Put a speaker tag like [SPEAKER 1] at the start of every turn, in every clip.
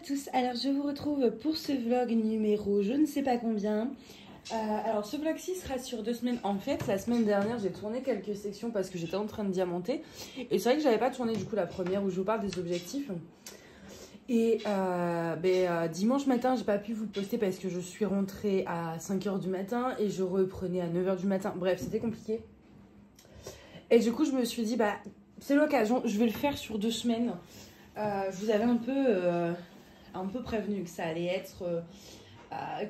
[SPEAKER 1] tous, alors je vous retrouve pour ce vlog numéro je ne sais pas combien. Alors ce vlog-ci sera sur 2 semaines. En fait, la semaine dernière, j'ai tourné quelques sections parce que j'étais en train de diamanter. Et c'est vrai que j'avais pas tourné du coup la première où je vous parle des objectifs. Et dimanche matin, j'ai pas pu vous le poster parce que je suis rentrée à 5 h du matin et je reprenais à 9 h du matin. Bref, c'était compliqué. Et du coup, je me suis dit, bah, c'est l'occasion, je vais le faire sur 2 semaines. Je vous avais un peu prévenu que ça allait être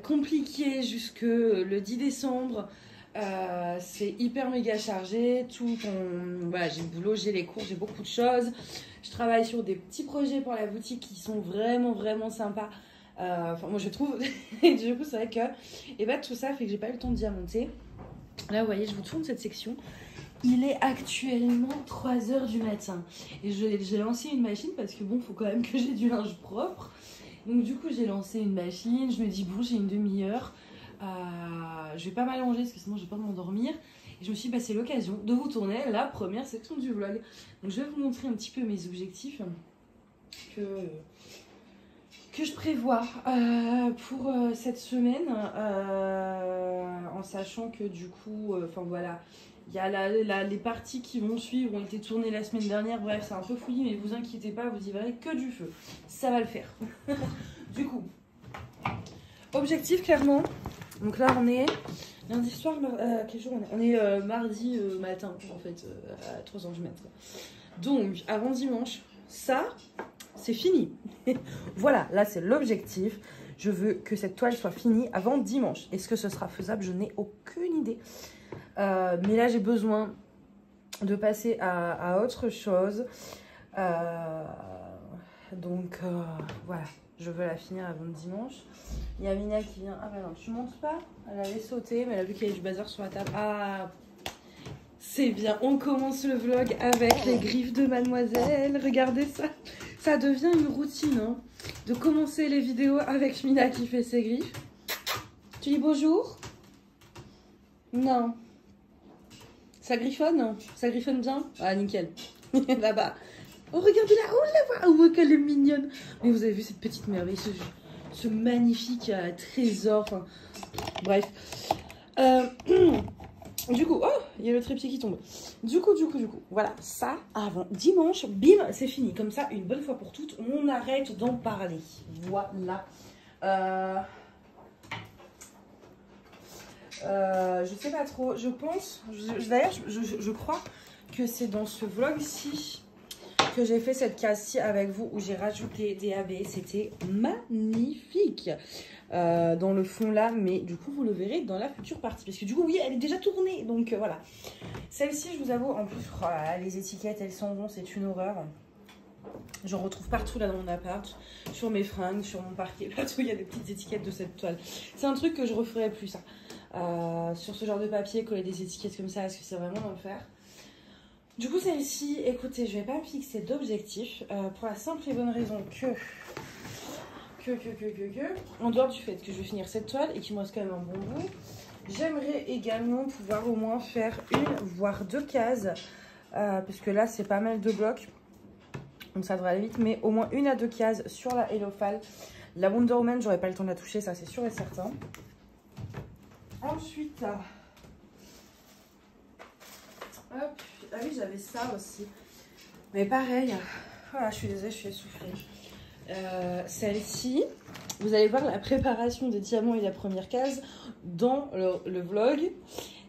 [SPEAKER 1] compliqué jusque le 10 décembre. C'est hyper méga chargé. Voilà, j'ai le boulot, j'ai les cours, j'ai beaucoup de choses. Je travaille sur des petits projets pour la boutique qui sont vraiment sympas. Enfin, moi je trouve. Et du coup, c'est vrai que tout ça fait que j'ai pas eu le temps de diamanter. Là, vous voyez, je vous tourne cette section. Il est actuellement 3 h du matin et j'ai lancé une machine parce que bon, faut quand même que j'ai du linge propre. Donc du coup, j'ai lancé une machine. Je me dis bon, j'ai une demi-heure. Je vais pas m'allonger parce que sinon je vais pas m'endormir. Et je me suis dit, bah, c'est l'occasion de vous tourner la première section du vlog. Donc je vais vous montrer un petit peu mes objectifs que je prévois pour cette semaine. En sachant que du coup, voilà. Il y a les parties qui vont suivre ont été tournées la semaine dernière. Bref, c'est un peu fouillis, mais vous inquiétez pas, vous y verrez que du feu. Ça va le faire. Du coup, objectif clairement. Donc là, on est lundi soir. Quel jour on est? On est mardi matin, en fait, à 3 h du matin. Donc, avant dimanche, ça, c'est fini. Voilà, là, c'est l'objectif. Je veux que cette toile soit finie avant dimanche. Est-ce que ce sera faisable? Je n'ai aucune idée. Mais là j'ai besoin de passer à autre chose, donc voilà, je veux la finir avant dimanche. Il y a Mina qui vient. Ah bah non, tu montes pas, elle avait sauté mais elle a vu qu'il y avait du bazar sur la table. Ah, c'est bien, on commence le vlog avec les griffes de mademoiselle. Regardez ça, ça devient une routine hein, de commencer les vidéos avec Mina qui fait ses griffes. Tu dis bonjour? Non. Ça griffonne? Ça griffonne bien? Ah, nickel. Là-bas. Oh, regardez-la. Oh, la voix. Oh, qu'elle est mignonne. Mais vous avez vu cette petite merveille, ce magnifique trésor. Enfin, bref. Du coup, oh, il y a le trépied qui tombe. Du coup, voilà, ça, avant dimanche, bim, c'est fini. Comme ça, une bonne fois pour toutes, on arrête d'en parler. Voilà. Je sais pas trop, je pense, d'ailleurs je crois que c'est dans ce vlog-ci que j'ai fait cette case-ci avec vous où j'ai rajouté des AB, c'était magnifique dans le fond là, mais du coup vous le verrez dans la future partie parce que du coup oui elle est déjà tournée donc voilà. Celle-ci je vous avoue en plus oh là là, les étiquettes elles s'en vont, c'est une horreur. J'en retrouve partout là dans mon appart, sur mes fringues, sur mon parquet, partout il y a des petites étiquettes de cette toile. C'est un truc que je referai plus ça. Sur ce genre de papier, coller des étiquettes comme ça, est-ce que c'est vraiment l'enfer? Du coup celle-ci, écoutez, je vais pas me fixer d'objectif pour la simple et bonne raison en dehors du fait que je vais finir cette toile et qu'il me reste quand même un bon bout, j'aimerais également pouvoir au moins faire une voire 2 cases parce que là c'est pas mal de blocs. Donc ça devrait aller vite, mais au moins 1 à 2 cases sur la Hellofal. La Wonder Woman, j'aurais pas le temps de la toucher, ça c'est sûr et certain. Ensuite, hop, ah oui j'avais ça aussi. Mais pareil, voilà, je suis désolée, je suis essoufflée. Celle-ci, vous allez voir la préparation des diamants et la première case dans le vlog.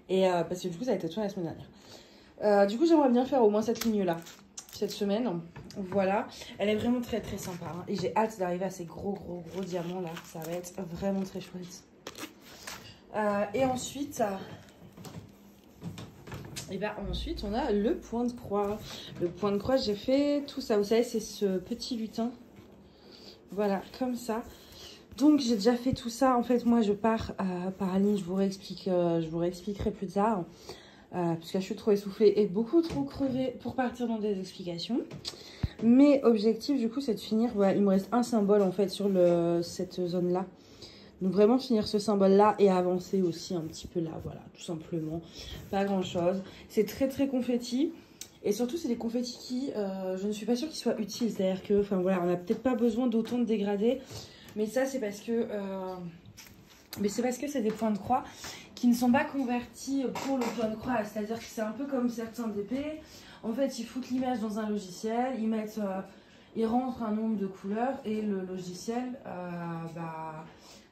[SPEAKER 1] Et parce que du coup ça a été tourné la semaine dernière. Du coup j'aimerais bien faire au moins cette ligne-là. Cette semaine, voilà, elle est vraiment très sympa hein. Et j'ai hâte d'arriver à ces gros diamants là, ça va être vraiment très chouette. Et ensuite, ensuite on a le point de croix. Le point de croix, j'ai fait tout ça, vous savez, c'est ce petit lutin, voilà, comme ça. Donc j'ai déjà fait tout ça. En fait, moi je pars par ligne, je vous réexpliquerai plus tard. Parce que je suis trop essoufflée et beaucoup trop crevée pour partir dans des explications. Mais objectif du coup c'est de finir, voilà, il me reste un symbole en fait sur cette zone là. Donc vraiment finir ce symbole là et avancer aussi un petit peu là, voilà, tout simplement. Pas grand chose. C'est très confetti. Et surtout, c'est des confettis qui, je ne suis pas sûre qu'ils soient utiles. C'est-à-dire que, enfin voilà, on n'a peut-être pas besoin d'autant de dégradés. Mais ça, c'est parce que... c'est des points de croix qui ne sont pas convertis pour le point de croix. C'est-à-dire que c'est un peu comme certains DP. En fait, ils foutent l'image dans un logiciel, ils rentrent un nombre de couleurs et le logiciel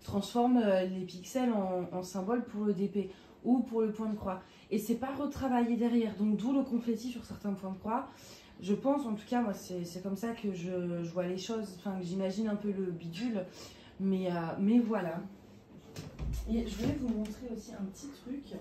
[SPEAKER 1] transforme les pixels en symboles pour le DP ou pour le point de croix. Et c'est pas retravaillé derrière. Donc d'où le confetti sur certains points de croix. Je pense, en tout cas, moi, c'est comme ça que je vois les choses, enfin, que j'imagine un peu le bidule. Mais voilà. Et je voulais vous montrer aussi un petit truc.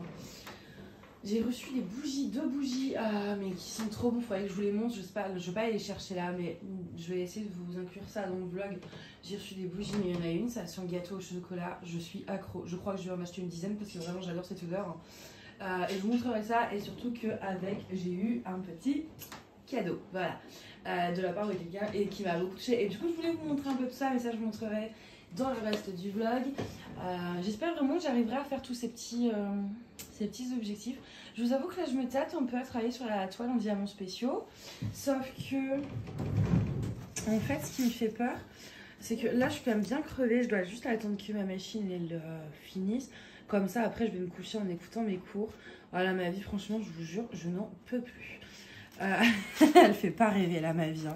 [SPEAKER 1] J'ai reçu des bougies, 2 bougies, mais qui sont trop beaux. Il faudrait que je vous les montre. Je vais pas aller les chercher là, mais je vais essayer de vous inclure ça dans le vlog. J'ai reçu des bougies, mais il y en a une, ça sent gâteau au chocolat. Je suis accro. Je crois que je vais en acheter une dizaine parce que vraiment j'adore cette odeur. Et je vous montrerai ça. Et surtout qu'avec, j'ai eu un petit cadeau. Voilà. De la part de quelqu'un et qui m'a beaucoup touché. Et du coup, je voulais vous montrer un peu tout ça, mais ça, je vous montrerai dans le reste du vlog. J'espère vraiment que j'arriverai à faire tous ces petits objectifs. Je vous avoue que là je me tâte un peu à travailler sur la toile en diamants spéciaux, sauf que en fait ce qui me fait peur, c'est que là je suis quand même bien crevée. Je dois juste attendre que ma machine elle finisse, comme ça après je vais me coucher en écoutant mes cours. Voilà, ma vie, franchement, je vous jure, je n'en peux plus. Elle fait pas rêver là, ma vie, hein.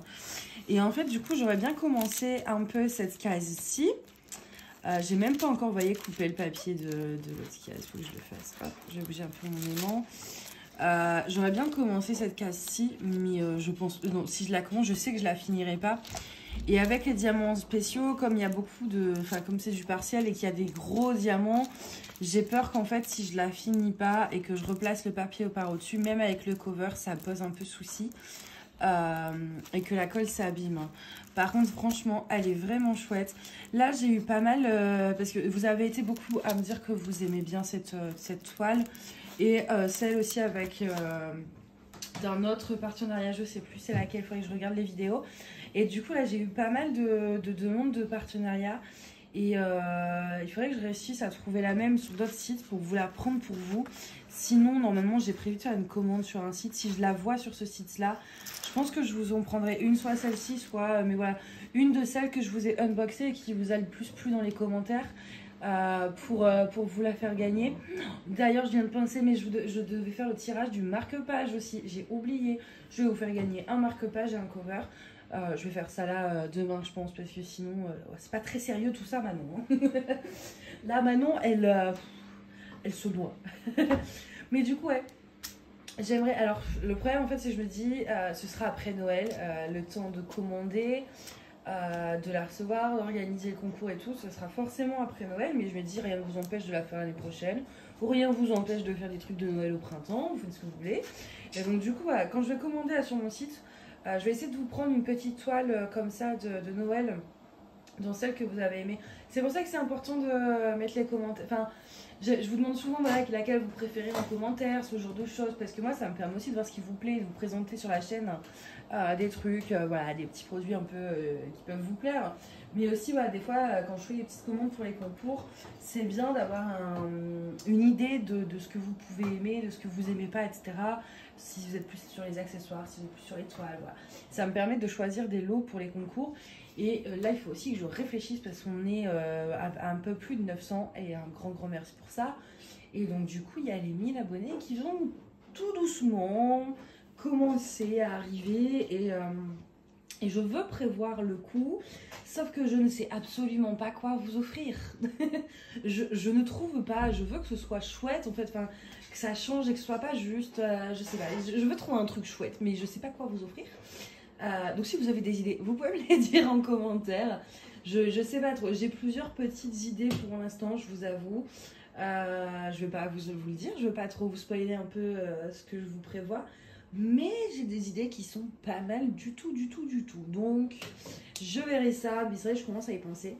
[SPEAKER 1] Et en fait, du coup, j'aurais bien commencé un peu cette case-ci. J'ai même pas encore, vous voyez, coupé le papier de l'autre case. Il faut que je le fasse. Hop, je vais bouger un peu mon aimant. J'aurais bien commencé cette case-ci, mais je pense... non, si je la commence, je sais que je la finirai pas. Et avec les diamants spéciaux, comme il y a beaucoup de... Enfin, comme c'est du partiel et qu'il y a des gros diamants, j'ai peur qu'en fait, si je la finis pas et que je replace le papier par au-dessus, même avec le cover, ça pose un peu souci. Et que la colle s'abîme. Par contre, franchement, elle est vraiment chouette. Là, j'ai eu pas mal... parce que vous avez été beaucoup à me dire que vous aimez bien cette toile. Et celle aussi avec... d'un autre partenariat, je sais plus c'est laquelle, il faudrait que je regarde les vidéos. Et du coup là j'ai eu pas mal de demandes de partenariat et il faudrait que je réussisse à trouver la même sur d'autres sites pour vous la prendre pour vous. Sinon normalement j'ai prévu de faire une commande sur un site. Si je la vois sur ce site là, je pense que je vous en prendrai une, soit celle-ci, soit mais voilà, une de celles que je vous ai unboxées et qui vous a le plus plu dans les commentaires. Pour vous la faire gagner. D'ailleurs je viens de penser, mais je devais faire le tirage du marque-page aussi, j'ai oublié. Je vais vous faire gagner un marque-page et un cover. Je vais faire ça là demain je pense, parce que sinon c'est pas très sérieux tout ça, Manon. Là Manon elle se noie. Mais du coup ouais, j'aimerais, alors le problème en fait c'est que je me dis ce sera après Noël, le temps de commander, de la recevoir, d'organiser le concours et tout, ce sera forcément après Noël, mais je me dis rien ne vous empêche de la faire l'année prochaine, ou rien ne vous empêche de faire des trucs de Noël au printemps, vous faites ce que vous voulez. Et donc du coup, voilà, quand je vais commander sur mon site, je vais essayer de vous prendre une petite toile comme ça de Noël, dans celle que vous avez aimée. C'est pour ça que c'est important de mettre les commentaires, enfin, je vous demande souvent voilà, laquelle vous préférez en commentaire, ce genre de choses, parce que moi ça me permet aussi de voir ce qui vous plaît, de vous présenter sur la chaîne des trucs, voilà, des petits produits un peu qui peuvent vous plaire. Mais aussi, voilà, des fois, quand je fais des petites commandes pour les concours, c'est bien d'avoir une idée de ce que vous pouvez aimer, de ce que vous aimez pas, etc. Si vous êtes plus sur les accessoires, si vous êtes plus sur les toiles, voilà. Ça me permet de choisir des lots pour les concours. Et là, il faut aussi que je réfléchisse parce qu'on est à un peu plus de 900 et un grand merci pour ça. Et donc, du coup, il y a les 1000 abonnés qui vont tout doucement commencer à arriver et je veux prévoir le coup, sauf que je ne sais absolument pas quoi vous offrir. je ne trouve pas, je veux que ce soit chouette en fait, enfin, que ça change et que ce soit pas juste, je sais pas, je veux trouver un truc chouette, mais je sais pas quoi vous offrir. Donc si vous avez des idées, vous pouvez me les dire en commentaire. Je sais pas trop, j'ai plusieurs petites idées pour l'instant, je vous avoue. Je vais pas vous le dire, je vais pas trop vous spoiler un peu ce que je vous prévois. Mais j'ai des idées qui sont pas mal du tout. Donc je verrai ça, mais c'est vrai que je commence à y penser.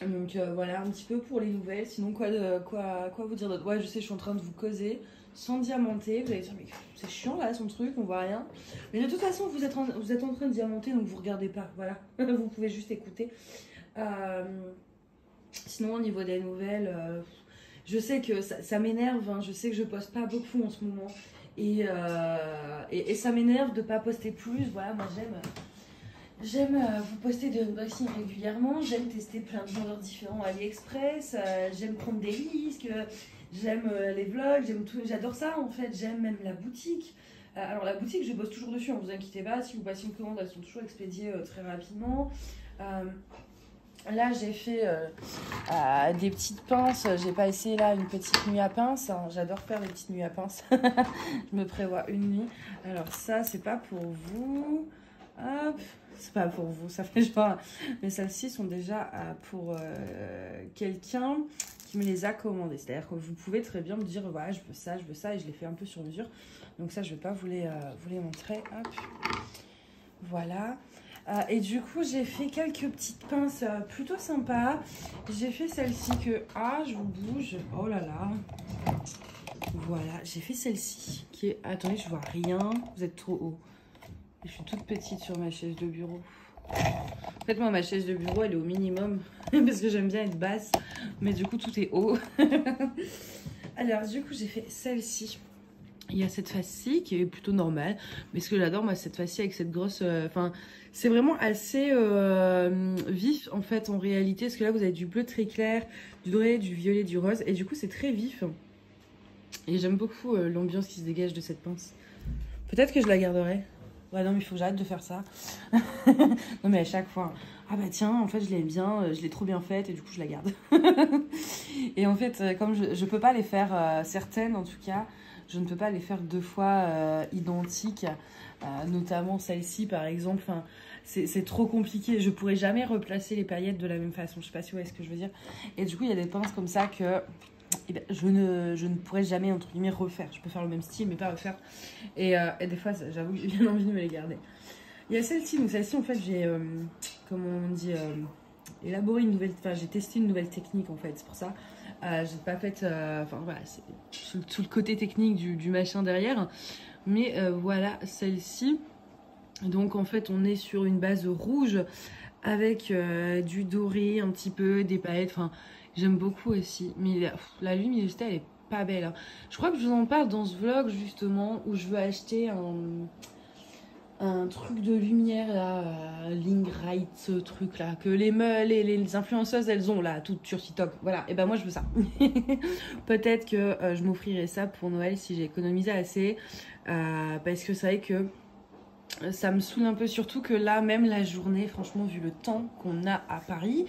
[SPEAKER 1] Donc voilà un petit peu pour les nouvelles. Sinon quoi vous dire d'autre? Ouais, je sais, je suis en train de vous causer sans diamanter. Vous allez dire mais c'est chiant là son truc, on voit rien. Mais de toute façon vous êtes en train de diamanter, donc vous regardez pas, voilà. Vous pouvez juste écouter. Sinon au niveau des nouvelles, je sais que ça m'énerve, hein. Je sais que je poste pas beaucoup en ce moment. Et ça m'énerve de pas poster plus. Voilà, moi j'aime vous poster des unboxings régulièrement, j'aime tester plein de vendeurs différents à AliExpress, j'aime prendre des risques, j'aime les vlogs, j'aime tout, j'adore ça en fait, j'aime même la boutique. Alors la boutique, je bosse toujours dessus, hein, vous inquiétez pas, si vous passez une commande, elles sont toujours expédiées très rapidement. Là j'ai fait des petites pinces, j'ai pas essayé là une petite nuit à pince, hein. J'adore faire les petites nuits à pince, je me prévois une nuit. Alors ça c'est pas pour vous, hop, c'est pas pour vous, ça fait pas, mais celles-ci sont déjà pour quelqu'un qui me les a commandées, c'est-à-dire que vous pouvez très bien me dire voilà je veux ça et je les fais un peu sur mesure, donc ça je vais pas vous les montrer, hop, voilà. Et du coup j'ai fait quelques petites pinces plutôt sympas. J'ai fait celle-ci que je vous bouge, oh là là, voilà, j'ai fait celle-ci qui est, attendez je vois rien, vous êtes trop haut, je suis toute petite sur ma chaise de bureau. En fait moi ma chaise de bureau elle est au minimum parce que j'aime bien être basse, mais du coup tout est haut. Alors du coup j'ai fait celle-ci. Il y a cette face-ci qui est plutôt normale, mais ce que j'adore moi cette face-ci avec cette grosse, enfin c'est vraiment assez vif en fait en réalité, parce que là vous avez du bleu très clair, du doré, du violet, du rose, et du coup c'est très vif. Et j'aime beaucoup l'ambiance qui se dégage de cette pince. Peut-être que je la garderai. Ouais non mais il faut que j'arrête de faire ça. Non mais à chaque fois, ah bah tiens en fait je l'aime bien, je l'ai trop bien faite et du coup je la garde. Et en fait comme je peux pas les faire, certaines en tout cas, je ne peux pas les faire deux fois identiques, notamment celle-ci par exemple, enfin, c'est trop compliqué, je pourrais jamais replacer les paillettes de la même façon, je sais pas si vous voyez ce que je veux dire. Et du coup il y a des pinces comme ça que je ne pourrais jamais entre guillemets refaire, je peux faire le même style mais pas refaire. Et des fois j'avoue que j'ai bien envie de me les garder. Il y a celle-ci, donc celle-ci en fait j'ai, comment on dit, élaboré une nouvelle, enfin j'ai testé une nouvelle technique en fait, c'est pour ça. J'ai pas fait, enfin voilà, c'est tout le côté technique du machin derrière, mais voilà celle-ci. Donc en fait on est sur une base rouge avec du doré un petit peu, des paillettes, enfin j'aime beaucoup aussi, mais la luminosité elle est pas belle, hein. Je crois que je vous en parle dans ce vlog justement où je veux acheter un truc de lumière là, Lingrite, ce truc là que les influenceuses elles ont là, toutes sur TikTok, voilà, et ben moi je veux ça. Peut-être que je m'offrirai ça pour Noël si j'ai économisé assez, parce que c'est vrai que ça me saoule un peu, surtout que là même la journée, franchement vu le temps qu'on a à Paris,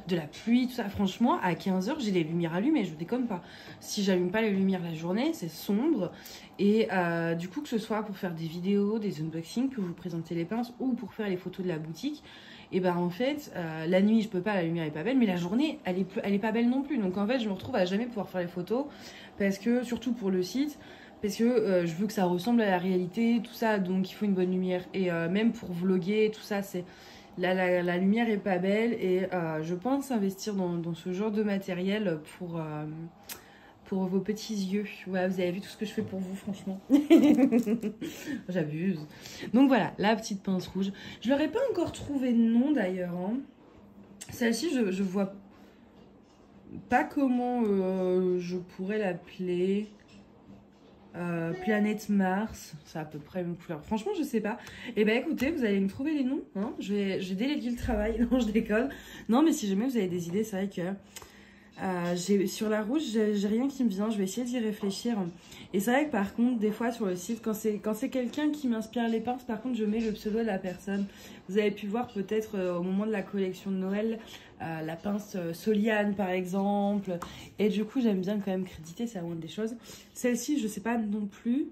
[SPEAKER 1] de la pluie, tout ça, franchement à 15 h j'ai les lumières allumées, je déconne pas. Si j'allume pas les lumières la journée, c'est sombre. Et du coup que ce soit pour faire des vidéos, des unboxings, pour vous présenter les pinces ou pour faire les photos de la boutique, et ben en fait la nuit je peux pas, la lumière est pas belle, mais la journée elle est pas belle non plus, donc en fait je me retrouve à jamais pouvoir faire les photos, parce que surtout pour le site, parce que je veux que ça ressemble à la réalité, tout ça, donc il faut une bonne lumière. Et même pour vlogger, tout ça, c'est la lumière est pas belle. Et je pense investir dans ce genre de matériel pour vos petits yeux. Voilà, vous avez vu tout ce que je fais pour vous, franchement. J'abuse. Donc voilà, la petite pince rouge. Je leur ai pas encore trouvé de nom d'ailleurs, hein. Celle-ci, je vois pas comment je pourrais l'appeler. Planète Mars, c'est à peu près une couleur. Franchement, je sais pas. Et ben écoutez, vous allez me trouver les noms, hein. Je vais déléguer le travail. Non, je déconne. Non, mais si jamais vous avez des idées, c'est vrai que sur la rouge, j'ai rien qui me vient. Je vais essayer d'y réfléchir. Et c'est vrai que par contre, des fois sur le site, quand c'est quelqu'un qui m'inspire les pinces, par contre, je mets le pseudo de la personne. Vous avez pu voir peut-être au moment de la collection de Noël. La pince Soliane par exemple, et du coup j'aime bien quand même créditer, c'est la moindre des choses. Celle-ci je sais pas non plus.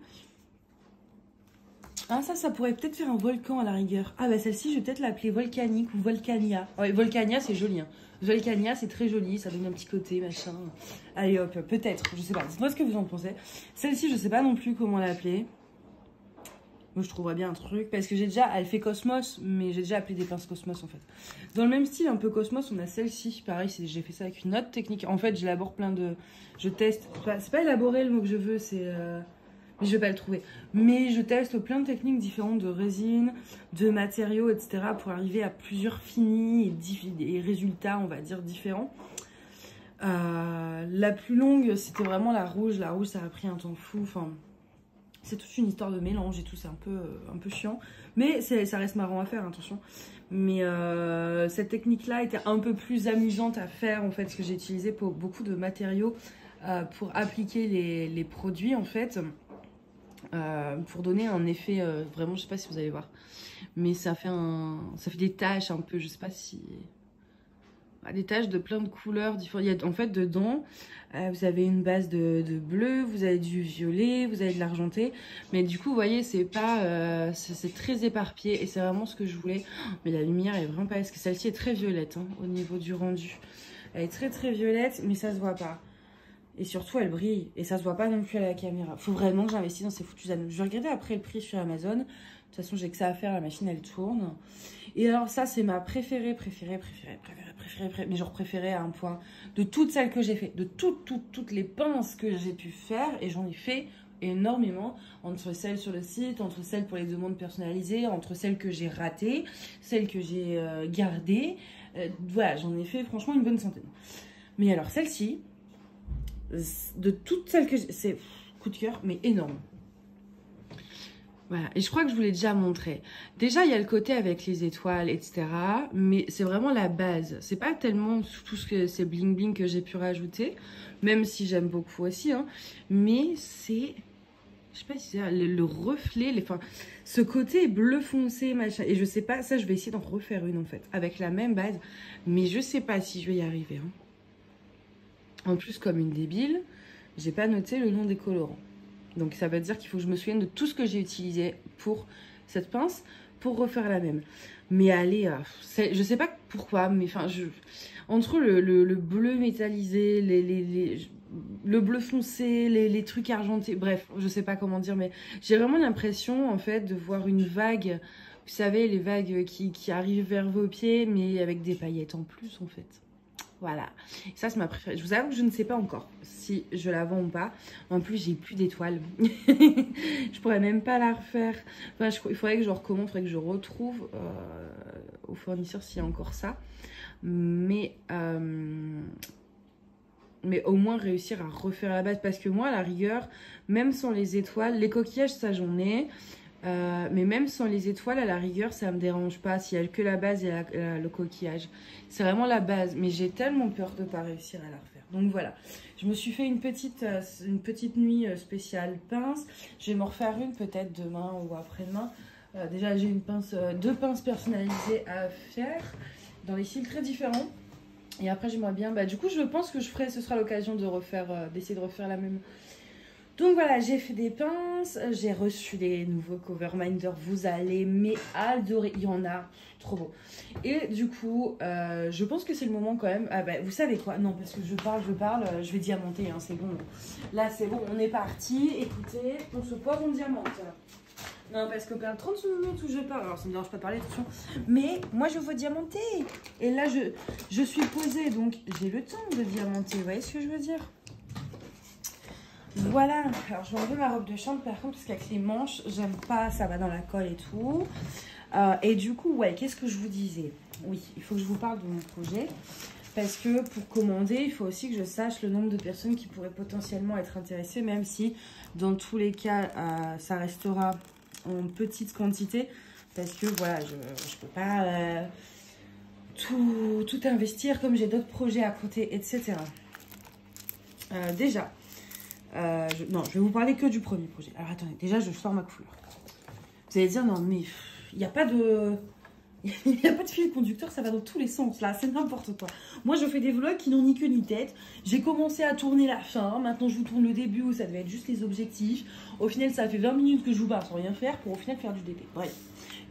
[SPEAKER 1] Ah ça pourrait peut-être faire un volcan à la rigueur. Ah bah celle-ci je vais peut-être l'appeler Volcanique ou Volcania. Ouais, Volcania c'est joli, hein. Volcania c'est très joli, ça donne un petit côté machin. Allez hop, peut-être, je sais pas, dites-moi ce que vous en pensez. Celle-ci je sais pas non plus comment l'appeler. Moi, je trouverais bien un truc, parce que elle fait Cosmos, mais j'ai déjà appelé des pinces Cosmos en fait. Dans le même style, un peu Cosmos, on a celle-ci, pareil, j'ai fait ça avec une autre technique. En fait, j'élabore plein de... Je teste, c'est pas élaborer le mot que je veux, c'est... Mais je vais pas le trouver. Mais je teste plein de techniques différentes de résine, de matériaux, etc. pour arriver à plusieurs finis et résultats, on va dire, différents. La plus longue, c'était vraiment la rouge. La rouge, ça a pris un temps fou, enfin... c'est toute une histoire de mélange et tout, c'est un peu chiant. Mais ça reste marrant à faire, attention. Mais cette technique-là était un peu plus amusante à faire, en fait, parce que j'ai utilisé pour beaucoup de matériaux pour appliquer les produits, en fait, pour donner un effet, vraiment, je sais pas si vous allez voir. Mais ça fait des taches un peu, je sais pas si... Des taches de plein de couleurs différentes. Il y a, en fait, dedans, vous avez une base de bleu, vous avez du violet, vous avez de l'argenté. Mais du coup, vous voyez, c'est pas... c'est très éparpillé et c'est vraiment ce que je voulais. Mais la lumière est vraiment pas... Parce que celle-ci est très violette hein, au niveau du rendu. Elle est très très violette, mais ça se voit pas. Et surtout, elle brille. Et ça se voit pas non plus à la caméra. Faut vraiment que j'investisse dans ces foutues anneaux. Je vais regarder après le prix sur Amazon. De toute façon, j'ai que ça à faire. La machine, elle tourne. Et alors, ça, c'est ma préférée. Mais genre préférée à un point. De toutes celles que j'ai fait. De toutes les pinces que j'ai pu faire. Et j'en ai fait énormément. Entre celles sur le site, entre celles pour les demandes personnalisées, entre celles que j'ai ratées, celles que j'ai gardées. Voilà, j'en ai fait franchement une bonne centaine. Mais alors, celle-ci... de toutes celles que j'ai, c'est coup de cœur mais énorme. Voilà, et je crois que je vous l'ai déjà montré. Déjà il y a le côté avec les étoiles etc, mais c'est vraiment la base. C'est pas tellement tout ce que c'est bling bling que j'ai pu rajouter, même si j'aime beaucoup aussi hein, mais c'est, je sais pas si c'est le reflet, enfin, ce côté bleu foncé machin, et je sais pas, ça je vais essayer d'en refaire une en fait avec la même base, mais je sais pas si je vais y arriver hein. En plus, comme une débile, j'ai pas noté le nom des colorants. Donc ça veut dire qu'il faut que je me souvienne de tout ce que j'ai utilisé pour cette pince pour refaire la même. Mais allez, je sais pas pourquoi, mais enfin, entre le bleu métallisé, le bleu foncé, les trucs argentés, bref, je sais pas comment dire, mais j'ai vraiment l'impression en fait de voir une vague, vous savez, les vagues qui arrivent vers vos pieds, mais avec des paillettes en plus en fait. Voilà, ça c'est ma préférée. Je vous avoue que je ne sais pas encore si je la vends ou pas. En plus, j'ai plus d'étoiles. Je pourrais même pas la refaire. Enfin, il faudrait que je recommande, il faudrait que je retrouve au fournisseur s'il y a encore ça. Mais au moins réussir à refaire la base. Parce que moi, à la rigueur, même sans les étoiles, les coquillages, ça j'en ai. Mais même sans les étoiles, à la rigueur, ça me dérange pas s'il y a que la base et le coquillage. C'est vraiment la base, mais j'ai tellement peur de pas réussir à la refaire. Donc voilà, je me suis fait une petite nuit spéciale pince. Je vais m'en refaire une peut-être demain ou après-demain. Déjà, j'ai deux pinces personnalisées à faire dans des styles très différents. Et après, j'aimerais bien. Du coup, je pense que ce sera l'occasion de d'essayer de refaire la même. Donc voilà, j'ai fait des pinces, j'ai reçu des nouveaux Coverminder, vous allez adorer, il y en a, trop beau. Et du coup, je pense que c'est le moment quand même, vous savez quoi, non parce que je parle, je vais diamanter, hein, c'est bon. Là c'est bon, on est parti, écoutez, on se pose, on diamante. Non parce que pendant 30 minutes où je parle, alors ça me dérange pas de parler, attention, mais moi je veux diamanter. Et là je suis posée, donc j'ai le temps de diamanter, vous voyez ce que je veux dire ? Voilà, alors je vais enlever ma robe de chambre par contre parce qu'avec les manches, j'aime pas, ça va dans la colle et tout. Et du coup, ouais, qu'est-ce que je vous disais? Oui, il faut que je vous parle de mon projet. Parce que pour commander, il faut aussi que je sache le nombre de personnes qui pourraient potentiellement être intéressées, même si dans tous les cas, ça restera en petite quantité. Parce que voilà, je peux pas tout investir comme j'ai d'autres projets à côté, etc. Déjà. Non, je vais vous parler que du premier projet. Alors attendez, déjà je sors ma couleur. Vous allez dire non mais il n'y a pas de fil conducteur, ça va dans tous les sens là, c'est n'importe quoi. Moi je fais des vlogs qui n'ont ni queue ni tête. J'ai commencé à tourner la fin, maintenant je vous tourne le début où ça devait être juste les objectifs. Au final ça fait 20 minutes que je vous parle sans rien faire pour au final faire du DP. Bref.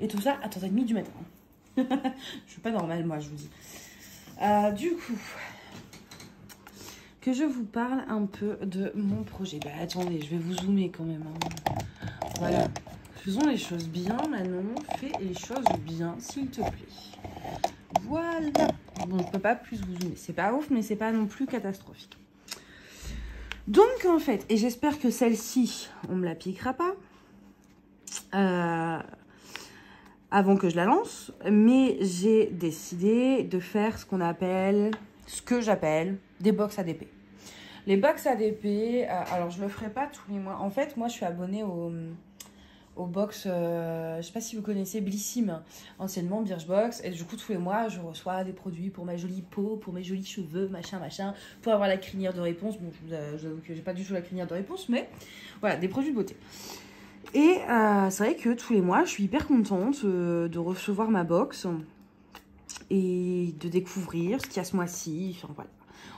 [SPEAKER 1] Et tout ça à 3h30 du matin. Je suis pas normale moi je vous dis. Du coup... que je vous parle un peu de mon projet. Attendez, je vais vous zoomer quand même. Hein. Voilà. Faisons les choses bien, Manon. Fais les choses bien, s'il te plaît. Voilà. Bon, je peux pas plus vous zoomer. C'est pas ouf, mais c'est pas non plus catastrophique. Donc, en fait, et j'espère que celle-ci, on me la piquera pas. Avant que je la lance. Mais j'ai décidé de faire ce que j'appelle des box ADP. Les box ADP, alors je le ferai pas tous les mois. En fait, moi, je suis abonnée au box, je sais pas si vous connaissez Blissim, anciennement Birchbox. Et du coup, tous les mois, je reçois des produits pour ma jolie peau, pour mes jolis cheveux, machin, pour avoir la crinière de réponse. Bon, je vous avoue que j'ai pas du tout la crinière de réponse, mais voilà, des produits de beauté. Et c'est vrai que tous les mois, je suis hyper contente de recevoir ma box et de découvrir ce qu'il y a ce mois-ci. Enfin, voilà.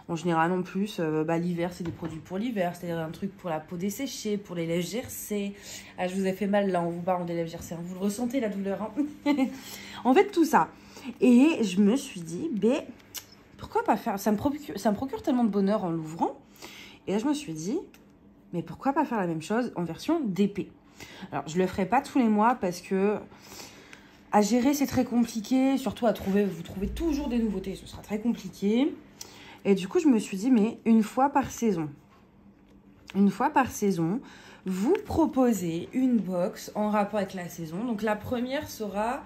[SPEAKER 1] En général, en plus, l'hiver, c'est des produits pour l'hiver, c'est-à-dire un truc pour la peau desséchée, pour les lèvres gercées. Ah, je vous ai fait mal là en vous parlant des lèvres gercées. Vous le ressentez, la douleur, hein. En fait, tout ça. Et je me suis dit, pourquoi pas faire... Ça me procure tellement de bonheur en l'ouvrant. Et là, je me suis dit, mais pourquoi pas faire la même chose en version DP? Alors, je le ferai pas tous les mois parce que à gérer, c'est très compliqué. Surtout à trouver, vous trouvez toujours des nouveautés, ce sera très compliqué. Et du coup, je me suis dit, mais une fois par saison, vous proposez une box en rapport avec la saison. Donc, la première sera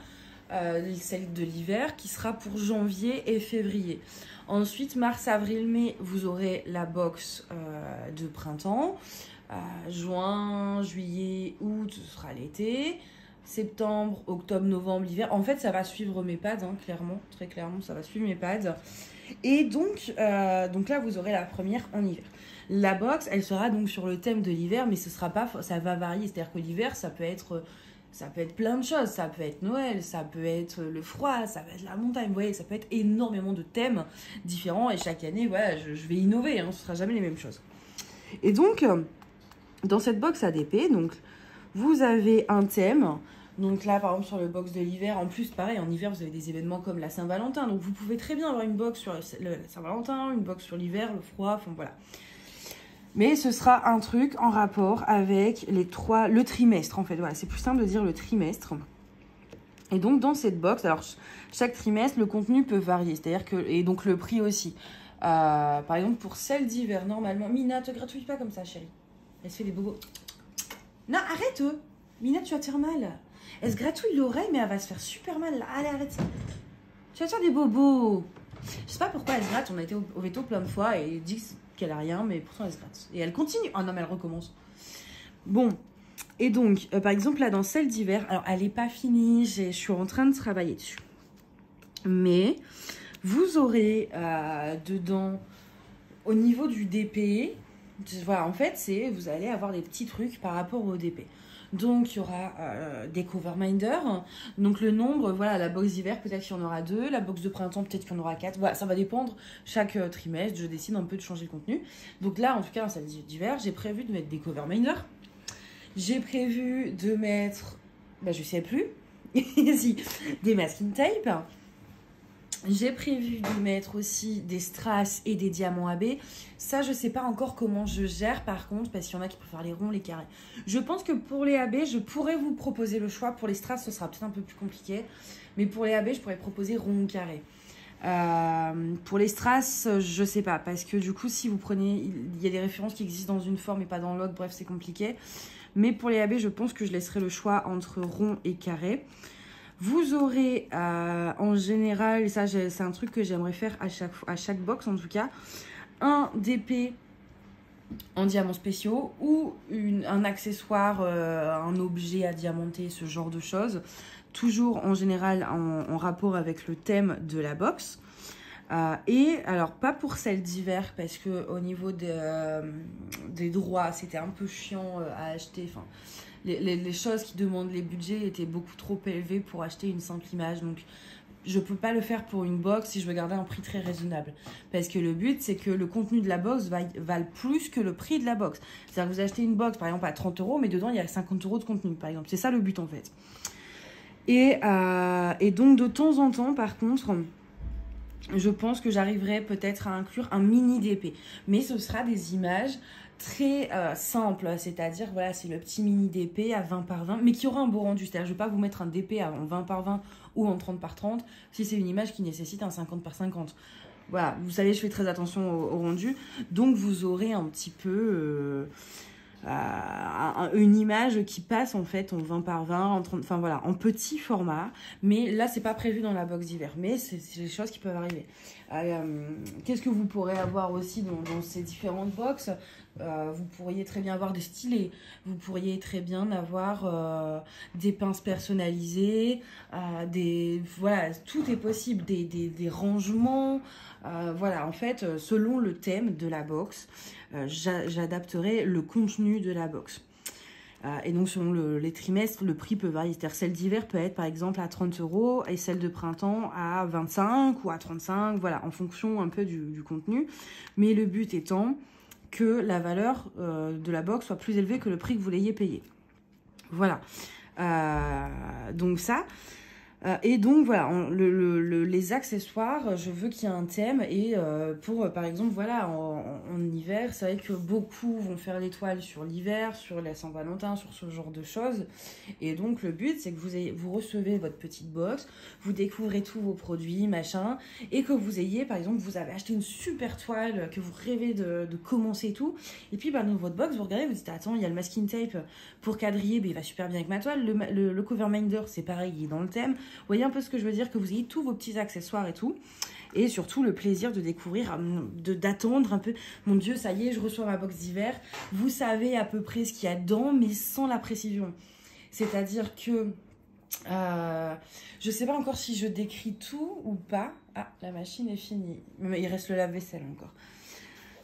[SPEAKER 1] celle de l'hiver qui sera pour janvier et février. Ensuite, mars, avril, mai, vous aurez la box de printemps. Juin, juillet, août, ce sera l'été. Septembre, octobre, novembre, l'hiver. En fait, ça va suivre mes pads, hein, clairement. Très clairement, ça va suivre mes pads. Et donc là, vous aurez la première en hiver. La box, elle sera donc sur le thème de l'hiver, mais ce sera pas, ça va varier. C'est-à-dire que l'hiver, ça peut être plein de choses. Ça peut être Noël, ça peut être le froid, ça peut être la montagne. Vous voyez, ça peut être énormément de thèmes différents. Et chaque année, voilà, je vais innover. Hein, ce sera jamais les mêmes choses. Et donc, dans cette box ADP, donc, vous avez un thème. Donc là, par exemple, sur le box de l'hiver, en plus, pareil, en hiver, vous avez des événements comme la Saint-Valentin. Donc, vous pouvez très bien avoir une box sur la Saint-Valentin, une box sur l'hiver, le froid, enfin voilà. Mais ce sera un truc en rapport avec le trimestre, en fait. Voilà, c'est plus simple de dire le trimestre. Et donc, dans cette box, alors, chaque trimestre, le contenu peut varier. C'est-à-dire que, et donc, le prix aussi. Par exemple, pour celle d'hiver, normalement... Mina, te gratouille pas comme ça, chérie. Elle se fait des bobos. Non, arrête, Mina, tu vas te faire mal. Elle se gratouille l'oreille, mais elle va se faire super mal. Là. Allez, arrête ça. Tu vas te faire des bobos. Je sais pas pourquoi elle se gratte. On a été au veto plein de fois et elle dit qu'elle a rien, mais pourtant elle se gratte. Et elle continue. Oh non, mais elle recommence. Bon. Et donc, par exemple, là, dans celle d'hiver, alors elle n'est pas finie. Je suis en train de travailler dessus. Mais vous aurez dedans, au niveau du DP, voilà, en fait, vous allez avoir des petits trucs par rapport au DP. Donc, il y aura des cover minders. Donc, le nombre, voilà, la box d'hiver, peut-être qu'il y en aura 2. La box de printemps, peut-être qu'il y en aura 4. Voilà, ça va dépendre. Chaque trimestre, je décide un peu de changer le contenu. Donc là, en tout cas, dans celle d'hiver, j'ai prévu de mettre des cover minders. J'ai prévu de mettre, je sais plus, si, des masking tape. J'ai prévu de mettre aussi des strass et des diamants AB. Ça, je ne sais pas encore comment je gère par contre, parce qu'il y en a qui préfèrent les ronds, les carrés. Je pense que pour les AB, je pourrais vous proposer le choix. Pour les strass, ce sera peut-être un peu plus compliqué. Mais pour les AB, je pourrais proposer rond ou carré. Pour les strass, je ne sais pas. Parce que du coup, si vous prenez... Il y a des références qui existent dans une forme et pas dans l'autre. Bref, c'est compliqué. Mais pour les AB, je pense que je laisserai le choix entre rond et carré. Vous aurez en général, ça c'est un truc que j'aimerais faire à chaque box en tout cas, un DP en diamants spéciaux ou un accessoire, un objet à diamanter, ce genre de choses. Toujours en général en rapport avec le thème de la box. Et alors pas pour celle d'hiver parce que au niveau des droits c'était un peu chiant à acheter. Enfin, les choses qui demandent les budgets étaient beaucoup trop élevés pour acheter une simple image. Donc, je ne peux pas le faire pour une box si je veux garder un prix très raisonnable. Parce que le but, c'est que le contenu de la box vale plus que le prix de la box. C'est-à-dire que vous achetez une box, par exemple, à 30 €, mais dedans, il y a 50 € de contenu, par exemple. C'est ça le but, en fait. Et donc, de temps en temps, par contre... Je pense que j'arriverai peut-être à inclure un mini DP. Mais ce sera des images très simples. C'est-à-dire, voilà, c'est le petit mini DP à 20 par 20, mais qui aura un beau rendu. C'est-à-dire, je ne vais pas vous mettre un DP en 20 par 20 ou en 30 par 30 si c'est une image qui nécessite un 50 par 50. Voilà, vous savez, je fais très attention au rendu. Donc, vous aurez un petit peu... une image qui passe en fait en 20 par 20, en 30, enfin voilà, en petit format. Mais là, c'est pas prévu dans la box d'hiver. Mais c'est des choses qui peuvent arriver. Qu'est-ce que vous pourrez avoir aussi dans ces différentes box? Vous pourriez très bien avoir des stylets, vous pourriez très bien avoir des pinces personnalisées, voilà, tout est possible, des rangements. Voilà, en fait, selon le thème de la box, j'adapterai le contenu de la box. Et donc, selon les trimestres, le prix peut varier. C'est-à-dire, celle d'hiver peut être, par exemple, à 30 € et celle de printemps à 25 ou à 35, voilà, en fonction un peu du contenu. Mais le but étant que la valeur de la box soit plus élevée que le prix que vous l'ayez payé. Voilà. Donc ça... et donc voilà, les accessoires, je veux qu'il y ait un thème. Et par exemple, voilà, en hiver, c'est vrai que beaucoup vont faire l'étoile sur l'hiver, sur la Saint-Valentin, sur ce genre de choses. Et donc le but, c'est que vous recevez votre petite box, vous découvrez tous vos produits, machin, et que vous ayez, par exemple, vous avez acheté une super toile, que vous rêvez de commencer et tout. Et puis dans votre box, vous regardez, vous dites, attends, il y a le masking tape pour quadriller, il va super bien avec ma toile. Le cover minder, c'est pareil, il est dans le thème. Vous voyez un peu ce que je veux dire, que vous ayez tous vos petits accessoires et tout. Et surtout le plaisir de découvrir, d'attendre un peu. Mon Dieu, ça y est, je reçois ma box d'hiver. Vous savez à peu près ce qu'il y a dedans, mais sans la précision. C'est-à-dire que je sais pas encore si je décris tout ou pas. Ah, la machine est finie. Mais il reste le lave-vaisselle encore.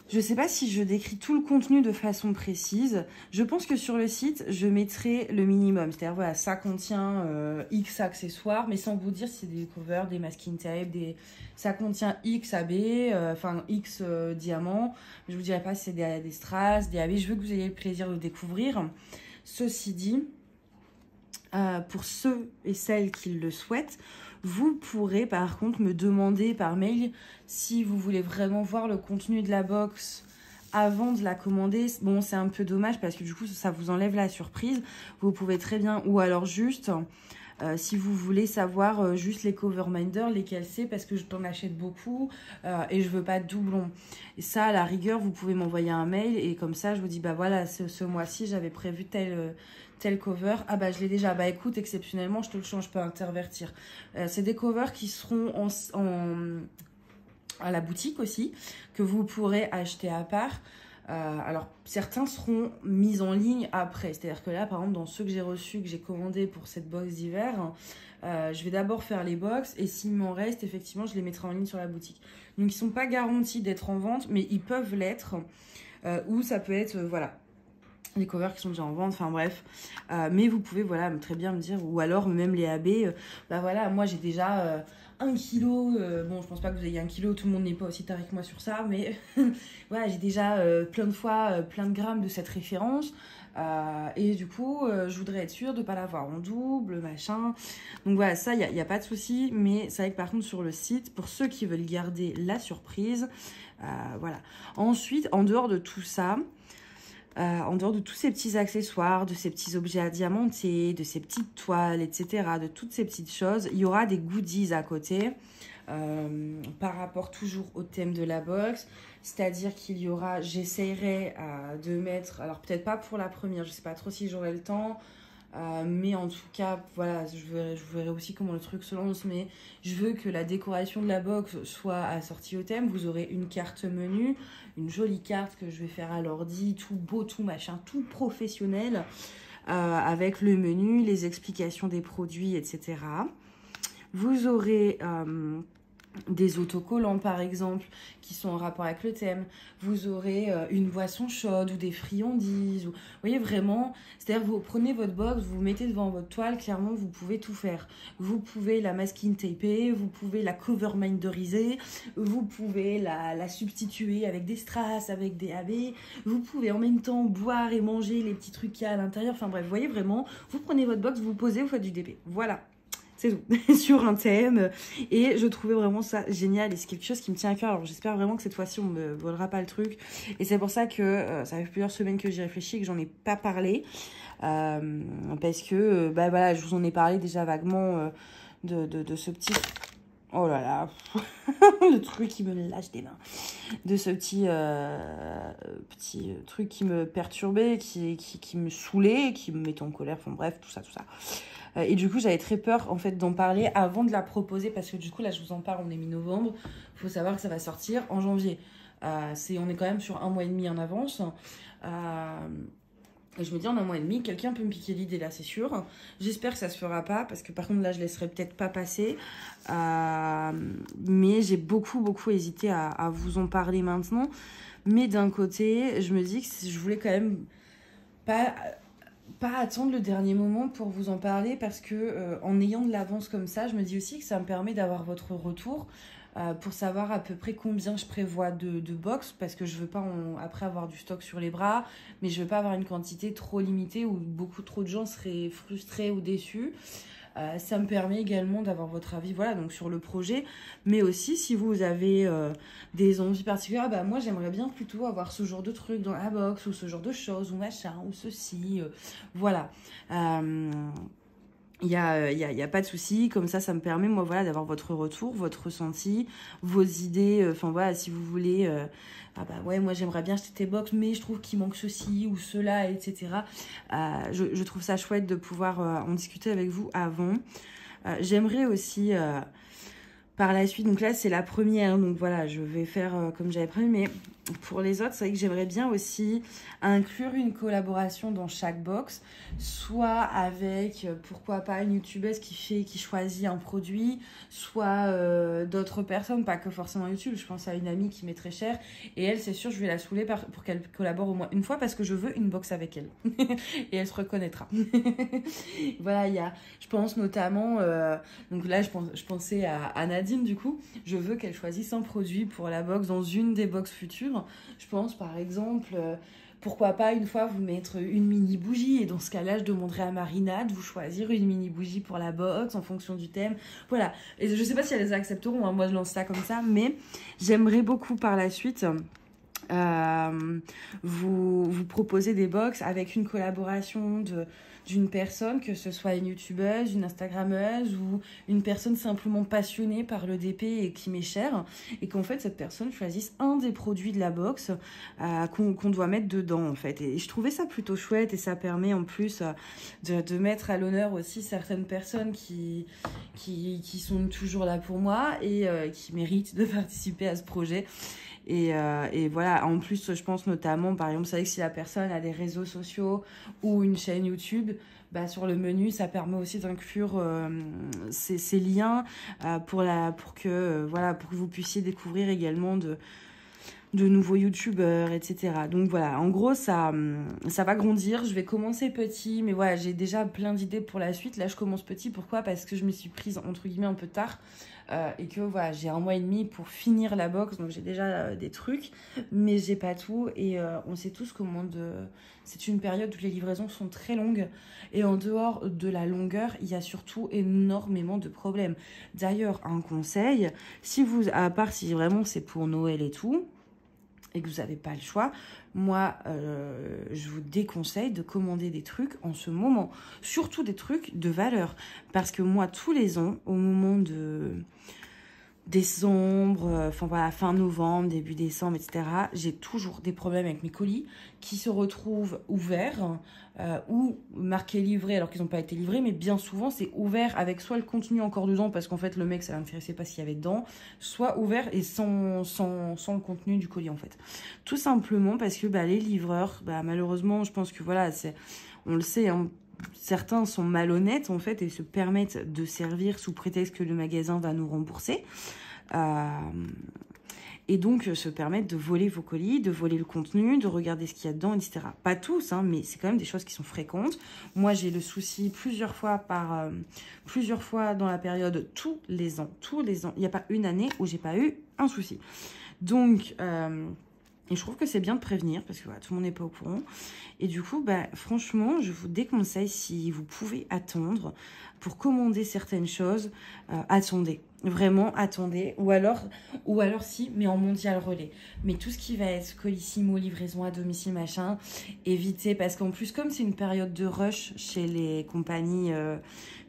[SPEAKER 1] Je ne sais pas si je décris tout le contenu de façon précise. Je pense que sur le site, je mettrai le minimum. C'est-à-dire, voilà, ça contient X accessoires, mais sans vous dire si c'est des covers, des masking tape, ça contient X AB, enfin X diamants. Je ne vous dirai pas si c'est des strass, des AB. Je veux que vous ayez le plaisir de découvrir. Ceci dit, pour ceux et celles qui le souhaitent, vous pourrez par contre me demander par mail si vous voulez vraiment voir le contenu de la box avant de la commander. Bon, c'est un peu dommage parce que du coup, ça vous enlève la surprise. Vous pouvez très bien, ou alors juste, si vous voulez savoir juste les cover minders, lesquels c'est, parce que je t'en achète beaucoup et je veux pas de doublons. Et ça, à la rigueur, vous pouvez m'envoyer un mail et comme ça, je vous dis, bah voilà, ce mois-ci, j'avais prévu tel cover. Ah bah je l'ai déjà. Bah écoute, exceptionnellement, je te le change, je peux intervertir. C'est des covers qui seront à la boutique aussi, que vous pourrez acheter à part. Alors, certains seront mis en ligne après. C'est-à-dire que là, par exemple, dans ceux que j'ai reçus, que j'ai commandés pour cette box d'hiver, je vais d'abord faire les box et s'il m'en reste, effectivement, je les mettrai en ligne sur la boutique. Donc, ils ne sont pas garantis d'être en vente, mais ils peuvent l'être. Ou ça peut être, voilà, les covers qui sont déjà en vente, enfin bref. Mais vous pouvez, voilà, très bien me dire, ou alors même les AB, bah voilà, moi j'ai déjà 1 kilo, bon je pense pas que vous ayez 1 kilo, tout le monde n'est pas aussi taré que moi sur ça, mais voilà, j'ai déjà plein de fois, plein de grammes de cette référence. Et du coup, je voudrais être sûre de ne pas l'avoir en double, machin. Donc voilà, ça, il n'y a pas de souci. Mais c'est vrai que par contre, sur le site, pour ceux qui veulent garder la surprise, voilà. Ensuite, en dehors de tout ça, en dehors de tous ces petits accessoires, de ces petits objets à diamanter, de ces petites toiles, etc., de toutes ces petites choses, il y aura des goodies à côté par rapport toujours au thème de la box. C'est-à-dire qu'il y aura, j'essayerai de mettre, alors peut-être pas pour la première, je sais pas trop si j'aurai le temps, mais en tout cas, voilà, je verrai aussi comment le truc se lance, mais je veux que la décoration de la box soit assortie au thème. Vous aurez une carte menu, une jolie carte que je vais faire à l'ordi, tout beau, tout machin, tout professionnel, avec le menu, les explications des produits, etc. Vous aurez des autocollants par exemple qui sont en rapport avec le thème. Vous aurez une boisson chaude ou des friandises. Vous voyez vraiment, c'est-à-dire vous prenez votre box, vous mettez devant votre toile, clairement vous pouvez tout faire. Vous pouvez la masking taper, vous pouvez la cover minderiser, vous pouvez la substituer avec des strass, avec des AB. Vous pouvez en même temps boire et manger les petits trucs qu'il y a à l'intérieur. Enfin bref, vous voyez vraiment, vous prenez votre box, vous posez, vous faites du DP. Voilà. C'est tout, sur un thème. Et je trouvais vraiment ça génial. Et c'est quelque chose qui me tient à cœur. Alors j'espère vraiment que cette fois-ci, on ne me volera pas le truc. Et c'est pour ça que ça fait plusieurs semaines que j'y réfléchis et que j'en ai pas parlé. Parce que, bah voilà, je vous en ai parlé déjà vaguement de ce petit... Oh là là, le truc qui me lâche des mains. De ce petit truc qui me perturbait, qui me saoulait, qui me mettait en colère. Enfin bref, tout ça, tout ça. Et du coup, j'avais très peur en fait d'en parler avant de la proposer parce que du coup, là, je vous en parle, on est mi-novembre. Il faut savoir que ça va sortir en janvier. On est quand même sur 1 mois et demi en avance. Et je me dis, en 1 mois et demi, quelqu'un peut me piquer l'idée là, c'est sûr. J'espère que ça se fera pas parce que par contre, là, je laisserai peut-être pas passer. Mais j'ai beaucoup hésité à vous en parler maintenant. Mais d'un côté, je me dis que je voulais quand même pas attendre le dernier moment pour vous en parler parce que en ayant de l'avance comme ça, je me dis aussi que ça me permet d'avoir votre retour pour savoir à peu près combien je prévois de box parce que je veux pas après avoir du stock sur les bras, mais je veux pas avoir une quantité trop limitée où beaucoup trop de gens seraient frustrés ou déçus. Ça me permet également d'avoir votre avis voilà, donc sur le projet, mais aussi si vous avez des envies particulières, bah, moi j'aimerais bien plutôt avoir ce genre de truc dans la box ou ce genre de choses ou machin ou ceci, voilà. Il y a pas de souci, comme ça me permet moi voilà d'avoir votre retour, votre ressenti, vos idées, enfin voilà si vous voulez ah bah ouais moi j'aimerais bien acheter tes box mais je trouve qu'il manque ceci ou cela etc. Je trouve ça chouette de pouvoir en discuter avec vous avant. J'aimerais aussi par la suite, donc là c'est la première, donc voilà je vais faire comme j'avais prévu, mais pour les autres c'est vrai que j'aimerais bien aussi inclure une collaboration dans chaque box, soit avec pourquoi pas une youtubeuse qui choisit un produit, soit d'autres personnes, pas que forcément YouTube. Je pense à une amie qui m'est très chère et elle c'est sûr je vais la saouler pour qu'elle collabore au moins une fois parce que je veux une box avec elle et elle se reconnaîtra. Voilà, je pense notamment donc là je pensais à Nadine du coup, je veux qu'elle choisisse un produit pour la box dans une des box futures. Je pense par exemple pourquoi pas une fois vous mettre une mini bougie et dans ce cas-là je demanderai à Marina de vous choisir une mini bougie pour la box en fonction du thème, voilà. Et je sais pas si elles accepteront, hein. Moi je lance ça comme ça, mais j'aimerais beaucoup par la suite vous proposer des box avec une collaboration d'une personne, que ce soit une youtubeuse, une instagrammeuse ou une personne simplement passionnée par le DP et qui m'est chère, et qu'en fait cette personne choisisse un des produits de la box qu'on doit mettre dedans en fait. Et je trouvais ça plutôt chouette et ça permet en plus de mettre à l'honneur aussi certaines personnes qui sont toujours là pour moi et qui méritent de participer à ce projet. Et voilà, en plus je pense notamment par exemple, vous savez que si la personne a des réseaux sociaux ou une chaîne YouTube, bah, sur le menu ça permet aussi d'inclure ces liens pour que vous puissiez découvrir également de nouveaux youtubeurs, etc. Donc voilà, en gros ça va grandir. Je vais commencer petit, mais voilà, j'ai déjà plein d'idées pour la suite. Là je commence petit, pourquoi? Parce que je me suis prise entre guillemets un peu tard et que voilà, j'ai 1 mois et demi pour finir la box, donc j'ai déjà des trucs, mais j'ai pas tout. Et on sait tous comment c'est une période où les livraisons sont très longues, et en dehors de la longueur, il y a surtout énormément de problèmes. D'ailleurs, un conseil, à part si vraiment c'est pour Noël et tout, et que vous n'avez pas le choix, moi, je vous déconseille de commander des trucs en ce moment. Surtout des trucs de valeur. Parce que moi, tous les ans, au moment de décembre, enfin voilà, fin novembre, début décembre, etc., j'ai toujours des problèmes avec mes colis qui se retrouvent ouverts ou marqués livrés alors qu'ils n'ont pas été livrés, mais bien souvent c'est ouvert avec soit le contenu encore dedans parce qu'en fait le mec ça l'intéressait pas ce qu'il y avait dedans, soit ouvert et sans le contenu du colis en fait. Tout simplement parce que les livreurs, malheureusement je pense que voilà, on le sait, hein, certains sont malhonnêtes en fait et se permettent de servir sous prétexte que le magasin va nous rembourser. Et donc se permettre de voler vos colis, de voler le contenu, de regarder ce qu'il y a dedans, etc. Pas tous, hein, mais c'est quand même des choses qui sont fréquentes. Moi, j'ai le souci plusieurs fois dans la période, tous les ans. Il n'y a pas une année où j'ai pas eu un souci. Donc, et je trouve que c'est bien de prévenir parce que voilà, tout le monde n'est pas au courant. Et du coup, franchement, je vous déconseille, si vous pouvez attendre pour commander certaines choses, attendez. Vraiment, attendez. Ou alors si, mais en mondial relais. Mais tout ce qui va être colissimo, livraison à domicile, machin, évitez. Parce qu'en plus, comme c'est une période de rush chez les compagnies,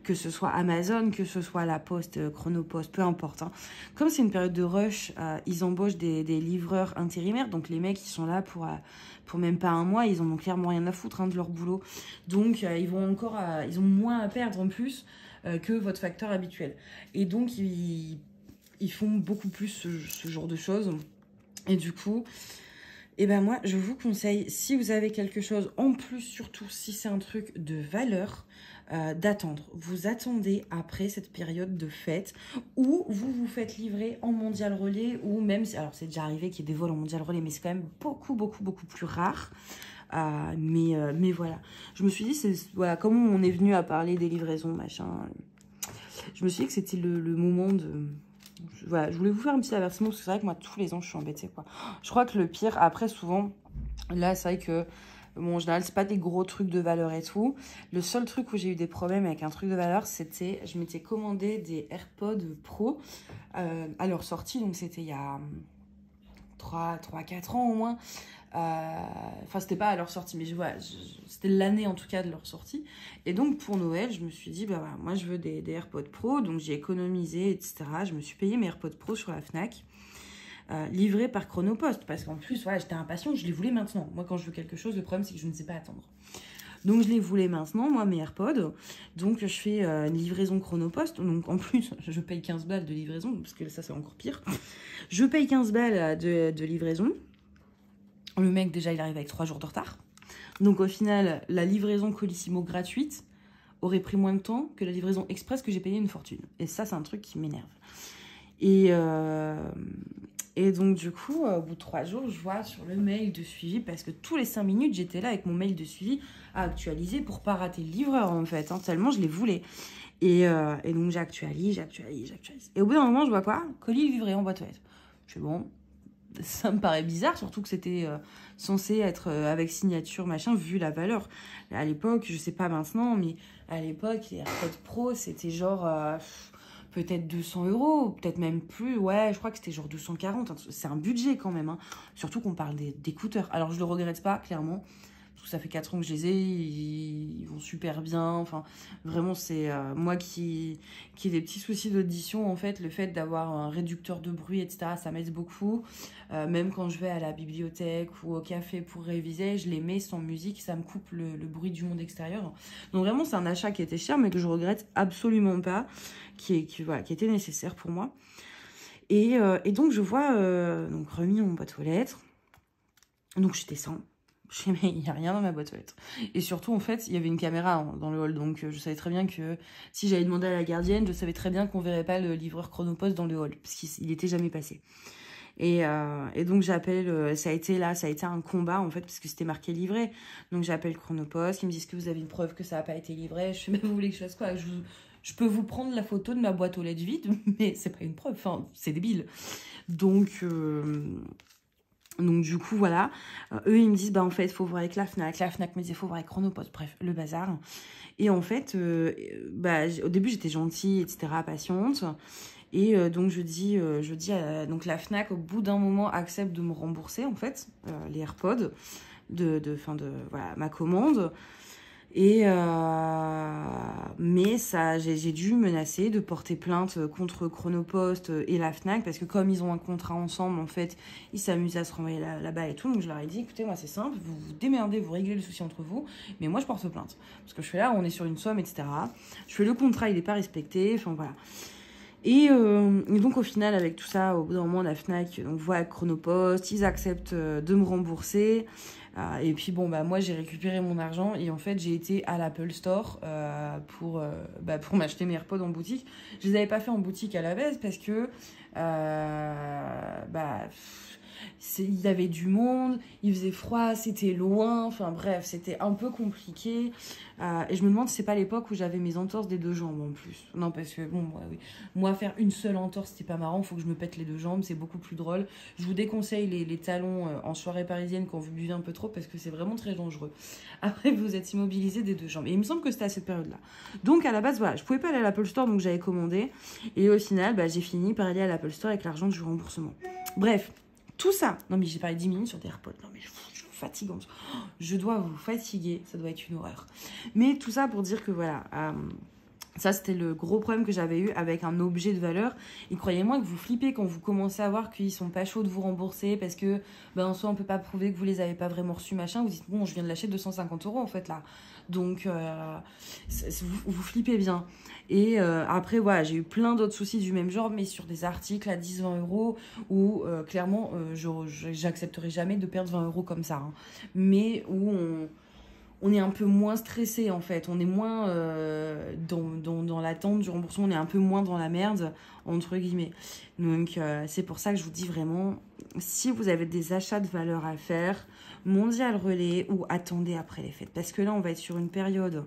[SPEAKER 1] que ce soit Amazon, que ce soit La Poste, Chronopost, peu importe. Hein. Comme c'est une période de rush, ils embauchent des livreurs intérimaires. Donc les mecs, ils sont là pour même pas un mois. Ils en ont clairement rien à foutre de leur boulot. Donc ils ont moins à perdre en plus. Que votre facteur habituel. Et donc, ils font beaucoup plus ce genre de choses. Et du coup, eh ben moi, je vous conseille, si vous avez quelque chose, en plus, surtout si c'est un truc de valeur, d'attendre. Vous attendez après cette période de fête où vous vous faites livrer en mondial relais ou même, alors c'est déjà arrivé qu'il y ait des vols en mondial relais, mais c'est quand même beaucoup, beaucoup, beaucoup plus rare. Mais voilà, je me suis dit, voilà, comme on est venu à parler des livraisons, machin, je me suis dit que c'était le moment de... Voilà, je voulais vous faire un petit avertissement, parce que c'est vrai que moi, tous les ans, je suis embêtée, quoi. Je crois que le pire, après, souvent, là, c'est vrai que, bon, en général, c'est pas des gros trucs de valeur et tout. Le seul truc où j'ai eu des problèmes avec un truc de valeur, c'était, je m'étais commandé des AirPods Pro à leur sortie, donc c'était il y a 3-4 ans au moins. Enfin, c'était pas à leur sortie, mais c'était l'année en tout cas de leur sortie. Et donc pour Noël, je me suis dit, bah voilà, moi je veux des AirPods Pro, donc j'ai économisé, etc. Je me suis payé mes AirPods Pro sur la Fnac, livrés par Chronopost, parce qu'en plus, voilà, j'étais impatiente, je les voulais maintenant. Moi, quand je veux quelque chose, le problème c'est que je ne sais pas attendre. Donc je les voulais maintenant, moi, mes AirPods. Donc je fais une livraison Chronopost. Donc en plus, je paye 15 balles de livraison, parce que ça c'est encore pire. Je paye 15 balles de livraison. Le mec, déjà, il arrive avec 3 jours de retard. Donc, au final, la livraison Colissimo gratuite aurait pris moins de temps que la livraison express que j'ai payé une fortune. Et ça, c'est un truc qui m'énerve. Et donc, du coup, au bout de 3 jours, je vois sur le mail de suivi, parce que tous les 5 minutes, j'étais là avec mon mail de suivi à actualiser pour pas rater le livreur, en fait. Hein, tellement je les voulais. Et donc, j'actualise. Et au bout d'un moment, je vois quoi? Colis livré en boîte aux lettres. Je fais bon... Ça me paraît bizarre, surtout que c'était censé être avec signature, machin, vu la valeur. À l'époque, je sais pas maintenant, mais à l'époque, les AirPods Pro, c'était genre peut-être 200 €, peut-être même plus. Ouais, je crois que c'était genre 240. C'est un budget quand même, hein. Surtout qu'on parle d'écouteurs. Alors, je le regrette pas, clairement. Parce que ça fait 4 ans que je les ai, ils vont super bien. Enfin, vraiment, c'est moi qui ai des petits soucis d'audition. En fait, le fait d'avoir un réducteur de bruit, etc., ça m'aide beaucoup. Même quand je vais à la bibliothèque ou au café pour réviser, je les mets sans musique, ça me coupe le bruit du monde extérieur. Donc vraiment, c'est un achat qui était cher, mais que je regrette absolument pas, qui était nécessaire pour moi. Et donc, je vois, donc remis en boîte aux lettres. Donc, je descends. Je sais, mais il n'y a rien dans ma boîte aux lettres. Et surtout, en fait, il y avait une caméra dans le hall. Donc, je savais très bien que si j'allais demander à la gardienne, je savais très bien qu'on ne verrait pas le livreur Chronopost dans le hall. Parce qu'il n'était jamais passé. Et donc, j'appelle... ça a été un combat, en fait, parce que c'était marqué livré. Donc, j'appelle Chronopost. Ils me disent que vous avez une preuve que ça n'a pas été livré. Je fais, mais vous voulez que je fasse quoi? Je peux vous prendre la photo de ma boîte aux lettres vide, mais c'est pas une preuve. Enfin, c'est débile. Donc... Donc du coup, voilà, eux, ils me disent, bah en fait, il faut voir avec la Fnac. La Fnac me disait, il faut voir avec Chronopost. Bref, le bazar. Et en fait, au début, j'étais gentille, etc., patiente. Et donc, je dis donc la Fnac, au bout d'un moment, accepte de me rembourser, en fait, les AirPods, voilà, ma commande. Et mais ça, j'ai dû menacer de porter plainte contre Chronopost et la Fnac, parce que comme ils ont un contrat ensemble, en fait, ils s'amusent à se renvoyer là-bas et tout. Donc je leur ai dit, écoutez, moi c'est simple, vous vous démerdez, vous réglez le souci entre vous, mais moi je porte plainte. Parce que je fais là, on est sur une somme, etc. Je fais le contrat, il n'est pas respecté, enfin voilà. Et donc au final, avec tout ça, au bout d'un moment, la Fnac donc, voit avec Chronopost, ils acceptent de me rembourser. Et puis bon, bah moi j'ai récupéré mon argent et en fait j'ai été à l'Apple Store pour m'acheter mes AirPods en boutique. Je les avais pas fait en boutique à la base parce que il y avait du monde, il faisait froid, c'était loin, enfin bref, c'était un peu compliqué. Et je me demande si c'est pas l'époque où j'avais mes entorses des 2 jambes en plus. Non, parce que bon, oui. Moi, faire une seule entorse, c'était pas marrant, faut que je me pète les 2 jambes, c'est beaucoup plus drôle. Je vous déconseille les talons en soirée parisienne quand vous buvez un peu trop, parce que c'est vraiment très dangereux. Après, vous êtes immobilisé des 2 jambes. Et il me semble que c'était à cette période-là. Donc, à la base, voilà, je pouvais pas aller à l'Apple Store, donc j'avais commandé. Et au final, j'ai fini par aller à l'Apple Store avec l'argent du remboursement. Bref, tout ça. Non, mais j'ai parlé 10 minutes sur des AirPods. Non, mais je suis fatigante. Je dois vous fatiguer. Ça doit être une horreur. Mais tout ça pour dire que voilà. Ça, c'était le gros problème que j'avais eu avec un objet de valeur. Et croyez-moi que vous flippez quand vous commencez à voir qu'ils sont pas chauds de vous rembourser parce que, en soi, on peut pas prouver que vous les avez pas vraiment reçus, machin. Vous dites, bon, je viens de lâcher 250 € en fait, là. Donc, vous flippez bien. Et après, voilà, j'ai eu plein d'autres soucis du même genre, mais sur des articles à 10-20 € où, clairement, j'accepterai jamais de perdre 20 € comme ça. Hein. Mais où on est un peu moins stressé en fait, on est moins dans l'attente du remboursement, on est un peu moins dans la merde, entre guillemets. Donc c'est pour ça que je vous dis vraiment, si vous avez des achats de valeur à faire, Mondial Relais ou attendez après les fêtes. Parce que là, on va être sur une période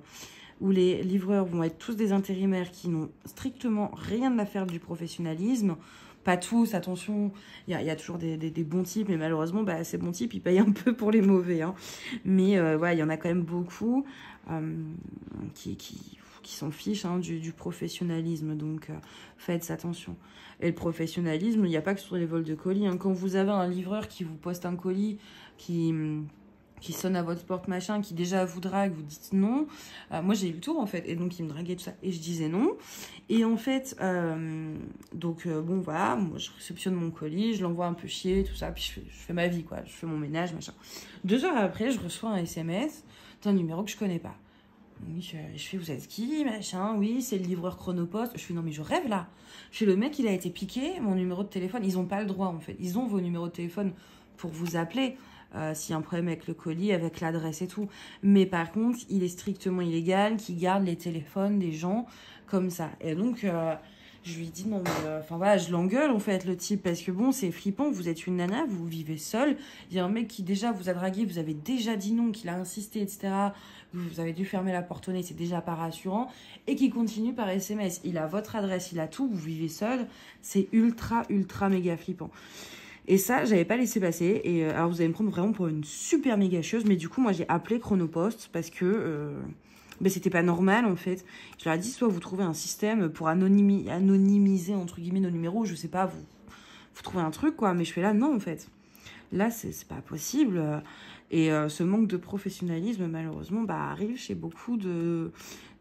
[SPEAKER 1] où les livreurs vont être tous des intérimaires qui n'ont strictement rien à faire du professionnalisme. Pas tous, attention, il y a toujours des bons types, mais malheureusement, ces bons types, ils payent un peu pour les mauvais. Hein. Mais il y en a quand même beaucoup qui s'en fichent du professionnalisme, donc faites attention. Et le professionnalisme, il n'y a pas que sur les vols de colis. Hein. Quand vous avez un livreur qui vous poste un colis, qui sonne à votre porte, machin, qui déjà vous drague, vous dites non. Moi, j'ai eu le tour, en fait. Et donc, il me draguait, tout ça. Et je disais non. Et en fait, bon, voilà. Moi, je réceptionne mon colis, je l'envoie un peu chier, tout ça. Puis, je fais ma vie, quoi. Je fais mon ménage, machin. 2 heures après, je reçois un SMS d'un numéro que je connais pas. Oui, je fais, vous êtes qui, machin? Oui, c'est le livreur Chronopost. Je fais, non, mais je rêve, là. Je fais, le mec, il a été piqué, mon numéro de téléphone. Ils ont pas le droit, en fait. Ils ont vos numéros de téléphone pour vous appeler. S'il y a un problème avec le colis, avec l'adresse et tout. Mais par contre, il est strictement illégal qu'il garde les téléphones des gens comme ça. Et donc, je lui dis non, mais voilà, je l'engueule en fait, le type, parce que bon, c'est flippant, vous êtes une nana, vous vivez seule. Il y a un mec qui déjà vous a dragué, vous avez déjà dit non, qu'il a insisté, etc. Vous avez dû fermer la porte au nez, c'est déjà pas rassurant. Et qui continue par SMS. Il a votre adresse, il a tout, vous vivez seule. C'est ultra, ultra méga flippant. Et ça, j'avais pas laissé passer. Et alors, vous allez me prendre vraiment pour une super méga chieuse. Mais du coup, moi, j'ai appelé Chronopost parce que c'était pas normal, en fait. Je leur ai dit, soit vous trouvez un système pour anonymiser, entre guillemets, nos numéros. Je sais pas, vous trouvez un truc, quoi. Mais je fais là, non, en fait. Là, c'est pas possible. Et ce manque de professionnalisme, malheureusement, arrive chez beaucoup de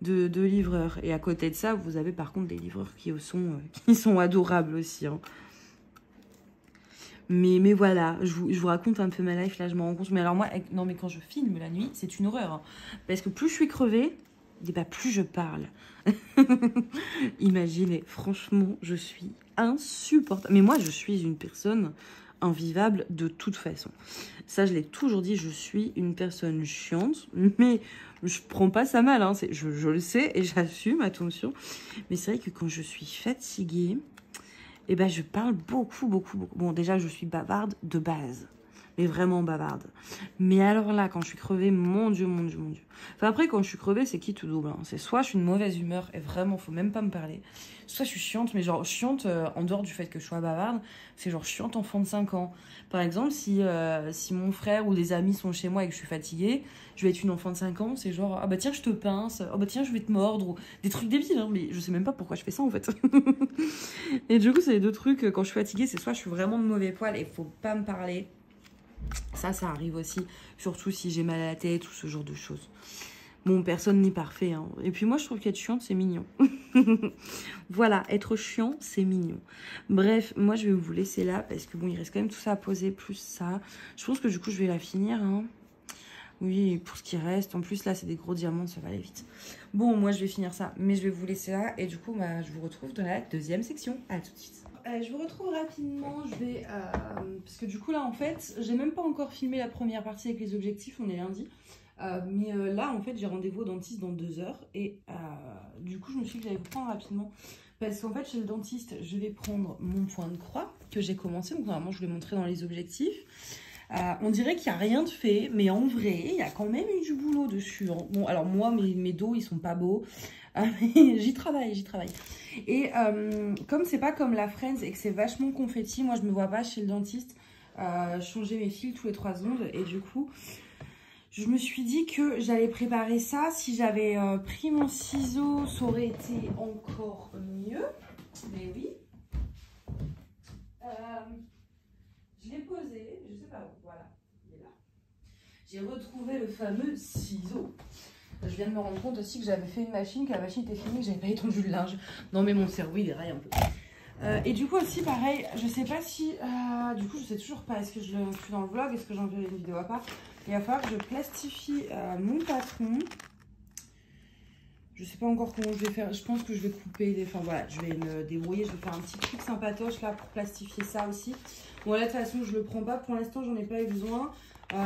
[SPEAKER 1] livreurs. Et à côté de ça, vous avez par contre des livreurs qui sont adorables aussi, hein. Mais voilà, je vous raconte un peu ma life, là je me rends compte. Mais alors moi, non mais quand je filme la nuit, c'est une horreur. Hein. Parce que plus je suis crevée, plus je parle. Imaginez, franchement, je suis insupportable. Mais moi, je suis une personne invivable de toute façon. Ça, je l'ai toujours dit, je suis une personne chiante. Mais je prends pas ça mal, hein. Je le sais et j'assume, attention. Mais c'est vrai que quand je suis fatiguée... je parle beaucoup. Bon, déjà, je suis bavarde de base. Mais vraiment bavarde. Mais alors là, quand je suis crevée, mon Dieu. Enfin, après, quand je suis crevée, c'est qui tout double, hein. C'est soit je suis une mauvaise humeur, et vraiment, faut même pas me parler. Soit je suis chiante, mais genre chiante, en dehors du fait que je sois bavarde, c'est genre chiante enfant de 5 ans. Par exemple, si mon frère ou des amis sont chez moi et que je suis fatiguée, je vais être une enfant de 5 ans, c'est genre, ah bah tiens, je te pince, ah bah tiens, je vais te mordre, ou des trucs débiles, hein, mais je sais même pas pourquoi je fais ça, en fait. Et du coup, c'est les 2 trucs, quand je suis fatiguée, c'est soit je suis vraiment de mauvais poil et faut pas me parler. Ça arrive aussi, surtout si j'ai mal à la tête ou ce genre de choses. Bon, personne n'est parfait, hein. Et puis moi, je trouve qu'être chiante, c'est mignon. Voilà, être chiant, c'est mignon. Bref, moi, je vais vous laisser là, parce que bon, il reste quand même tout ça à poser, plus ça. Je pense que du coup, je vais la finir, hein. Oui, pour ce qui reste. En plus, là, c'est des gros diamants, ça va aller vite. Bon, moi, je vais finir ça, mais je vais vous laisser là. Et du coup, je vous retrouve dans la 2e section. À tout de suite. Je vous retrouve rapidement, parce que du coup là en fait, j'ai même pas encore filmé la première partie avec les objectifs, on est lundi. Mais là en fait j'ai rendez-vous au dentiste dans 2 heures et du coup je me suis dit que j'allais vous prendre rapidement parce qu'en fait, chez le dentiste, je vais prendre mon point de croix que j'ai commencé. Donc, normalement, je vais montrer dans les objectifs. On dirait qu'il n'y a rien de fait, mais en vrai, il y a quand même eu du boulot dessus. Hein. Bon, alors moi, mes dos, ils sont pas beaux. J'y travaille, j'y travaille. Et comme c'est pas comme la Friends et que c'est vachement confetti, moi, je me vois pas chez le dentiste changer mes fils tous les 3 secondes. Et du coup, je me suis dit que j'allais préparer ça. Si j'avais pris mon ciseau, ça aurait été encore mieux. Mais oui. Je l'ai posé, je sais pas où, voilà, il est là. J'ai retrouvé le fameux ciseau. Je viens de me rendre compte aussi que j'avais fait une machine, que la machine était finie, que j'avais pas étendu le linge. Non mais mon cerveau il déraille un peu. Et du coup aussi pareil, je sais pas si, du coup je sais toujours pas, est-ce que je le fais dans le vlog, est-ce que j'en fais une vidéo à part. Il va falloir que je plastifie mon patron. Je sais pas encore comment je vais faire, je pense que je vais couper des, enfin voilà, je vais me débrouiller, je vais faire un petit truc sympatoche là pour plastifier ça aussi. Bon là de toute façon je le prends pas, pour l'instant j'en ai pas eu besoin,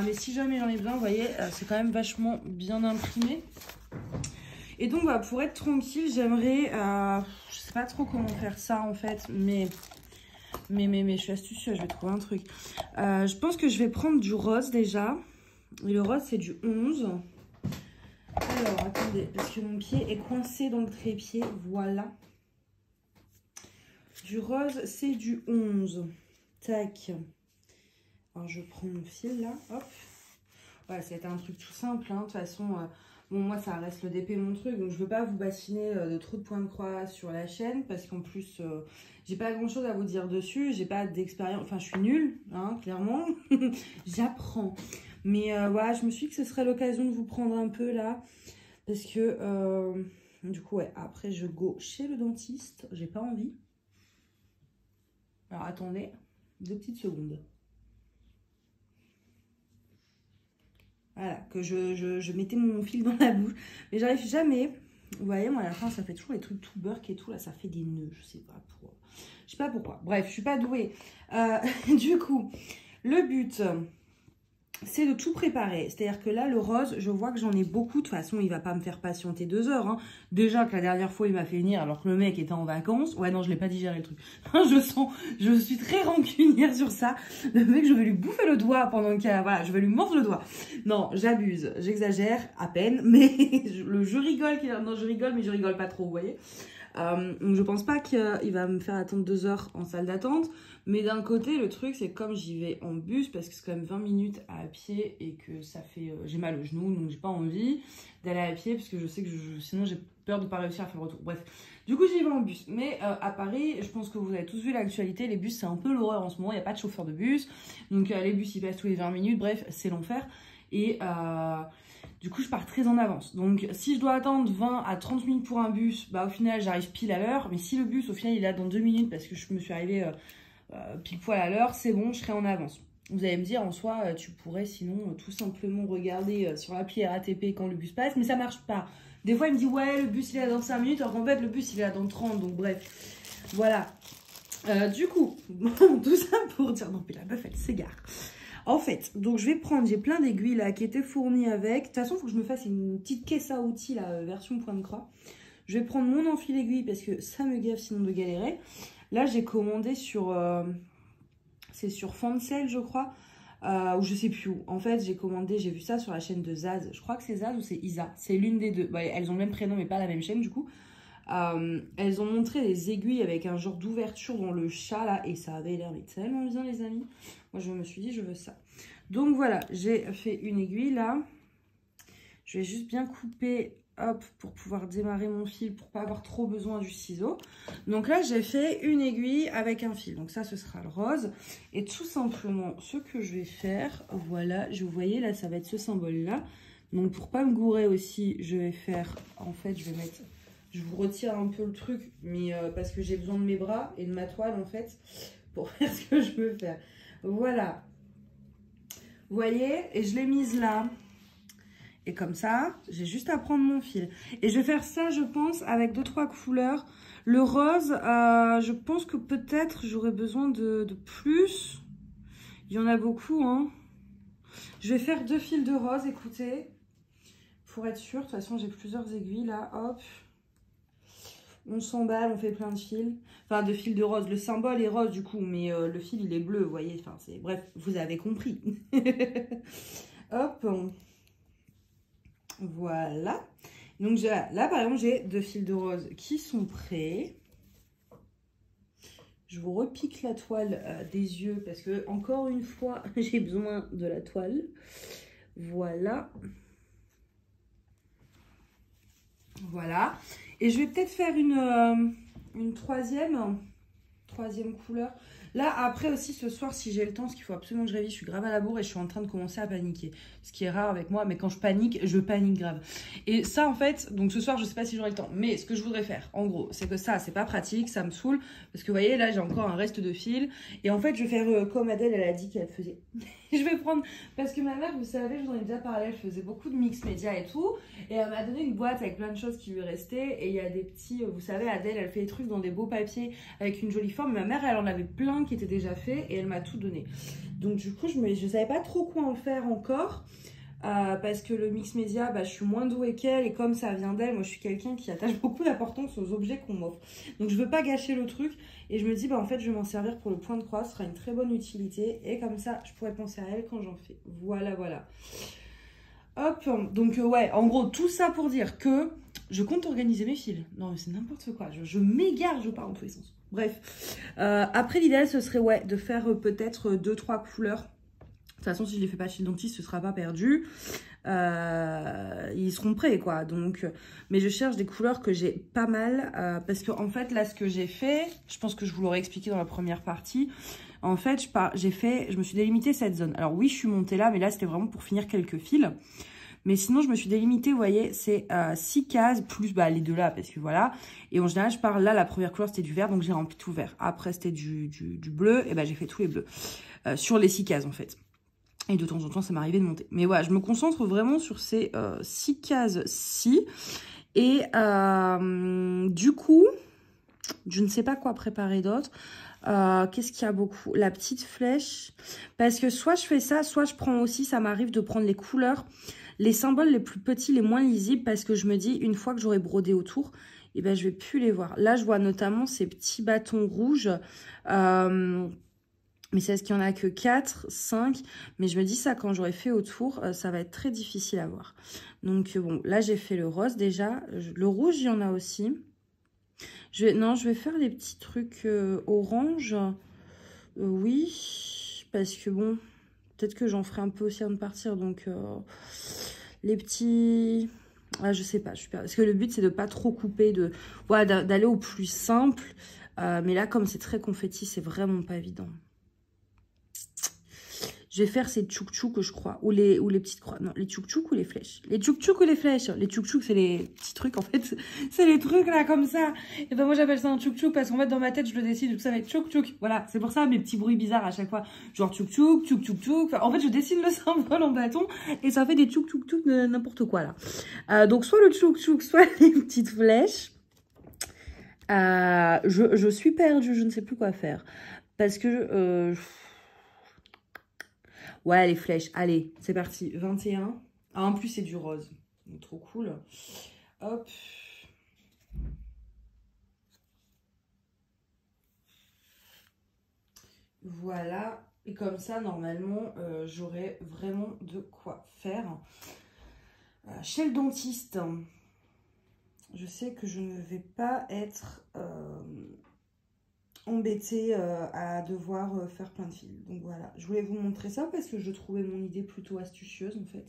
[SPEAKER 1] mais si jamais j'en ai besoin, vous voyez, c'est quand même vachement bien imprimé. Et donc voilà, pour être tranquille, j'aimerais, je sais pas trop comment faire ça en fait, mais je suis astucieuse, je vais trouver un truc. Je pense que je vais prendre du rose déjà, et le rose c'est du 11. Alors, attendez, parce que mon pied est coincé dans le trépied, voilà. Du rose, c'est du 11. Tac. Alors, je prends mon fil, là, hop. Voilà, ça va être un truc tout simple, hein. De toute façon, bon, moi, ça reste le DP, mon truc. Donc, je veux pas vous bassiner de trop de points de croix sur la chaîne, parce qu'en plus, j'ai pas grand-chose à vous dire dessus. J'ai pas d'expérience, enfin, je suis nulle, hein, clairement. J'apprends. Mais voilà, je me suis dit que ce serait l'occasion de vous prendre un peu là. Parce que du coup, ouais, après je go chez le dentiste. J'ai pas envie. Alors attendez, 2 petites secondes. Voilà, que je mettais mon fil dans la bouche. Mais j'arrive jamais. Vous voyez, moi à la fin, ça fait toujours les trucs tout burk et tout. Là, ça fait des nœuds. Je sais pas pourquoi. Je sais pas pourquoi. Bref, je suis pas douée. Du coup, le but, c'est de tout préparer. C'est-à-dire que là, le rose, je vois que j'en ai beaucoup. De toute façon, il va pas me faire patienter 2 heures. Hein. Déjà que la dernière fois, il m'a fait venir alors que le mec était en vacances. Ouais, non, je l'ai pas digéré le truc. Je suis très rancunière sur ça. Le mec, je vais lui bouffer le doigt pendant qu'il y a... Voilà, je vais lui mordre le doigt. Non, j'abuse. J'exagère à peine. Mais je rigole. Non, je rigole, mais je rigole pas trop, vous voyez. Donc je pense pas qu'il va me faire attendre 2 heures en salle d'attente. Mais d'un côté, le truc, c'est comme j'y vais en bus, parce que c'est quand même 20 minutes à pied et que ça fait... j'ai mal au genou, donc j'ai pas envie d'aller à pied, parce que je sais que sinon j'ai peur de pas réussir à faire le retour. Bref, du coup, j'y vais en bus. Mais à Paris, je pense que vous avez tous vu l'actualité, les bus, c'est un peu l'horreur en ce moment, il n'y a pas de chauffeur de bus. Donc les bus, ils passent tous les 20 minutes, bref, c'est l'enfer. Et... du coup, je pars très en avance. Donc, si je dois attendre 20 à 30 minutes pour un bus, bah au final, j'arrive pile à l'heure. Mais si le bus, au final, il est là dans 2 minutes parce que je me suis arrivée pile poil à l'heure, c'est bon, je serai en avance. Vous allez me dire, en soi, tu pourrais sinon tout simplement regarder sur l'appli RATP quand le bus passe, mais ça marche pas. Des fois, il me dit, ouais, le bus, il est là dans 5 minutes, alors qu'en fait, le bus, il est là dans 30. Donc, bref, voilà. Du coup, tout ça pour dire, non, mais la meuf, elle s'égare. En fait, donc je vais prendre, j'ai plein d'aiguilles là qui étaient fournies avec. De toute façon, il faut que je me fasse une petite caisse à outils, la version point de croix. Je vais prendre mon enfil aiguille parce que ça me gave sinon de galérer. Là, j'ai commandé sur... c'est sur Fancel, je crois. Ou je sais plus où. En fait, j'ai commandé, j'ai vu ça sur la chaîne de Zaz. Je crois que c'est Zaz ou c'est Isa. C'est l'une des deux. Bah, elles ont le même prénom mais pas la même chaîne du coup. Elles ont montré des aiguilles avec un genre d'ouverture dans le chat là et ça avait l'air tellement bien les amis. Moi je me suis dit je veux ça. Donc voilà, j'ai fait une aiguille là. Je vais juste bien couper hop pour pouvoir démarrer mon fil pour pas avoir trop besoin du ciseau. Donc là j'ai fait une aiguille avec un fil. Donc ça ce sera le rose. Et tout simplement ce que je vais faire, voilà, vous voyez là ça va être ce symbole là. Donc pour pas me gourer aussi, je vais faire, en fait je vais mettre... Je vous retire un peu le truc, mais parce que j'ai besoin de mes bras et de ma toile, en fait, pour faire ce que je veux faire. Voilà. Vous voyez? Et je l'ai mise là. Et comme ça, j'ai juste à prendre mon fil. Et je vais faire ça, je pense, avec 2-3 couleurs. Le rose, je pense que peut-être j'aurais besoin de plus. Il y en a beaucoup, hein. Je vais faire 2 fils de rose, écoutez. Pour être sûre, de toute façon, j'ai plusieurs aiguilles là. Hop. On s'emballe, on fait plein de fils. Enfin, de fils de rose. Le symbole est rose du coup, mais le fil il est bleu, vous voyez. Enfin, c'est... Bref, vous avez compris. Hop. Voilà. Donc là, par exemple, j'ai 2 fils de rose qui sont prêts. Je vous repique la toile des yeux parce que, encore une fois, j'ai besoin de la toile. Voilà. Voilà. Et je vais peut-être faire une troisième couleur. Là, après aussi, ce soir, si j'ai le temps, parce qu'il faut absolument que je révise, je suis grave à la bourre et je suis en train de commencer à paniquer. Ce qui est rare avec moi, mais quand je panique grave. Et ça, en fait, donc ce soir, je sais pas si j'aurai le temps. Mais ce que je voudrais faire, en gros, c'est que ça, c'est pas pratique, ça me saoule. Parce que vous voyez, là, j'ai encore un reste de fil. Et en fait, je vais faire comme Adèle, elle a dit qu'elle faisait. Je vais prendre, parce que ma mère, vous savez, je vous en ai déjà parlé, elle faisait beaucoup de mix média et tout. Et elle m'a donné une boîte avec plein de choses qui lui restaient. Et il y a des petits, vous savez, Adèle, elle fait des trucs dans des beaux papiers avec une jolie forme. Ma mère, elle en avait plein qui étaient déjà faits et elle m'a tout donné. Donc du coup, je savais pas trop quoi en faire encore. Parce que le mix média, bah, je suis moins douée qu'elle. Et comme ça vient d'elle, moi je suis quelqu'un qui attache beaucoup d'importance aux objets qu'on m'offre. Donc je veux pas gâcher le truc. Et je me dis, bah en fait, je vais m'en servir pour le point de croix. Ce sera une très bonne utilité. Et comme ça, je pourrais penser à elle quand j'en fais. Voilà, voilà. Hop, donc ouais, en gros, tout ça pour dire que je compte organiser mes fils. Non, mais c'est n'importe quoi. Je m'égare, je pars dans tous les sens. Bref. Après, l'idéal, ce serait ouais, de faire peut-être 2-3 couleurs. De toute façon, si je les fais pas chez le dentiste, ce sera pas perdu. Ils seront prêts, quoi. Donc, mais je cherche des couleurs que j'ai pas mal. Parce que, en fait, là, ce que j'ai fait, je pense que je vous l'aurais expliqué dans la première partie. En fait, je me suis délimitée cette zone. Alors oui, je suis montée là, mais là, c'était vraiment pour finir quelques fils. Mais sinon, je me suis délimitée, vous voyez, c'est 6 cases, plus bah, les deux là, parce que voilà. Et en général, je pars là, la première couleur, c'était du vert, donc j'ai rempli tout vert. Après, c'était du bleu, et bah, j'ai fait tous les bleus. Sur les 6 cases, en fait. Et de temps en temps, ça m'arrivait de monter. Mais voilà, je me concentre vraiment sur ces 6 cases-ci. Et du coup, je ne sais pas quoi préparer d'autre. Qu'est-ce qu'il y a beaucoup? La petite flèche. Parce que soit je fais ça, soit je prends aussi, ça m'arrive de prendre les couleurs, les symboles les plus petits, les moins lisibles, parce que je me dis, une fois que j'aurai brodé autour, eh ben, je vais plus les voir. Là, je vois notamment ces petits bâtons rouges. Mais c'est ce qu'il n'y en a que 4, 5. Mais je me dis ça, quand j'aurai fait autour, ça va être très difficile à voir. Donc bon, là, j'ai fait le rose déjà. Le rouge, il y en a aussi. Non, je vais faire les petits trucs orange. Oui, parce que bon, peut-être que j'en ferai un peu aussi avant de partir. Donc, les petits... Ah, je sais pas, parce que le but, c'est de pas trop couper, voilà, d'aller au plus simple. Mais là, comme c'est très confetti, c'est vraiment pas évident. Je vais faire ces tchouk-tchouk, je crois. Ou les petites croix. Non, les tchouk-tchouk ou les flèches. Les tchouk-tchouk ou les flèches. Les tchouk-tchouk, c'est les petits trucs, en fait. C'est les trucs, là, comme ça. Et ben, moi, j'appelle ça un tchouk-tchouk parce qu'en fait, dans ma tête, je le décide. Donc, ça va être tchouk-tchouk. Voilà, c'est pour ça, mes petits bruits bizarres à chaque fois. Genre tchouk-tchouk, tchouk-tchouk-tchouk. Enfin, en fait, je dessine le symbole en bâton et ça fait des tchouk-tchouk-tchouk n'importe quoi, là. Donc, soit le tchouk-tchouk, soit les petites flèches. Je suis perdue, je ne sais plus quoi faire. Parce que... Ouais, les flèches. Allez, c'est parti. 21. Ah, en plus, c'est du rose. Donc, trop cool. Hop. Voilà. Et comme ça, normalement, j'aurai vraiment de quoi faire. Chez le dentiste, je sais que je ne vais pas être... embêtée à devoir faire plein de fils. Donc voilà, je voulais vous montrer ça parce que je trouvais mon idée plutôt astucieuse en fait.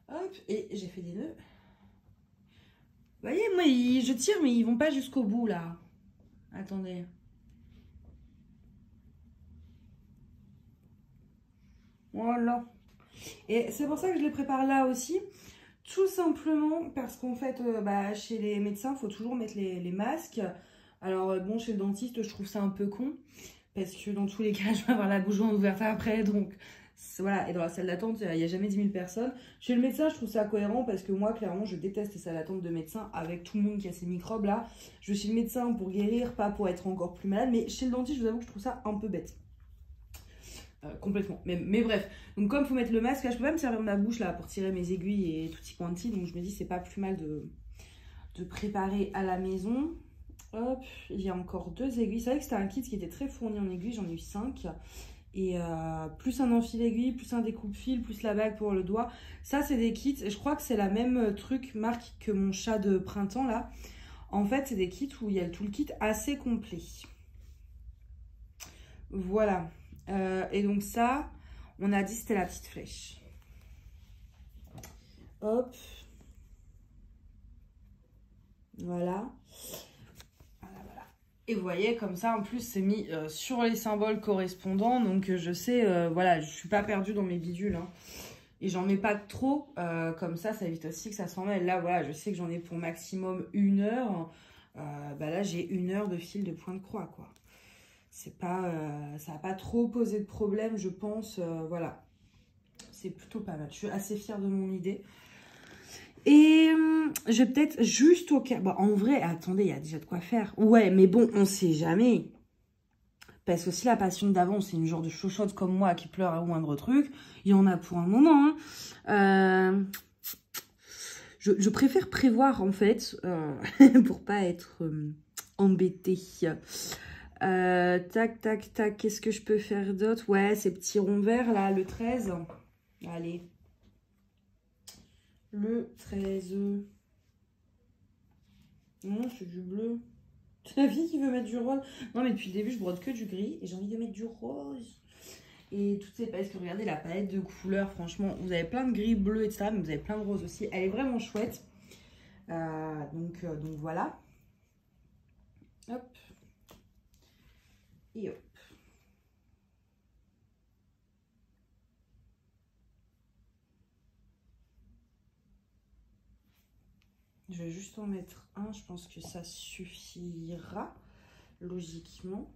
[SPEAKER 1] Hop, et j'ai fait des nœuds. Vous voyez, moi, je tire, mais ils vont pas jusqu'au bout là. Attendez. Voilà. Et c'est pour ça que je les prépare là aussi. Tout simplement parce qu'en fait, chez les médecins, il faut toujours mettre les masques. Alors bon, chez le dentiste, je trouve ça un peu con. Parce que dans tous les cas, je vais avoir la bouche ouverte après. Donc voilà, et dans la salle d'attente, il n'y a jamais 10 000 personnes. Chez le médecin, je trouve ça cohérent parce que moi, clairement, je déteste les salles d'attente de médecins avec tout le monde qui a ces microbes là. Je vais chez le médecin pour guérir, pas pour être encore plus malade. Mais chez le dentiste, je vous avoue que je trouve ça un peu bête. Complètement. Mais bref, donc comme il faut mettre le masque, là, je peux pas me servir de ma bouche là pour tirer mes aiguilles et tutti quanti. Donc je me dis c'est pas plus mal de préparer à la maison. Hop, il y a encore 2 aiguilles. C'est vrai que c'était un kit qui était très fourni en aiguilles, j'en ai eu 5. Et plus un enfil aiguille, plus un découpe-fil, plus la bague pour le doigt. Ça, c'est des kits, je crois que c'est la même truc marque que mon chat de printemps là. En fait, c'est des kits où il y a tout le kit assez complet. Voilà. Et donc ça, on a dit c'était la petite flèche. Hop. Voilà. Et vous voyez, comme ça, en plus, c'est mis sur les symboles correspondants. Donc, je sais, voilà, je suis pas perdue dans mes bidules. Hein. Et j'en mets pas trop. Comme ça évite aussi que ça s'en mêle. Là, voilà, je sais que j'en ai pour maximum 1 heure. Bah là, j'ai 1 heure de fil de point de croix, quoi. C'est pas, ça n'a pas trop posé de problème, je pense. Voilà. C'est plutôt pas mal. Je suis assez fière de mon idée. Et je vais peut-être juste au cas... Bon, en vrai, attendez, il y a déjà de quoi faire. Ouais, mais bon, on sait jamais. Parce que si la passion d'avance, c'est une genre de chochotte comme moi qui pleure à moindre truc, il y en a pour un moment. Hein. Je préfère prévoir, en fait, pour pas être embêtée. Tac, tac, tac. Qu'est-ce que je peux faire d'autre? Ouais, ces petits ronds verts, là, le 13. Allez. Le 13. Non, c'est du bleu. C'est la fille qui veut mettre du rose. Non, mais depuis le début, je brode que du gris. Et j'ai envie de mettre du rose. Et toutes ces palettes, que regardez la palette de couleurs. Franchement, vous avez plein de gris, bleu, etc. Mais vous avez plein de rose aussi. Elle est vraiment chouette. Donc voilà. Hop. Et hop. Je vais juste en mettre un, je pense que ça suffira, logiquement.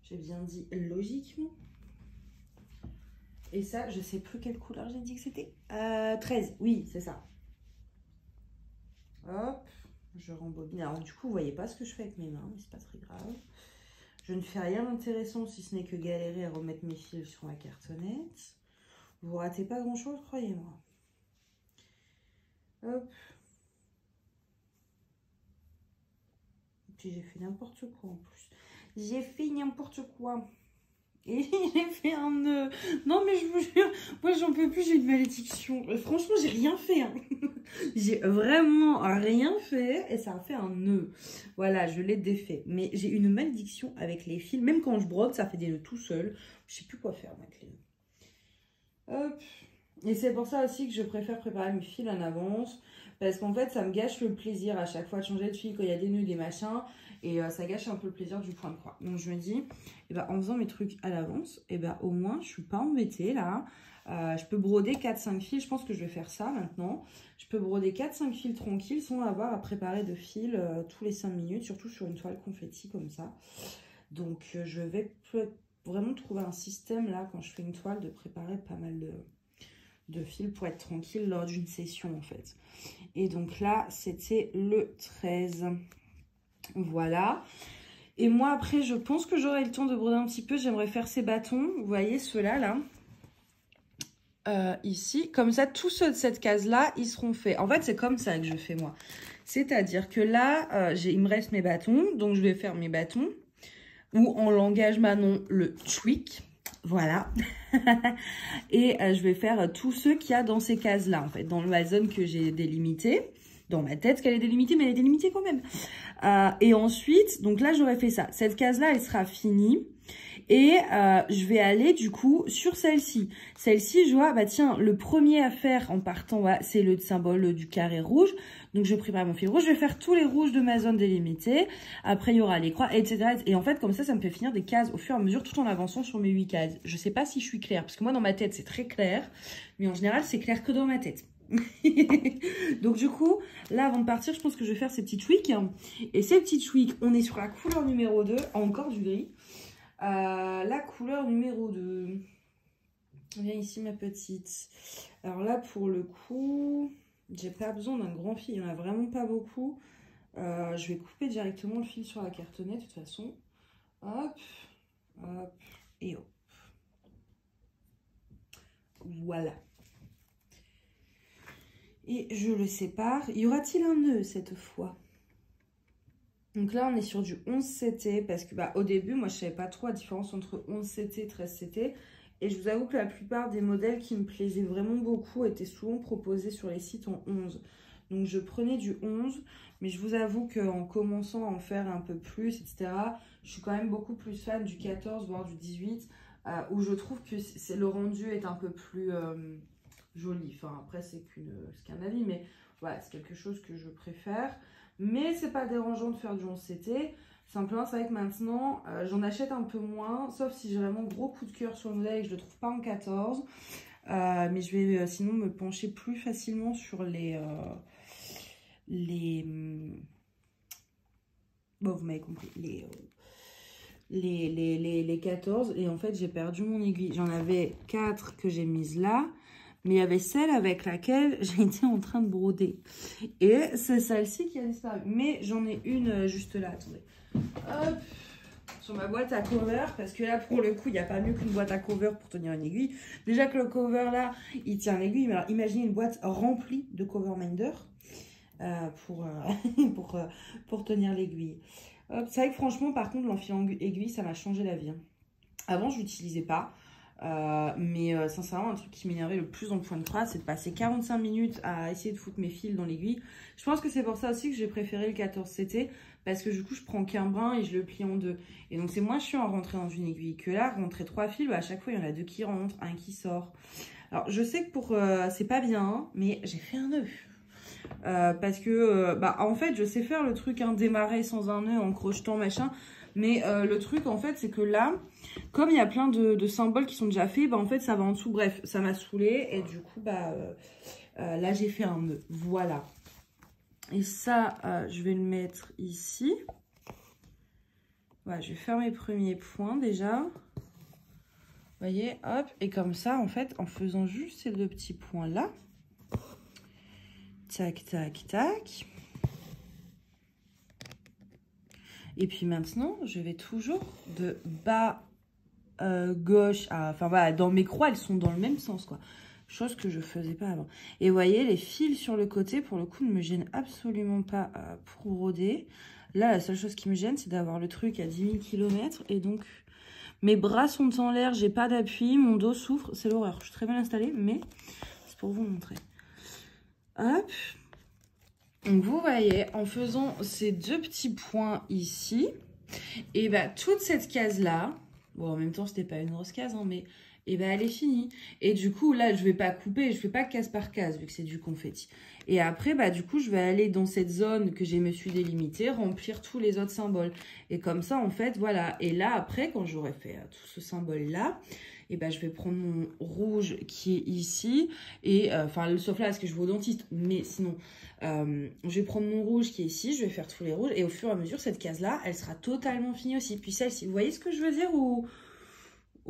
[SPEAKER 1] J'ai bien dit logiquement. Et ça, je sais plus quelle couleur j'ai dit que c'était. 13, oui, c'est ça. Hop, je rembobine. Alors du coup, vous voyez pas ce que je fais avec mes mains, mais c'est pas très grave. Je ne fais rien d'intéressant si ce n'est que galérer à remettre mes fils sur ma cartonnette. Vous ratez pas grand chose, croyez-moi. Hop. Et puis j'ai fait n'importe quoi en plus. J'ai fait n'importe quoi. Et j'ai fait un nœud. Non mais je vous jure, moi j'en peux plus, j'ai une malédiction. Franchement, j'ai rien fait. Hein. J'ai vraiment rien fait et ça a fait un nœud. Voilà, je l'ai défait. Mais j'ai une malédiction avec les fils. Même quand je brode, ça fait des nœuds tout seul. Je sais plus quoi faire avec les nœuds. Hop. Et c'est pour ça aussi que je préfère préparer mes fils en avance. Parce qu'en fait, ça me gâche le plaisir à chaque fois de changer de fil quand il y a des nœuds, des machins. Et ça gâche un peu le plaisir du point de croix. Donc je me dis, eh ben, en faisant mes trucs à l'avance, eh ben, au moins je suis pas embêtée là. Je peux broder 4-5 fils. Je pense que je vais faire ça maintenant. Je peux broder 4-5 fils tranquilles sans avoir à préparer de fils tous les 5 minutes. Surtout sur une toile confetti comme ça. Donc je vais vraiment trouver un système là quand je fais une toile de préparer pas mal de fils pour être tranquille lors d'une session en fait. Et donc là, c'était le 13. Voilà. Et moi, après, je pense que j'aurai le temps de broder un petit peu. J'aimerais faire ces bâtons. Vous voyez, ceux-là, là. Ici. Comme ça, tous ceux de cette case-là, ils seront faits. En fait, c'est comme ça que je fais, moi. C'est-à-dire que là, il me reste mes bâtons. Donc, je vais faire mes bâtons. Ou en langage Manon, le tweak. Voilà. Et je vais faire tous ceux qu'il y a dans ces cases-là, en fait. Dans la zone que j'ai délimitée. Dans ma tête qu'elle est délimitée, mais elle est délimitée quand même. Et ensuite, donc là, j'aurais fait ça. Cette case-là, elle sera finie. Et je vais aller, du coup, sur celle-ci. Celle-ci, je vois, bah tiens, le premier à faire en partant, voilà, c'est le symbole du carré rouge. Donc, je prépare mon fil rouge. Je vais faire tous les rouges de ma zone délimitée. Après, il y aura les croix, etc. Et en fait, comme ça me fait finir des cases au fur et à mesure, tout en avançant sur mes 8 cases. Je sais pas si je suis claire, parce que moi, dans ma tête, c'est très clair. Mais en général, c'est clair que dans ma tête. Donc du coup, là avant de partir, je pense que je vais faire ces petits tweaks. Et ces petits tweaks, on est sur la couleur numéro 2, encore du gris. La couleur numéro 2. Viens ici ma petite. Alors là pour le coup, j'ai pas besoin d'un grand fil, il n'y en a vraiment pas beaucoup. Je vais couper directement le fil sur la cartonnette de toute façon. Hop, hop et hop. Voilà. Et je le sépare. Y aura-t-il un nœud cette fois? Donc là, on est sur du 11 CT parce que au début, moi, je ne savais pas trop la différence entre 11 CT et 13 CT. Et je vous avoue que la plupart des modèles qui me plaisaient vraiment beaucoup étaient souvent proposés sur les sites en 11. Donc je prenais du 11, mais je vous avoue qu'en commençant à en faire un peu plus, etc., je suis quand même beaucoup plus fan du 14, voire du 18, où je trouve que le rendu est un peu plus joli. Enfin, après, c'est qu'un avis, mais voilà, c'est quelque chose que je préfère. Mais c'est pas dérangeant de faire du 11 CT. Simplement, c'est vrai que maintenant, j'en achète un peu moins, sauf si j'ai vraiment gros coup de cœur sur le modèle et que je ne le trouve pas en 14. Mais je vais sinon me pencher plus facilement sur les bon, vous m'avez compris, les 14. Et en fait, j'ai perdu mon aiguille. J'en avais 4 que j'ai mises là. Mais il y avait celle avec laquelle j'étais en train de broder. Et c'est celle-ci qui a disparu. Mais j'en ai une juste là, attendez. Hop, sur ma boîte à cover. Parce que là, pour le coup, il n'y a pas mieux qu'une boîte à cover pour tenir une aiguille. Déjà que le cover, là, il tient l'aiguille. Mais alors, imaginez une boîte remplie de cover minder pour tenir l'aiguille. C'est vrai que franchement, par contre, l'enfilant aiguille, ça m'a changé la vie. Avant, je l'utilisais pas. Mais sincèrement, un truc qui m'énervait le plus dans le point de croix, c'est de passer 45 minutes à essayer de foutre mes fils dans l'aiguille. Je pense que c'est pour ça aussi que j'ai préféré le 14 CT, parce que du coup je prends qu'un brin et je le plie en deux. Et donc c'est moins chiant à rentrer dans une aiguille que là, rentrer 3 fils, à chaque fois il y en a 2 qui rentrent, un qui sort. Alors je sais que pour c'est pas bien, hein, mais j'ai fait un nœud. Parce que en fait je sais faire le truc démarrer sans un nœud en crochetant machin. Mais le truc, en fait, c'est que là, comme il y a plein de symboles qui sont déjà faits, en fait, ça va en dessous. Bref, ça m'a saoulée. Et du coup, là, j'ai fait un nœud. Voilà. Et ça, je vais le mettre ici. Voilà, je vais faire mes premiers points déjà. Vous voyez, hop. Et comme ça, en fait, en faisant juste ces 2 petits points-là. Tac, tac, tac. Et puis maintenant, je vais toujours de bas gauche à... Enfin voilà, dans mes croix, elles sont dans le même sens, quoi. Chose que je faisais pas avant. Et vous voyez, les fils sur le côté, pour le coup, ne me gênent absolument pas pour broder. Là, la seule chose qui me gêne, c'est d'avoir le truc à 10 000 km. Et donc, mes bras sont en l'air, j'ai pas d'appui, mon dos souffre. C'est l'horreur. Je suis très bien installée, mais c'est pour vous montrer. Hop. Donc, vous voyez, en faisant ces 2 petits points ici, et toute cette case-là, bon, en même temps, c'était pas une grosse case, hein, mais elle est finie. Et du coup, là, je vais pas couper, je fais pas case par case, vu que c'est du confetti. Et après, du coup, je vais aller dans cette zone que je me suis délimitée, remplir tous les autres symboles. Et comme ça, en fait, voilà. Et là, après, quand j'aurai fait tout ce symbole-là, je vais prendre mon rouge qui est ici. Et, sauf là, parce que je vais au dentiste. Mais sinon, je vais prendre mon rouge qui est ici. Je vais faire tous les rouges. Et au fur et à mesure, cette case-là, elle sera totalement finie aussi. Puis celle-ci, vous voyez ce que je veux dire ou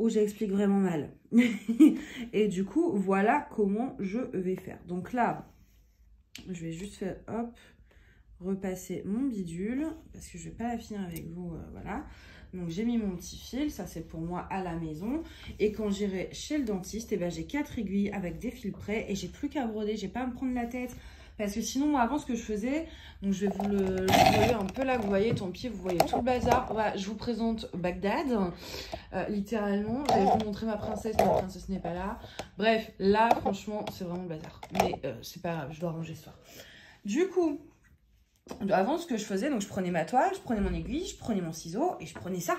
[SPEAKER 1] j'explique vraiment mal. Et du coup, voilà comment je vais faire. Donc là, je vais juste faire, hop, repasser mon bidule. Parce que je ne vais pas la finir avec vous, voilà. Donc j'ai mis mon petit fil, ça c'est pour moi à la maison. Et quand j'irai chez le dentiste, j'ai 4 aiguilles avec des fils prêts. Et j'ai plus qu'à broder, j'ai pas à me prendre la tête. Parce que sinon, moi, avant, ce que je faisais, donc je vais vous le voyez un peu là, vous voyez, tant pis, vous voyez tout le bazar. Voilà, je vous présente Bagdad, littéralement. Je vais vous montrer ma princesse, mais la princesse n'est pas là. Bref, là, franchement, c'est vraiment le bazar. Mais c'est pas grave, je dois ranger ce soir. Du coup, avant, ce que je faisais, donc je prenais ma toile, je prenais mon aiguille, je prenais mon ciseau et je prenais ça.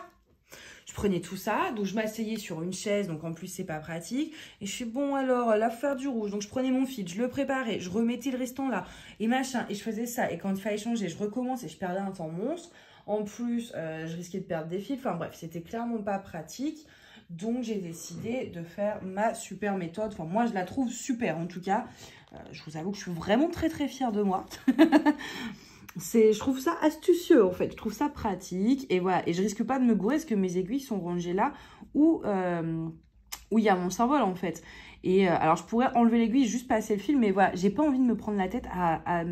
[SPEAKER 1] Je prenais tout ça, donc je m'asseyais sur une chaise, donc en plus c'est pas pratique. Et je fais bon alors, là faut faire du rouge. Donc je prenais mon fil, je le préparais, je remettais le restant là, et machin, et je faisais ça. Et quand il fallait changer, je recommence et je perdais un temps monstre. En plus, je risquais de perdre des fils. Enfin bref, c'était clairement pas pratique. Donc j'ai décidé de faire ma super méthode. Enfin moi je la trouve super en tout cas. Je vous avoue que je suis vraiment très très fière de moi. Je trouve ça astucieux en fait, je trouve ça pratique et voilà, et je risque pas de me gourer parce que mes aiguilles sont rangées là où il y a mon symbole en fait. Et alors je pourrais enlever l'aiguille, juste passer le fil, mais voilà, j'ai pas envie de me prendre la tête à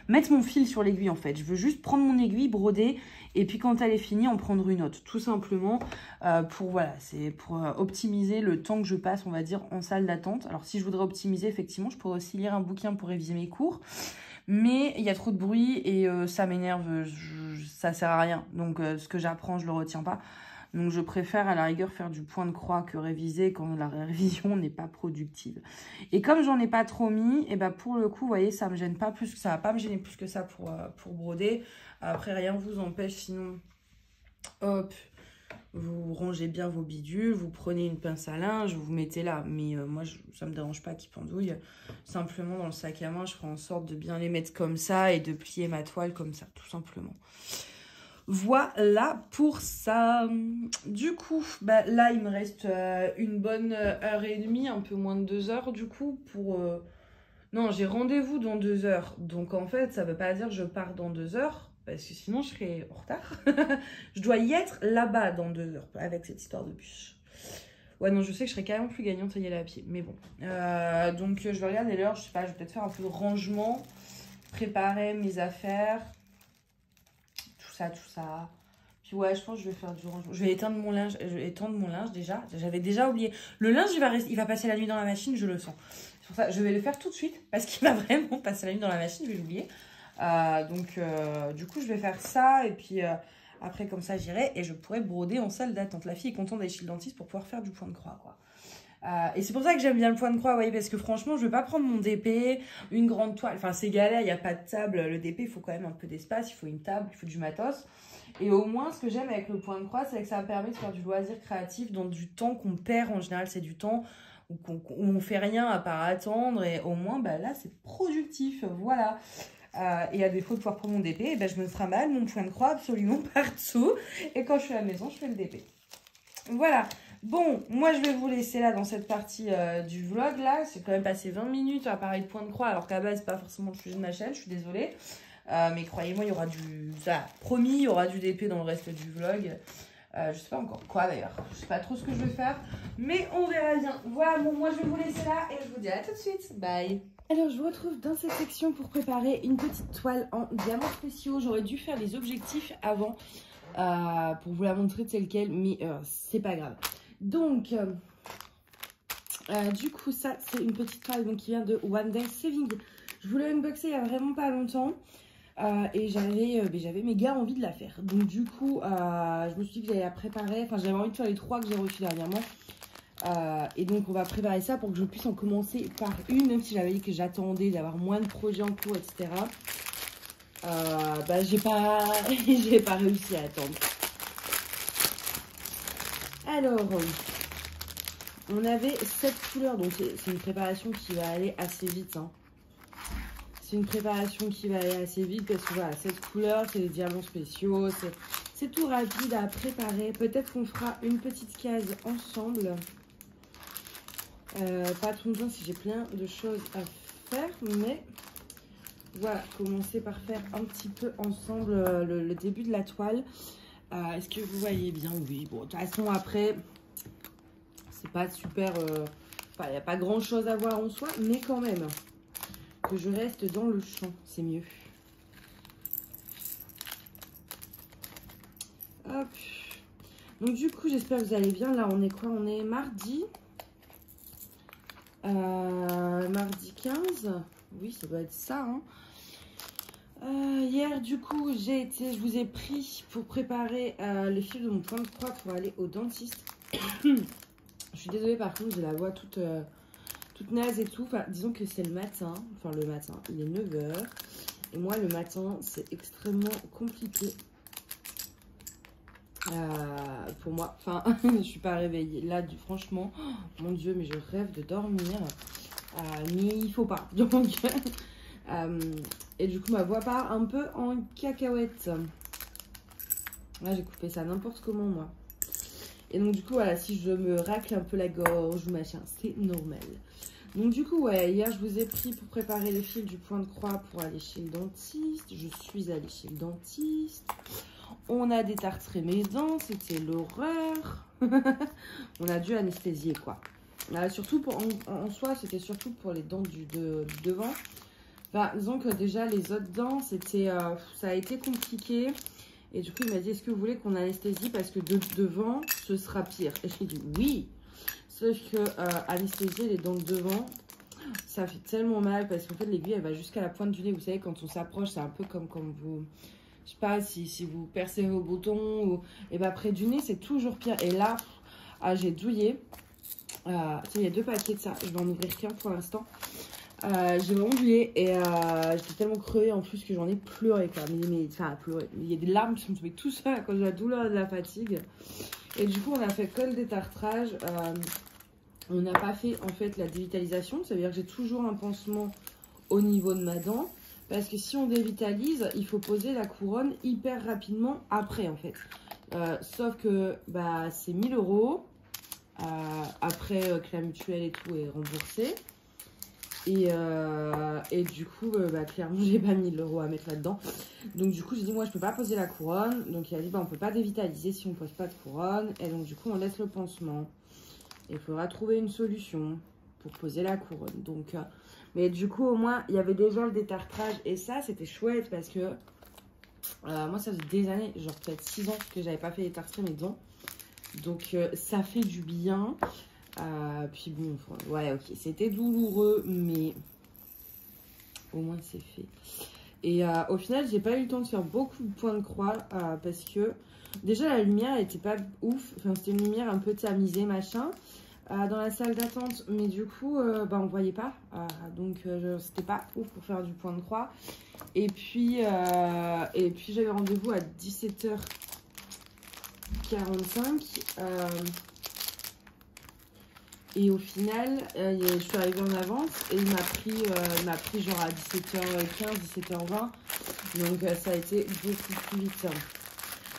[SPEAKER 1] mettre mon fil sur l'aiguille en fait. Je veux juste prendre mon aiguille, broder et puis quand elle est finie, en prendre une autre, tout simplement c'est pour optimiser le temps que je passe, on va dire, en salle d'attente. Alors si je voudrais optimiser, effectivement, je pourrais aussi lire un bouquin pour réviser mes cours. Mais il y a trop de bruit et ça m'énerve. ça sert à rien. Donc, ce que j'apprends, je le retiens pas. Donc, je préfère à la rigueur faire du point de croix que réviser quand la révision n'est pas productive. Et comme j'en ai pas trop mis, et ben pour le coup, vous voyez, ça me gêne pas plus que ça. Va pas me gêner plus que ça pour broder. Après, rien vous empêche, sinon, hop, vous rangez bien vos bidules, vous prenez une pince à linge, vous mettez là. Mais moi, ça me dérange pas qu'ils pendouillent. Simplement, dans le sac à main, je ferai en sorte de bien les mettre comme ça et de plier ma toile comme ça, tout simplement. Voilà pour ça. Du coup, bah, là, il me reste une bonne heure et demie, un peu moins de 2 heures du coup. Non, j'ai rendez-vous dans 2 heures. Donc, en fait, ça veut pas dire que je pars dans 2 heures, parce que sinon, je serai en retard. Je dois y être là-bas dans 2 heures, avec cette histoire de bus. Ouais, non, je sais que je serais carrément plus gagnante à y aller à pied. Mais bon. Donc, je vais regarder l'heure. Je sais pas, je vais peut-être faire un peu de rangement, préparer mes affaires. Tout ça. Puis ouais, je pense que je vais faire du rangement. Je vais étendre mon linge, déjà. J'avais déjà oublié. Le linge, il va passer la nuit dans la machine, je le sens. C'est pour ça je vais le faire tout de suite parce qu'il va vraiment passer la nuit dans la machine, je vais l'oublier. Du coup, je vais faire ça et puis après, comme ça, j'irai et je pourrai broder en salle d'attente. La fille est contente d'aller chez le dentiste pour pouvoir faire du point de croix, quoi. Et c'est pour ça que j'aime bien le point de croix, vous voyez, parce que franchement, je vais pas prendre mon DP, une grande toile. Enfin, c'est galère, il n'y a pas de table. Le DP, il faut quand même un peu d'espace, il faut une table, il faut du matos. Et au moins, ce que j'aime avec le point de croix, c'est que ça me permet de faire du loisir créatif dans du temps qu'on perd. En général, c'est du temps où on fait rien à part attendre. Et au moins, bah, là, c'est productif. Voilà. Et à défaut de pouvoir prendre mon DP, bah, je me trimballe mon point de croix absolument partout. Et quand je suis à la maison, je fais le DP. Voilà. Bon, moi je vais vous laisser là dans cette partie du vlog là. C'est quand même passé 20 minutes à parler de point de croix alors qu'à base c'est pas forcément le sujet de ma chaîne, je suis désolée. Mais croyez-moi, il y aura promis, il y aura du DP dans le reste du vlog. Je sais pas encore quoi d'ailleurs, je sais pas trop ce que je vais faire, mais on verra bien. Voilà, bon, moi je vais vous laisser là et je vous dis à tout de suite. Bye. Alors je vous retrouve dans cette section pour préparer une petite toile en diamants spéciaux. J'aurais dû faire les objectifs avant pour vous la montrer telle quelle, mais c'est pas grave. Donc, du coup, ça, c'est une petite toile donc, qui vient de One Day Saving. Je voulais unboxer il y a vraiment pas longtemps. Et j'avais méga envie de la faire. Donc, du coup, je me suis dit que j'allais la préparer. Enfin, j'avais envie de faire les 3 que j'ai reçus dernièrement. Et donc, on va préparer ça pour que je puisse en commencer par une. Même si j'avais dit que j'attendais d'avoir moins de projets en cours, etc. Bah, j'ai pas réussi à attendre. Alors, on avait 7 couleurs, donc c'est une préparation qui va aller assez vite. Hein. C'est une préparation qui va aller assez vite parce que voilà, 7 couleurs, c'est des diamants spéciaux, c'est tout rapide à préparer. Peut-être qu'on fera une petite case ensemble. Pas trop longtemps si j'ai plein de choses à faire, mais voilà, commencer par faire un petit peu ensemble le début de la toile. Est-ce que vous voyez bien? Oui, bon, de toute façon, après, c'est pas super... Enfin, il n'y a pas grand-chose à voir en soi, mais quand même, que je reste dans le champ, c'est mieux. Hop. Donc, du coup, j'espère que vous allez bien. Là, on est quoi? On est mardi. Mardi 15. Oui, ça doit être ça, hein. Hier, du coup, je vous ai pris pour préparer les fils de mon point de croix pour aller au dentiste. Je suis désolée, par contre, j'ai la voix toute naze et tout. Enfin, disons que c'est le matin. Enfin, le matin, il est 9 h. Et moi, le matin, c'est extrêmement compliqué pour moi. Enfin, je suis pas réveillée. Là, franchement, oh, mon Dieu, mais je rêve de dormir. Mais il faut pas. Donc... et du coup, ma voix part un peu en cacahuète. Là, j'ai coupé ça n'importe comment, moi. Et donc, du coup, voilà, si je me racle un peu la gorge ou machin, c'est normal. Donc, du coup, ouais, hier, je vous ai pris pour préparer les fils du point de croix pour aller chez le dentiste. Je suis allée chez le dentiste. On a détartré mes dents, c'était l'horreur. On a dû anesthésier, quoi. Surtout, en soi, c'était surtout pour les dents du devant. Enfin, disons que déjà, les autres dents, ça a été compliqué. Et du coup, il m'a dit, est-ce que vous voulez qu'on anesthésie? Parce que devant, ce sera pire. Et j'ai dit oui. Sauf que anesthésier les dents de devant, ça fait tellement mal. Parce qu'en fait, l'aiguille, elle va jusqu'à la pointe du nez. Vous savez, quand on s'approche, c'est un peu comme quand je sais pas, si vous percez vos boutons, ou, et bah près du nez, c'est toujours pire. Et là, ah, j'ai douillé. Il y a 2 paquets de ça, je vais en ouvrir qu'un pour l'instant. J'ai vraiment douillé et j'étais tellement crevée en plus que j'en ai pleuré quoi. Enfin, pleuré. Il y a des larmes qui sont tombées tout seul à cause de la douleur et de la fatigue. Et du coup, on a fait que le détartrage. On n'a pas fait en fait la dévitalisation. Ça veut dire que j'ai toujours un pansement au niveau de ma dent. Parce que si on dévitalise, il faut poser la couronne hyper rapidement après en fait. Sauf que bah, c'est 1000 €. Après que la mutuelle et tout est remboursée. Et du coup, bah, clairement, j'ai pas 1000 € à mettre là-dedans. Donc du coup, j'ai dit, moi, je peux pas poser la couronne. Donc il a dit, bah, on peut pas dévitaliser si on pose pas de couronne. Et donc du coup, on laisse le pansement. Il faudra trouver une solution pour poser la couronne. Donc, mais du coup, au moins, il y avait déjà le détartrage. Et ça, c'était chouette parce que moi, ça faisait des années, genre peut-être 6 ans que j'avais pas fait détartrer mes dents. Donc ça fait du bien. Puis bon, ouais, ok, c'était douloureux, mais au moins c'est fait. Et au final, j'ai pas eu le temps de faire beaucoup de points de croix parce que déjà la lumière elle était pas ouf. Enfin, c'était une lumière un peu tamisée, machin, dans la salle d'attente, mais du coup, bah, on voyait pas. Donc c'était pas ouf pour faire du point de croix. Et puis j'avais rendez-vous à 17h45. Et au final, je suis arrivée en avance et il m'a pris genre à 17h15, 17h20. Donc ça a été beaucoup plus vite.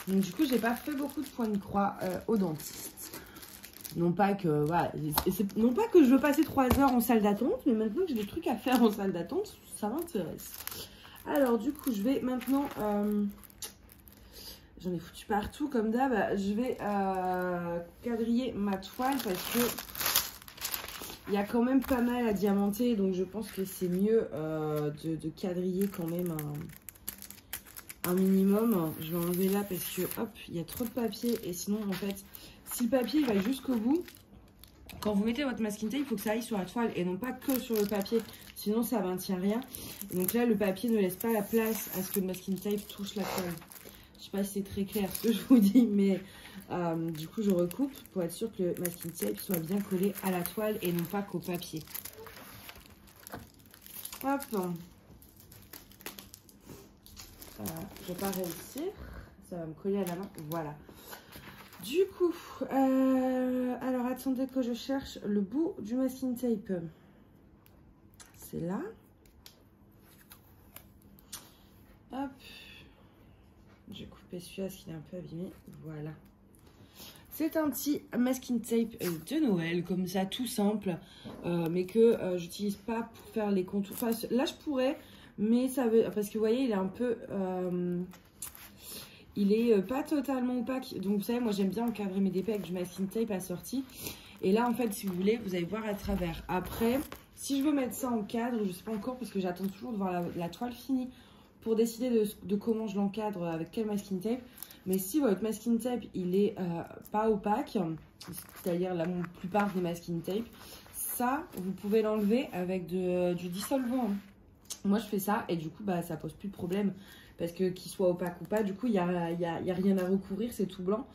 [SPEAKER 1] Donc du coup, j'ai pas fait beaucoup de points de croix au dentiste. Non pas que voilà, non pas que je veux passer 3 heures en salle d'attente, mais maintenant que j'ai des trucs à faire en salle d'attente, ça m'intéresse. Alors du coup, je vais maintenant... J'en ai foutu partout comme d'hab. Je vais quadriller ma toile parce que il y a quand même pas mal à diamanter. Donc je pense que c'est mieux de quadriller quand même un minimum. Je vais enlever là parce que hop, il y a trop de papier. Et sinon en fait, si le papier il va jusqu'au bout, quand vous mettez votre masking tape, il faut que ça aille sur la toile et non pas que sur le papier. Sinon ça ne maintient rien. Et donc là, le papier ne laisse pas la place à ce que le masking tape touche la toile. Je sais pas si c'est très clair ce que je vous dis, mais du coup je recoupe pour être sûr que le masking tape soit bien collé à la toile et non pas qu'au papier. Hop. Je vais pas réussir, ça va me coller à la main, voilà. Du coup, alors attendez que je cherche le bout du masking tape. C'est là. Hop. J'ai coupé celui-là parce qu'il est un peu abîmé. Voilà. C'est un petit masking tape de Noël, comme ça, tout simple. Mais que j'utilise pas pour faire les contours. Enfin, là, je pourrais, mais ça veut... Parce que vous voyez, il est un peu... il est pas totalement opaque. Donc, vous savez, moi, j'aime bien encadrer mes dépêts avec du masking tape assorti. Et là, en fait, si vous voulez, vous allez voir à travers. Après, si je veux mettre ça en cadre, je sais pas encore, parce que j'attends toujours de voir la toile finie pour décider de comment je l'encadre, avec quel masking tape. Mais si votre masking tape, il est pas opaque, c'est-à-dire la plupart des masking tape, ça, vous pouvez l'enlever avec du dissolvant. Moi, je fais ça et du coup, bah, ça pose plus de problème. Parce que qu'il soit opaque ou pas, du coup, il n'y a rien à recourir, c'est tout blanc.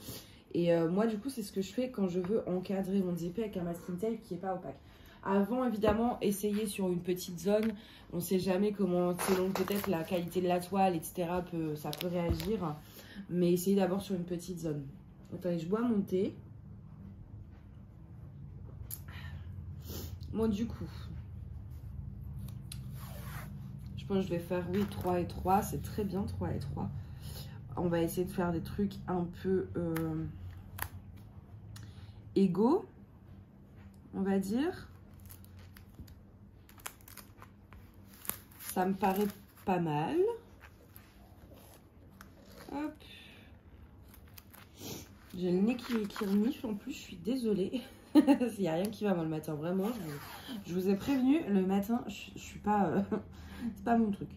[SPEAKER 1] Et moi, du coup, c'est ce que je fais quand je veux encadrer mon DP avec un masking tape qui n'est pas opaque. Avant, évidemment, essayez sur une petite zone. On ne sait jamais comment, selon peut-être la qualité de la toile, etc., ça peut réagir. Mais essayez d'abord sur une petite zone. Attendez, je bois mon thé. Bon, du coup, je pense que je vais faire, oui, 3 et 3. C'est très bien, 3 et 3. On va essayer de faire des trucs un peu égaux, on va dire. Ça me paraît pas mal. Hop. J'ai le nez qui renifle en plus, je suis désolée. Il n'y a rien qui va moi le matin, vraiment. Je vous ai prévenu, le matin, je suis pas... c'est pas mon truc.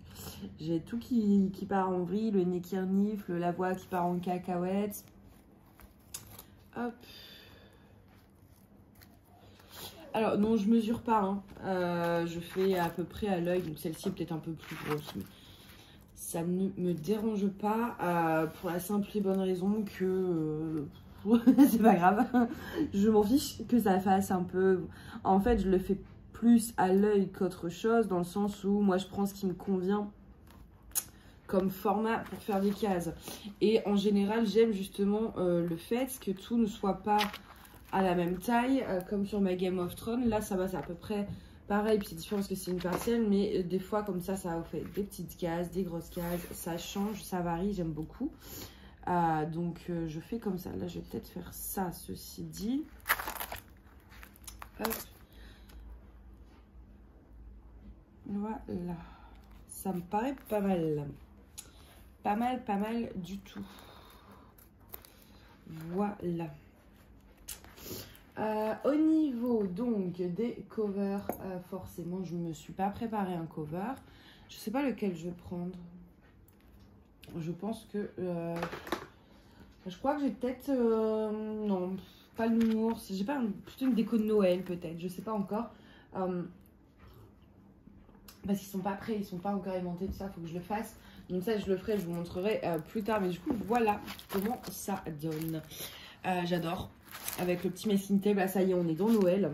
[SPEAKER 1] J'ai tout qui part en vrille, le nez qui renifle, la voix qui part en cacahuète. Hop. Alors, non, je mesure pas. Hein. Je fais à peu près à l'œil, donc celle-ci est peut-être un peu plus grosse. Mais ça ne me dérange pas pour la simple et bonne raison que c'est pas grave. Je m'en fiche que ça fasse un peu... En fait, je le fais plus à l'œil qu'autre chose, dans le sens où moi, je prends ce qui me convient comme format pour faire des cases. Et en général, j'aime justement le fait que tout ne soit pas à la même taille, comme sur ma Game of Thrones. Là, ça va, c'est à peu près pareil, puis c'est différent parce que c'est une partielle, mais des fois, comme ça vous fait des petites cases, des grosses cases, ça change, ça varie, j'aime beaucoup. Donc, je fais comme ça. Là, je vais peut-être faire ça, ceci dit. Hop. Voilà. Ça me paraît pas mal. Pas mal du tout. Voilà. Au niveau donc des covers, forcément je me suis pas préparé un cover. Je sais pas lequel je vais prendre. Je pense que je crois que j'ai peut-être non, pas le nounours. J'ai pas plutôt une déco de Noël peut-être. Je sais pas encore. Parce qu'ils sont pas prêts, ils sont pas encore aimantés, tout ça, faut que je le fasse. Donc ça je le ferai, je vous montrerai plus tard. Mais du coup voilà comment ça donne. J'adore. Avec le petit masking tape, là ça y est, on est dans Noël.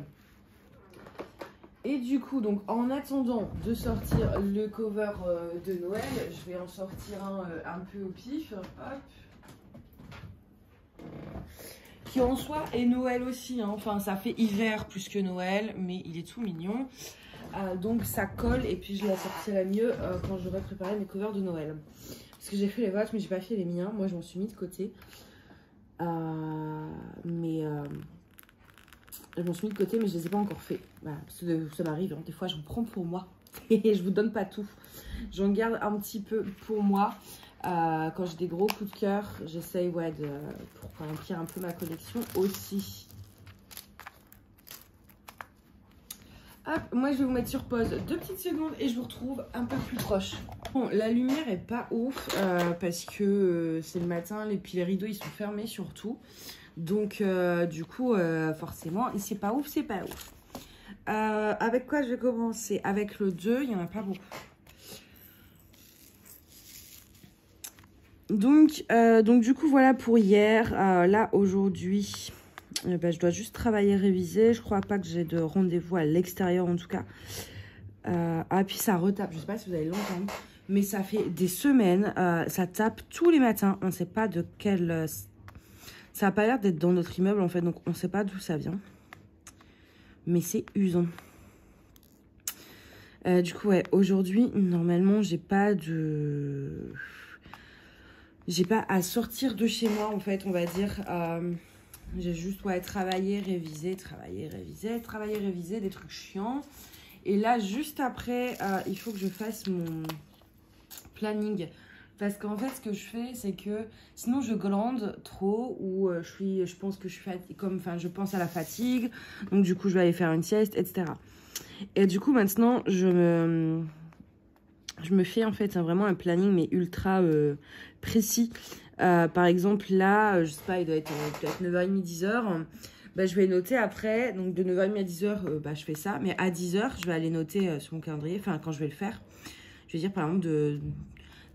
[SPEAKER 1] Et du coup, donc en attendant de sortir le cover de Noël, je vais en sortir un peu au pif. Hop. Qui en soi est Noël aussi, hein. Enfin ça fait hiver plus que Noël, mais il est tout mignon. Donc ça colle et puis je la sortirai mieux quand j'aurai préparé mes covers de Noël. Parce que j'ai fait les vôtres mais j'ai pas fait les miens, moi je m'en suis mis de côté. Je m'en suis mis de côté mais je les ai pas encore fait. Voilà, parce que ça m'arrive, hein. Des fois j'en prends pour moi et je vous donne pas tout. J'en garde un petit peu pour moi. Quand j'ai des gros coups de cœur, j'essaye pour remplir un peu ma collection aussi. Hop, moi je vais vous mettre sur pause 2 petites secondes et je vous retrouve un peu plus proche. Bon, la lumière est pas ouf parce que c'est le matin, puis les rideaux ils sont fermés surtout. Donc du coup forcément c'est pas ouf, c'est pas ouf. Avec quoi je vais commencer? Avec le 2, il n'y en a pas beaucoup. Donc du coup voilà pour hier. Là aujourd'hui... je dois juste travailler, réviser. Je crois pas que j'ai de rendez-vous à l'extérieur en tout cas. Puis ça retape. Je sais pas si vous allez l'entendre. Mais ça fait des semaines. Ça tape tous les matins. On ne sait pas de quel... ça n'a pas l'air d'être dans notre immeuble en fait. Donc on ne sait pas d'où ça vient. Mais c'est usant. Du coup ouais, aujourd'hui normalement j'ai pas à sortir de chez moi en fait, on va dire. J'ai juste travailler, réviser, des trucs chiants. Et là, juste après, il faut que je fasse mon planning. Parce qu'en fait, ce que je fais, c'est que sinon je glande trop ou je pense que je suis je pense à la fatigue. Donc du coup, je vais aller faire une sieste, etc. Et du coup, maintenant, je me fais en fait vraiment un planning mais ultra précis. Par exemple, là, je sais pas, il doit être peut-être 9h30, 10h. Je vais noter après. Donc, de 9h30 à 10h, je fais ça. Mais à 10h, je vais aller noter sur mon calendrier. Enfin, quand je vais le faire. Je vais dire, par exemple, de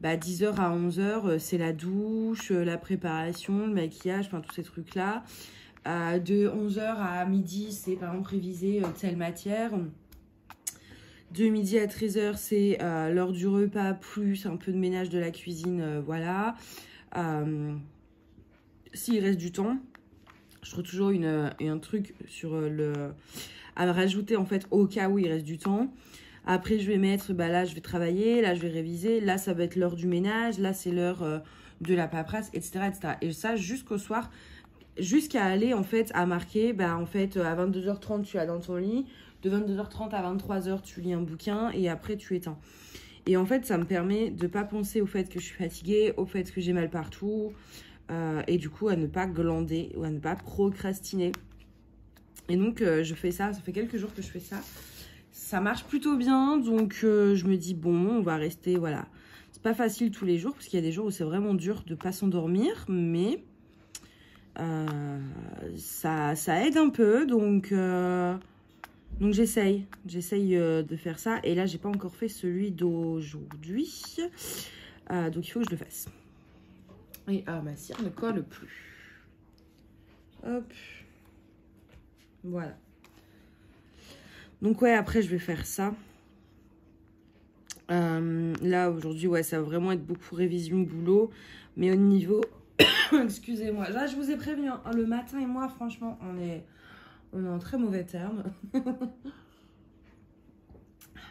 [SPEAKER 1] 10h à 11h, c'est la douche, la préparation, le maquillage, enfin, tous ces trucs-là. De 11h à midi, c'est par exemple réviser telle matière. De midi à 13h, c'est l'heure du repas, plus un peu de ménage de la cuisine, voilà. S'il reste du temps, je trouve toujours un truc sur à rajouter en fait au cas où il reste du temps. Après je vais mettre, là je vais travailler, là je vais réviser, là ça va être l'heure du ménage, là c'est l'heure de la paperasse, etc., etc. Et ça jusqu'au soir, jusqu'à aller en fait à marquer, en fait à 22h30 tu es dans ton lit, de 22h30 à 23h tu lis un bouquin et après tu éteins. Et en fait, ça me permet de ne pas penser au fait que je suis fatiguée, au fait que j'ai mal partout. Et du coup, à ne pas glander ou à ne pas procrastiner. Et donc, je fais ça. Ça fait quelques jours que je fais ça. Ça marche plutôt bien. Donc, je me dis, bon, on va rester, voilà. C'est pas facile tous les jours. Parce qu'il y a des jours où c'est vraiment dur de ne pas s'endormir. Mais ça aide un peu. Donc j'essaye de faire ça. Et là, j'ai pas encore fait celui d'aujourd'hui. Donc il faut que je le fasse. Et ma cire ne colle plus. Hop. Voilà. Donc ouais, après je vais faire ça. Là aujourd'hui, ouais, ça va vraiment être beaucoup révision boulot. Mais au niveau... Excusez-moi. Là, je vous ai prévenu, hein, le matin et moi, franchement, on est en très mauvais termes.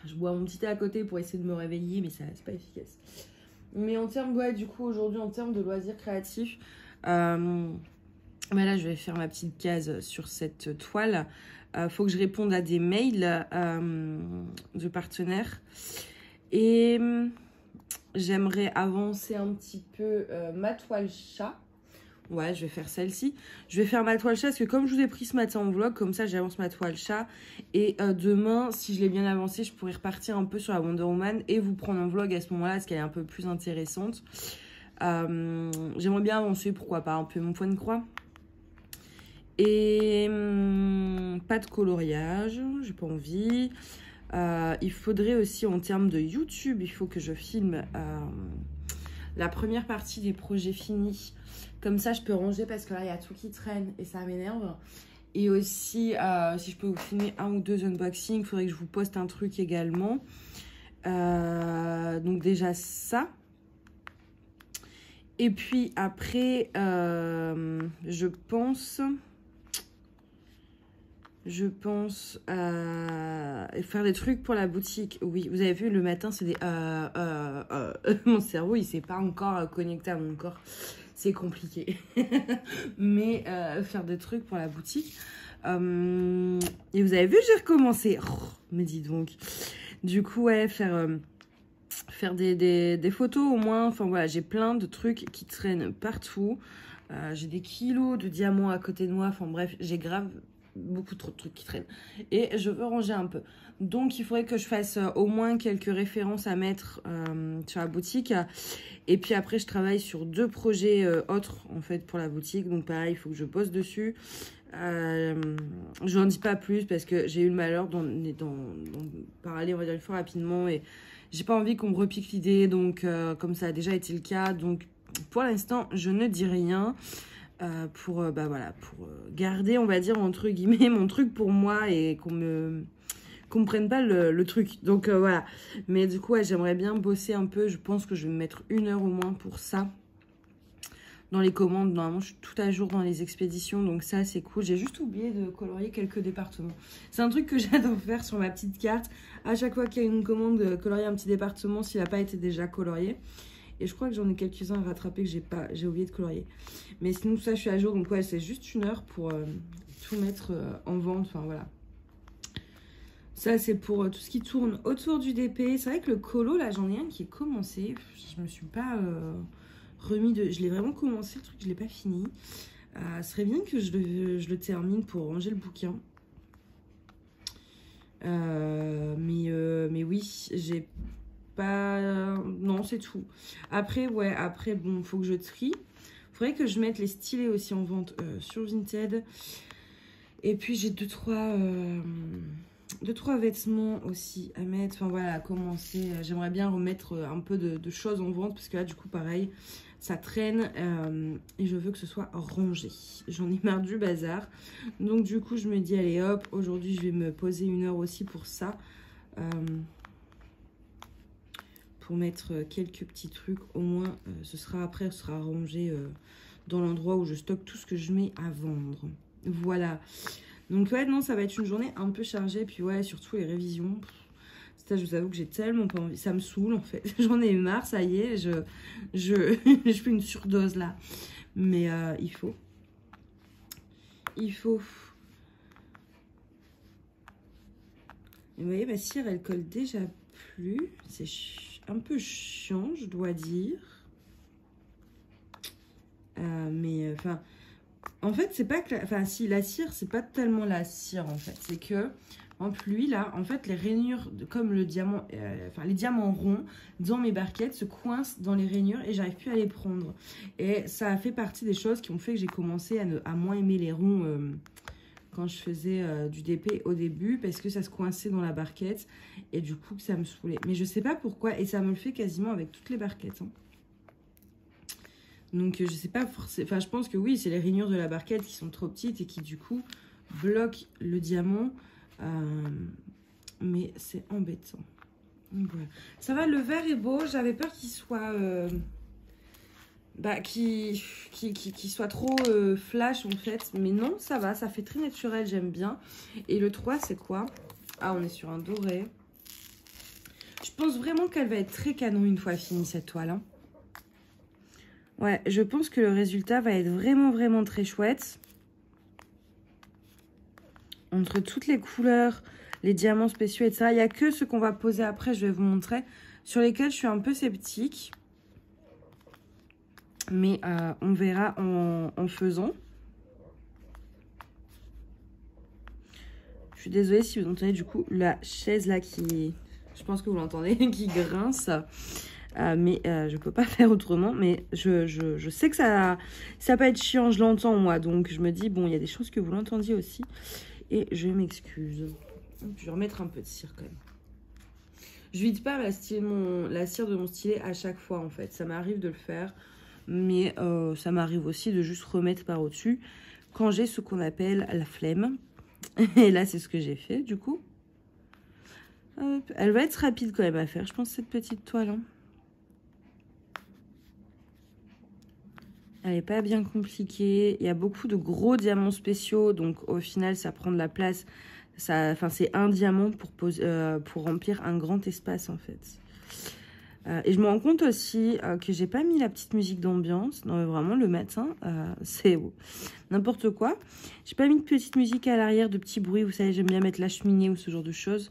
[SPEAKER 1] Je bois mon petit thé à côté pour essayer de me réveiller, mais ça c'est pas efficace. Mais en termes, ouais, du coup, aujourd'hui, en termes de loisirs créatifs, bah là, je vais faire ma petite case sur cette toile. Faut que je réponde à des mails de partenaires. Et j'aimerais avancer un petit peu ma toile chat. Ouais, je vais faire celle-ci. Je vais faire ma toile chat parce que comme je vous ai pris ce matin en vlog, comme ça j'avance ma toile chat. Et demain, si je l'ai bien avancée, je pourrais repartir un peu sur la Wonder Woman et vous prendre en vlog à ce moment-là parce qu'elle est un peu plus intéressante. J'aimerais bien avancer, pourquoi pas, un peu mon point de croix. Et pas de coloriage, j'ai pas envie. Il faudrait aussi en termes de YouTube, il faut que je filme la première partie des projets finis. Comme ça, je peux ranger parce que là, il y a tout qui traîne et ça m'énerve. Et aussi, si je peux vous filmer 1 ou 2 unboxings, il faudrait que je vous poste un truc également. Donc déjà ça. Et puis après, je pense faire des trucs pour la boutique. Oui, vous avez vu, le matin, c'est des... Mon cerveau, il s'est pas encore connecté à mon corps. C'est compliqué. Mais faire des trucs pour la boutique. Et vous avez vu, j'ai recommencé. Oh, mais dis donc. Du coup, ouais, faire des photos au moins. Enfin, voilà, j'ai plein de trucs qui traînent partout. J'ai des kilos de diamants à côté de moi. Enfin, bref, j'ai grave beaucoup trop de trucs qui traînent. Et je veux ranger un peu. Donc, il faudrait que je fasse au moins quelques références à mettre sur la boutique. Et puis après, je travaille sur 2 projets autres, en fait, pour la boutique. Donc, pareil, il faut que je bosse dessus. Je n'en dis pas plus parce que j'ai eu le malheur d'en parler, on va dire, une fois rapidement. Et j'ai pas envie qu'on me repique l'idée. Donc, comme ça a déjà été le cas. Donc, pour l'instant, je ne dis rien. Pour garder, on va dire, entre guillemets, mon truc pour moi et qu'on me prenne pas le truc. Donc voilà. Mais du coup, ouais, j'aimerais bien bosser un peu. Je pense que je vais me mettre 1 heure au moins pour ça. Dans les commandes, normalement, je suis tout à jour dans les expéditions. Donc ça, c'est cool. J'ai juste oublié de colorier quelques départements. C'est un truc que j'adore faire sur ma petite carte. À chaque fois qu'il y a une commande, colorier un petit département s'il n'a pas été déjà colorié. Et je crois que j'en ai quelques-uns à rattraper que j'ai oublié de colorier. Mais sinon, tout ça, je suis à jour. Donc, ouais, c'est juste 1 heure pour tout mettre en vente. Enfin, voilà. Ça, c'est pour tout ce qui tourne autour du DP. C'est vrai que le colo, là, j'en ai un qui est commencé. Je me suis pas remis de... Je l'ai vraiment commencé, le truc, je l'ai pas fini. Ce serait bien que je le termine pour ranger le bouquin. Mais oui, j'ai... pas... non, c'est tout. Après, ouais, bon, faut que je trie. Faudrait que je mette les stylés aussi en vente sur Vinted. Et puis, j'ai 2-3 vêtements aussi à mettre. Enfin, voilà, à commencer. J'aimerais bien remettre un peu de choses en vente. Parce que là, du coup, pareil, ça traîne. Et je veux que ce soit rangé. J'en ai marre du bazar. Donc, du coup, je me dis, allez, hop, aujourd'hui, je vais me poser 1 heure aussi pour ça. Pour mettre quelques petits trucs, au moins ce sera rangé dans l'endroit où je stocke tout ce que je mets à vendre. Voilà. Donc ouais, non, ça va être une journée un peu chargée. Puis ouais, surtout les révisions. Ça, je vous avoue que j'ai tellement pas envie. Ça me saoule en fait. J'en ai marre, ça y est. Je fais une surdose là. Mais il faut. Et vous voyez, ma cire, elle colle déjà plus. C'est un peu chiant, je dois dire. Mais enfin, en fait, c'est pas que... Enfin, si, la cire, c'est pas tellement la cire, en fait. C'est que, en plus, lui, là, en fait, les rainures, comme le diamant... enfin, les diamants ronds dans mes barquettes se coincent dans les rainures et j'arrive plus à les prendre. Et ça a fait partie des choses qui ont fait que j'ai commencé à moins aimer les ronds quand je faisais du DP au début parce que ça se coinçait dans la barquette et du coup que ça me saoulait. Mais je sais pas pourquoi et ça me le fait quasiment avec toutes les barquettes. Hein. Donc je sais pas forcément, enfin je pense que oui, c'est les rainures de la barquette qui sont trop petites et qui du coup bloquent le diamant. Mais c'est embêtant. Donc, voilà. Ça va, le vert est beau, j'avais peur qu'il soit... qui soit trop flash en fait, mais non, ça va, ça fait très naturel, j'aime bien. Et le 3 c'est quoi? Ah, on est sur un doré. Je pense vraiment qu'elle va être très canon une fois finie cette toile. Hein. Ouais, je pense que le résultat va être vraiment très chouette. Entre toutes les couleurs, les diamants spéciaux, etc. Il n'y a que ce qu'on va poser après, je vais vous montrer, sur lesquels je suis un peu sceptique. Mais on verra en faisant. Je suis désolée si vous entendez du coup la chaise là qui... Je pense que vous l'entendez, qui grince. Mais je peux pas faire autrement. Mais je sais que ça peut être chiant, je l'entends moi. Donc je me dis, bon, il y a des chances que vous l'entendiez aussi. Et je m'excuse. Je vais remettre un peu de cire quand même. Je vide pas la cire de mon stylet à chaque fois en fait. Ça m'arrive de le faire. Mais ça m'arrive aussi de juste remettre par au-dessus quand j'ai ce qu'on appelle la flemme. Et là, c'est ce que j'ai fait, du coup. Hop. Elle va être rapide quand même à faire, je pense, cette petite toile. Hein. Elle n'est pas bien compliquée. Il y a beaucoup de gros diamants spéciaux. Donc, au final, ça prend de la place. C'est un diamant pour remplir un grand espace, en fait. Et je me rends compte aussi que j'ai pas mis la petite musique d'ambiance. Non, mais vraiment, le matin, c'est n'importe quoi. J'ai pas mis de petite musique à l'arrière, de petits bruits. Vous savez, j'aime bien mettre la cheminée ou ce genre de choses.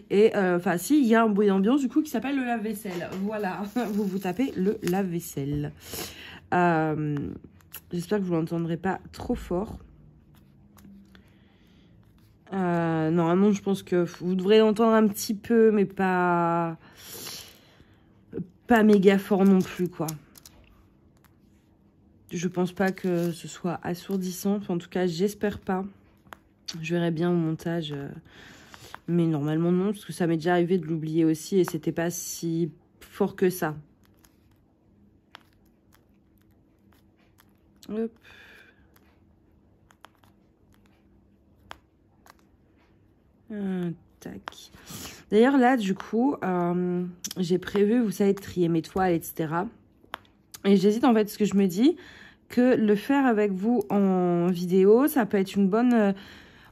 [SPEAKER 1] Et enfin, si, il y a un bruit d'ambiance, du coup, qui s'appelle le lave-vaisselle. Voilà, vous tapez le lave-vaisselle. J'espère que vous l'entendrez pas trop fort. Normalement, je pense que vous devrez l'entendre un petit peu, mais pas méga fort non plus, quoi. Je pense pas que ce soit assourdissant. Enfin, en tout cas, j'espère pas. Je verrai bien au montage. Mais normalement, non. Parce que ça m'est déjà arrivé de l'oublier aussi. Et c'était pas si fort que ça. Hop. Tac. D'ailleurs, là, du coup, j'ai prévu, vous savez, de trier mes toiles, etc. Et j'hésite, en fait, parce que je me dis que le faire avec vous en vidéo, ça peut être une bonne...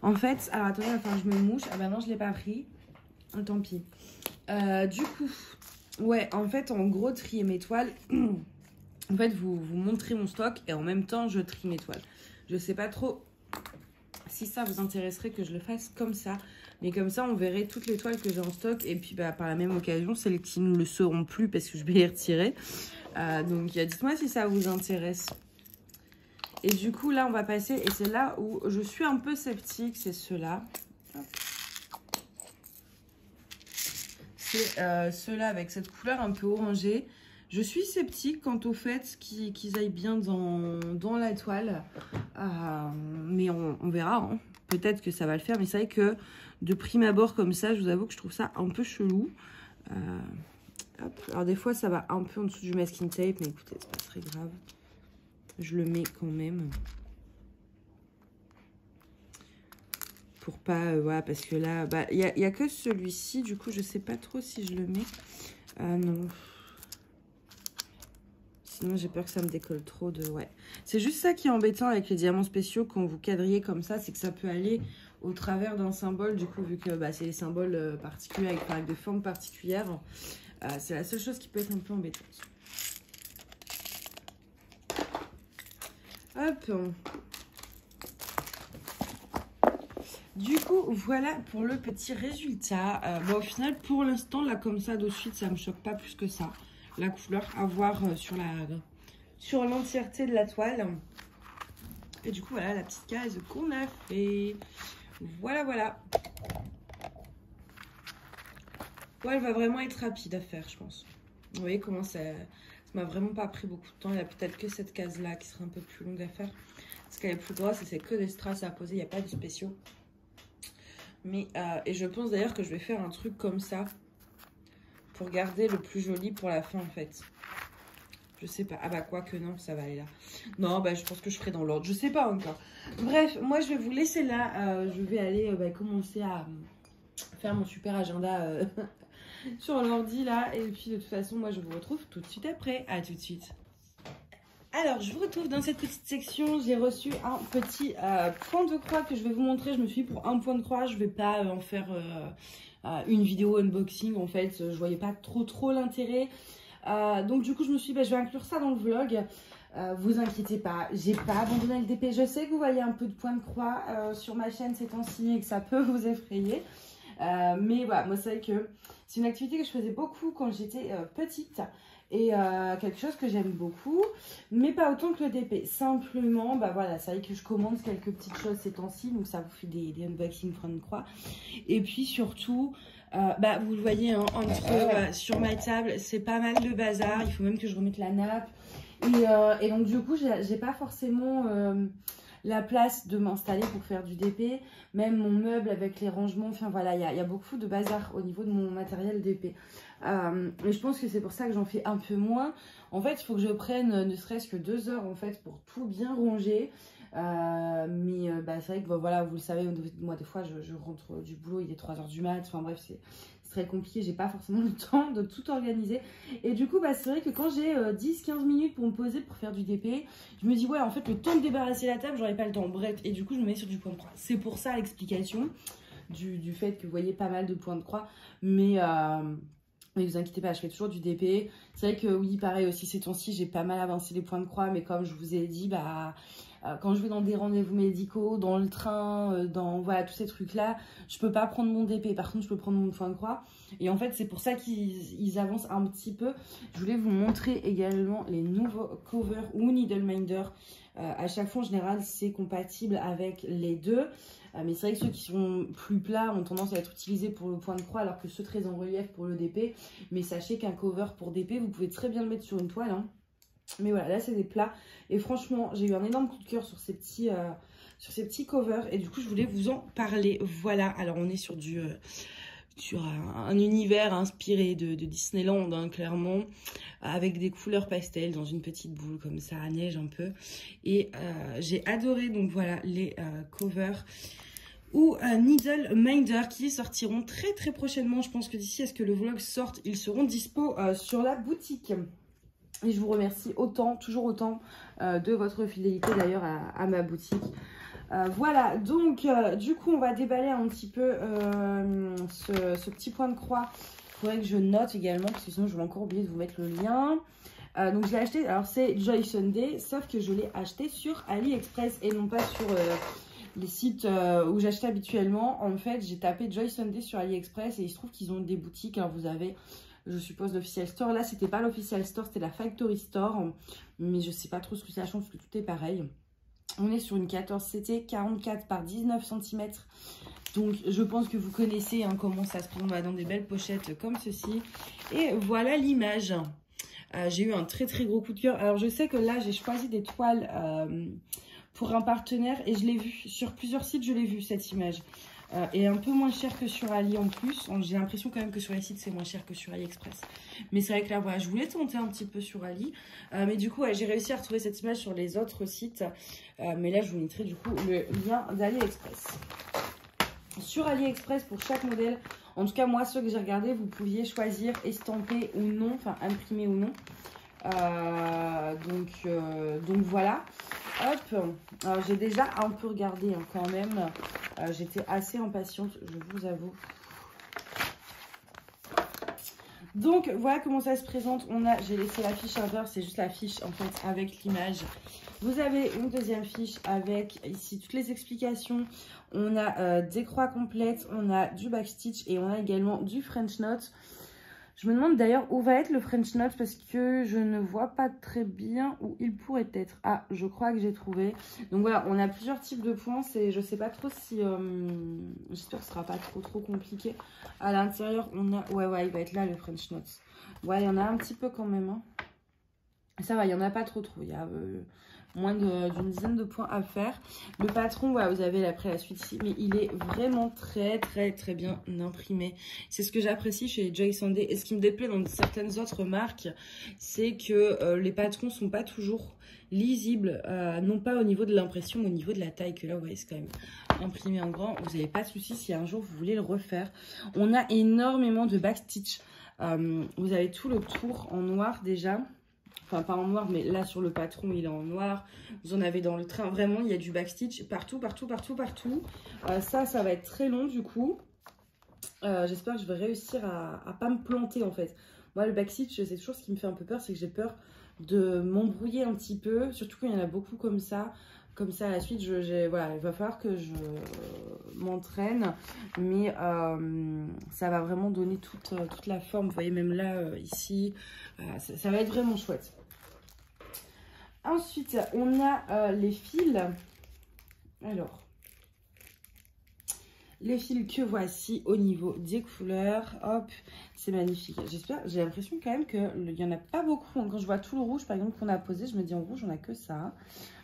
[SPEAKER 1] En fait, alors attendez, enfin, je me mouche. Ah bah non, je l'ai pas pris. Oh, tant pis. Du coup, ouais, en fait, en gros, trier mes toiles... en fait, vous montrez mon stock et en même temps, je trie mes toiles. Je sais pas trop si ça vous intéresserait que je le fasse comme ça. Mais comme ça, on verrait toutes les toiles que j'ai en stock. Et puis, bah, par la même occasion, celles qui ne le seront plus parce que je vais les retirer. Donc, dites-moi si ça vous intéresse. Et du coup, là, on va passer. Et c'est là où je suis un peu sceptique. C'est ceux-là. C'est ceux-là avec cette couleur un peu orangée. Je suis sceptique quant au fait qu'ils aillent bien dans la toile. Mais on verra. Hein. Peut-être que ça va le faire. Mais c'est vrai que de prime abord comme ça, je vous avoue que je trouve ça un peu chelou. Hop. Alors des fois, ça va un peu en dessous du masking tape. Mais écoutez, c'est pas très grave. Je le mets quand même. Pour pas... voilà, parce que là, bah, y a que celui-ci. Du coup, je sais pas trop si je le mets. Non. Sinon, j'ai peur que ça me décolle trop de... Ouais. C'est juste ça qui est embêtant avec les diamants spéciaux quand vous quadrillez comme ça. C'est que ça peut aller au travers d'un symbole. Du coup, vu que bah, c'est les symboles particuliers avec des formes particulières. C'est la seule chose qui peut être un peu embêtante. Hop. Du coup, voilà pour le petit résultat. Bon, au final, pour l'instant, là, comme ça, de suite, ça me choque pas plus que ça. La couleur à voir sur l'entièreté de la toile. Et du coup, voilà la petite case qu'on a fait. Voilà, voilà. Bon, elle va vraiment être rapide à faire, je pense. Vous voyez comment ça m'a vraiment pas pris beaucoup de temps. Il y a peut-être que cette case-là qui sera un peu plus longue à faire. parce qu'elle est plus grosse et c'est que des strass à poser, il n'y a pas de spéciaux. Mais, et je pense d'ailleurs que je vais faire un truc comme ça pour garder le plus joli pour la fin en fait. Je sais pas. Ah bah quoi que non, ça va aller là. Non, bah je pense que je ferai dans l'ordre. Je sais pas encore. Bref, moi je vais vous laisser là. Je vais aller commencer à faire mon super agenda sur l'ordi là. Et puis de toute façon, moi je vous retrouve tout de suite après. À tout de suite. Alors, je vous retrouve dans cette petite section. J'ai reçu un petit point de croix que je vais vous montrer. Je me suis dit pour un point de croix, je vais pas en faire une vidéo unboxing. En fait, je voyais pas trop l'intérêt. Donc du coup, je me suis dit, je vais inclure ça dans le vlog. Vous inquiétez pas, j'ai pas abandonné le DP. Je sais que vous voyez un peu de point de croix sur ma chaîne ces temps-ci et que ça peut vous effrayer. Mais voilà, moi c'est vrai que c'est une activité que je faisais beaucoup quand j'étais petite. Et quelque chose que j'aime beaucoup, mais pas autant que le DP. Simplement, bah voilà, c'est vrai que je commande quelques petites choses ces temps-ci, donc ça vous fait des unboxings point de croix. Et puis surtout, bah vous le voyez, hein, sur ma table, c'est pas mal de bazar. Il faut même que je remette la nappe. Et donc du coup, j'ai pas forcément la place de m'installer pour faire du DP. Même mon meuble avec les rangements, enfin voilà, il y a beaucoup de bazar au niveau de mon matériel DP. Mais je pense que c'est pour ça que j'en fais un peu moins. En fait, il faut que je prenne ne serait-ce que 2 heures en fait pour tout bien ranger. Bah, c'est vrai que voilà, vous le savez, moi des fois je rentre du boulot, il est 3 h du mat. Enfin bref, c'est très compliqué, j'ai pas forcément le temps de tout organiser. Et du coup, bah, c'est vrai que quand j'ai 10-15 minutes pour me poser pour faire du DP, je me dis ouais, en fait, le temps de débarrasser la table, j'aurais pas le temps. Bref, et du coup, je me mets sur du point de croix. C'est pour ça l'explication du fait que vous voyez pas mal de points de croix. Mais vous inquiétez pas, je fais toujours du DP. C'est vrai que oui, pareil aussi ces temps-ci, j'ai pas mal avancé les points de croix, mais comme je vous ai dit, bah quand je vais dans des rendez-vous médicaux, dans le train, dans voilà tous ces trucs-là, je peux pas prendre mon DP. Par contre, je peux prendre mon point de croix. Et en fait, c'est pour ça qu'ils avancent un petit peu. Je voulais vous montrer également les nouveaux covers ou Needleminder. À chaque fois, en général, c'est compatible avec les deux. Mais c'est vrai que ceux qui sont plus plats ont tendance à être utilisés pour le point de croix, alors que ceux très en relief pour le DP. Mais sachez qu'un cover pour DP, vous pouvez très bien le mettre sur une toile, hein. Mais voilà, là c'est des plats. Et franchement, j'ai eu un énorme coup de cœur sur ces petits covers. Et du coup, je voulais vous en parler. Voilà, alors on est sur un univers inspiré de Disneyland, hein, clairement, avec des couleurs pastel dans une petite boule comme ça, à neige un peu. Et j'ai adoré, donc voilà, les covers ou Needleminder qui sortiront très prochainement. Je pense que d'ici à ce que le vlog sorte, ils seront dispo sur la boutique. Et je vous remercie toujours autant de votre fidélité d'ailleurs à ma boutique. Voilà, donc du coup on va déballer un petit peu ce petit point de croix. Il faudrait que je note également parce que sinon je vais encore oublier de vous mettre le lien. Donc je l'ai acheté, alors c'est Joy Sunday, sauf que je l'ai acheté sur AliExpress et non pas sur les sites où j'achète habituellement. En fait, j'ai tapé Joy Sunday sur AliExpress et il se trouve qu'ils ont des boutiques. Alors vous avez, je suppose, l'official store. Là, c'était pas l'official store, c'était la factory store. Mais je sais pas trop ce que ça change parce que tout est pareil. On est sur une 14CT 44 par 19 cm. Donc, je pense que vous connaissez hein, comment ça se prend dans des belles pochettes comme ceci. Et voilà l'image. J'ai eu un très gros coup de cœur. Alors, je sais que là, j'ai choisi des toiles pour un partenaire. Et je l'ai vu sur plusieurs sites, je l'ai vu cette image. Et un peu moins cher que sur Ali en plus. J'ai l'impression quand même que sur les sites c'est moins cher que sur AliExpress. Mais c'est vrai que là voilà, je voulais tenter un petit peu sur Ali. Mais du coup ouais, j'ai réussi à retrouver cette image sur les autres sites. Mais là je vous mettrai du coup le lien d'AliExpress. Sur AliExpress pour chaque modèle, en tout cas moi ceux que j'ai regardés, vous pouviez choisir estamper ou non, enfin imprimer ou non. Donc voilà. Hop, j'ai déjà un peu regardé hein, quand même. J'étais assez impatiente, je vous avoue. Donc voilà comment ça se présente. J'ai laissé la fiche intérieure, c'est juste la fiche en fait avec l'image. Vous avez une deuxième fiche avec ici toutes les explications. On a des croix complètes, on a du backstitch et on a également du French Knot. Je me demande d'ailleurs où va être le French Knot parce que je ne vois pas très bien où il pourrait être. Ah, je crois que j'ai trouvé. Donc voilà, on a plusieurs types de points. Je ne sais pas trop si... J'espère que ce ne sera pas trop compliqué. À l'intérieur, on a... Ouais, il va être là le French Knot. Ouais, il y en a un petit peu quand même. Hein. Ça va, il n'y en a pas trop. Il y a moins d'une dizaine de points à faire. Le patron, voilà, vous avez après la suite ici, mais il est vraiment très bien imprimé. C'est ce que j'apprécie chez Joy Sunday. Et ce qui me déplaît dans certaines autres marques, c'est que les patrons sont pas toujours lisibles, non pas au niveau de l'impression, mais au niveau de la taille, que là, vous voyez, c'est quand même imprimé en grand. Vous n'avez pas de souci si un jour vous voulez le refaire. On a énormément de backstitch. Vous avez tout le tour en noir déjà. Enfin, pas en noir, mais là, sur le patron, il est en noir. Vous en avez dans le train. Vraiment, il y a du backstitch partout. Ça va être très long, du coup. J'espère que je vais réussir à pas me planter, en fait. Moi, le backstitch, c'est toujours ce qui me fait un peu peur. C'est que j'ai peur de m'embrouiller un petit peu. Surtout quand il y en a beaucoup comme ça. Comme ça, à la suite, voilà, il va falloir que je m'entraîne. Mais ça va vraiment donner toute la forme. Vous voyez, même là, ici, ça va être vraiment chouette. Ensuite, on a les fils. Alors, les fils que voici au niveau des couleurs. Hop, c'est magnifique. J'espère, j'ai l'impression quand même qu'il n'y en a pas beaucoup. Quand je vois tout le rouge, par exemple, qu'on a posé, je me dis en rouge, on n'a que ça.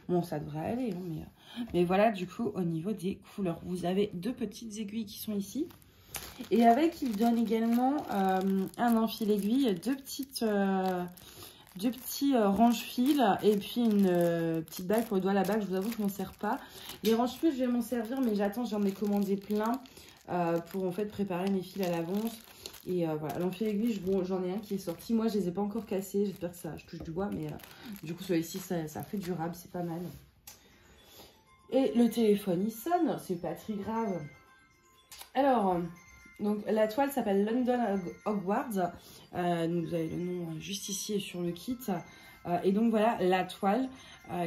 [SPEAKER 1] Bon, ça devrait aller, hein, mais voilà, du coup, au niveau des couleurs, vous avez deux petites aiguilles qui sont ici. Et avec, il donne également un enfil aiguille, deux petits range-fils et puis une petite bague pour le doigt à la bague. Je vous avoue que je m'en sers pas. Les range-fils, je vais m'en servir, mais j'attends, j'en ai commandé plein pour en fait préparer mes fils à l'avance. Et voilà, l'enfil aiguille, bon, j'en ai un qui est sorti. Moi, je les ai pas encore cassés. J'espère que ça, je touche du bois, mais du coup, celui-ci, ça fait durable, c'est pas mal. Et le téléphone, il sonne, c'est pas très grave. Alors, donc la toile s'appelle London Hogwarts. Donc vous avez le nom juste ici et sur le kit. Et donc voilà la toile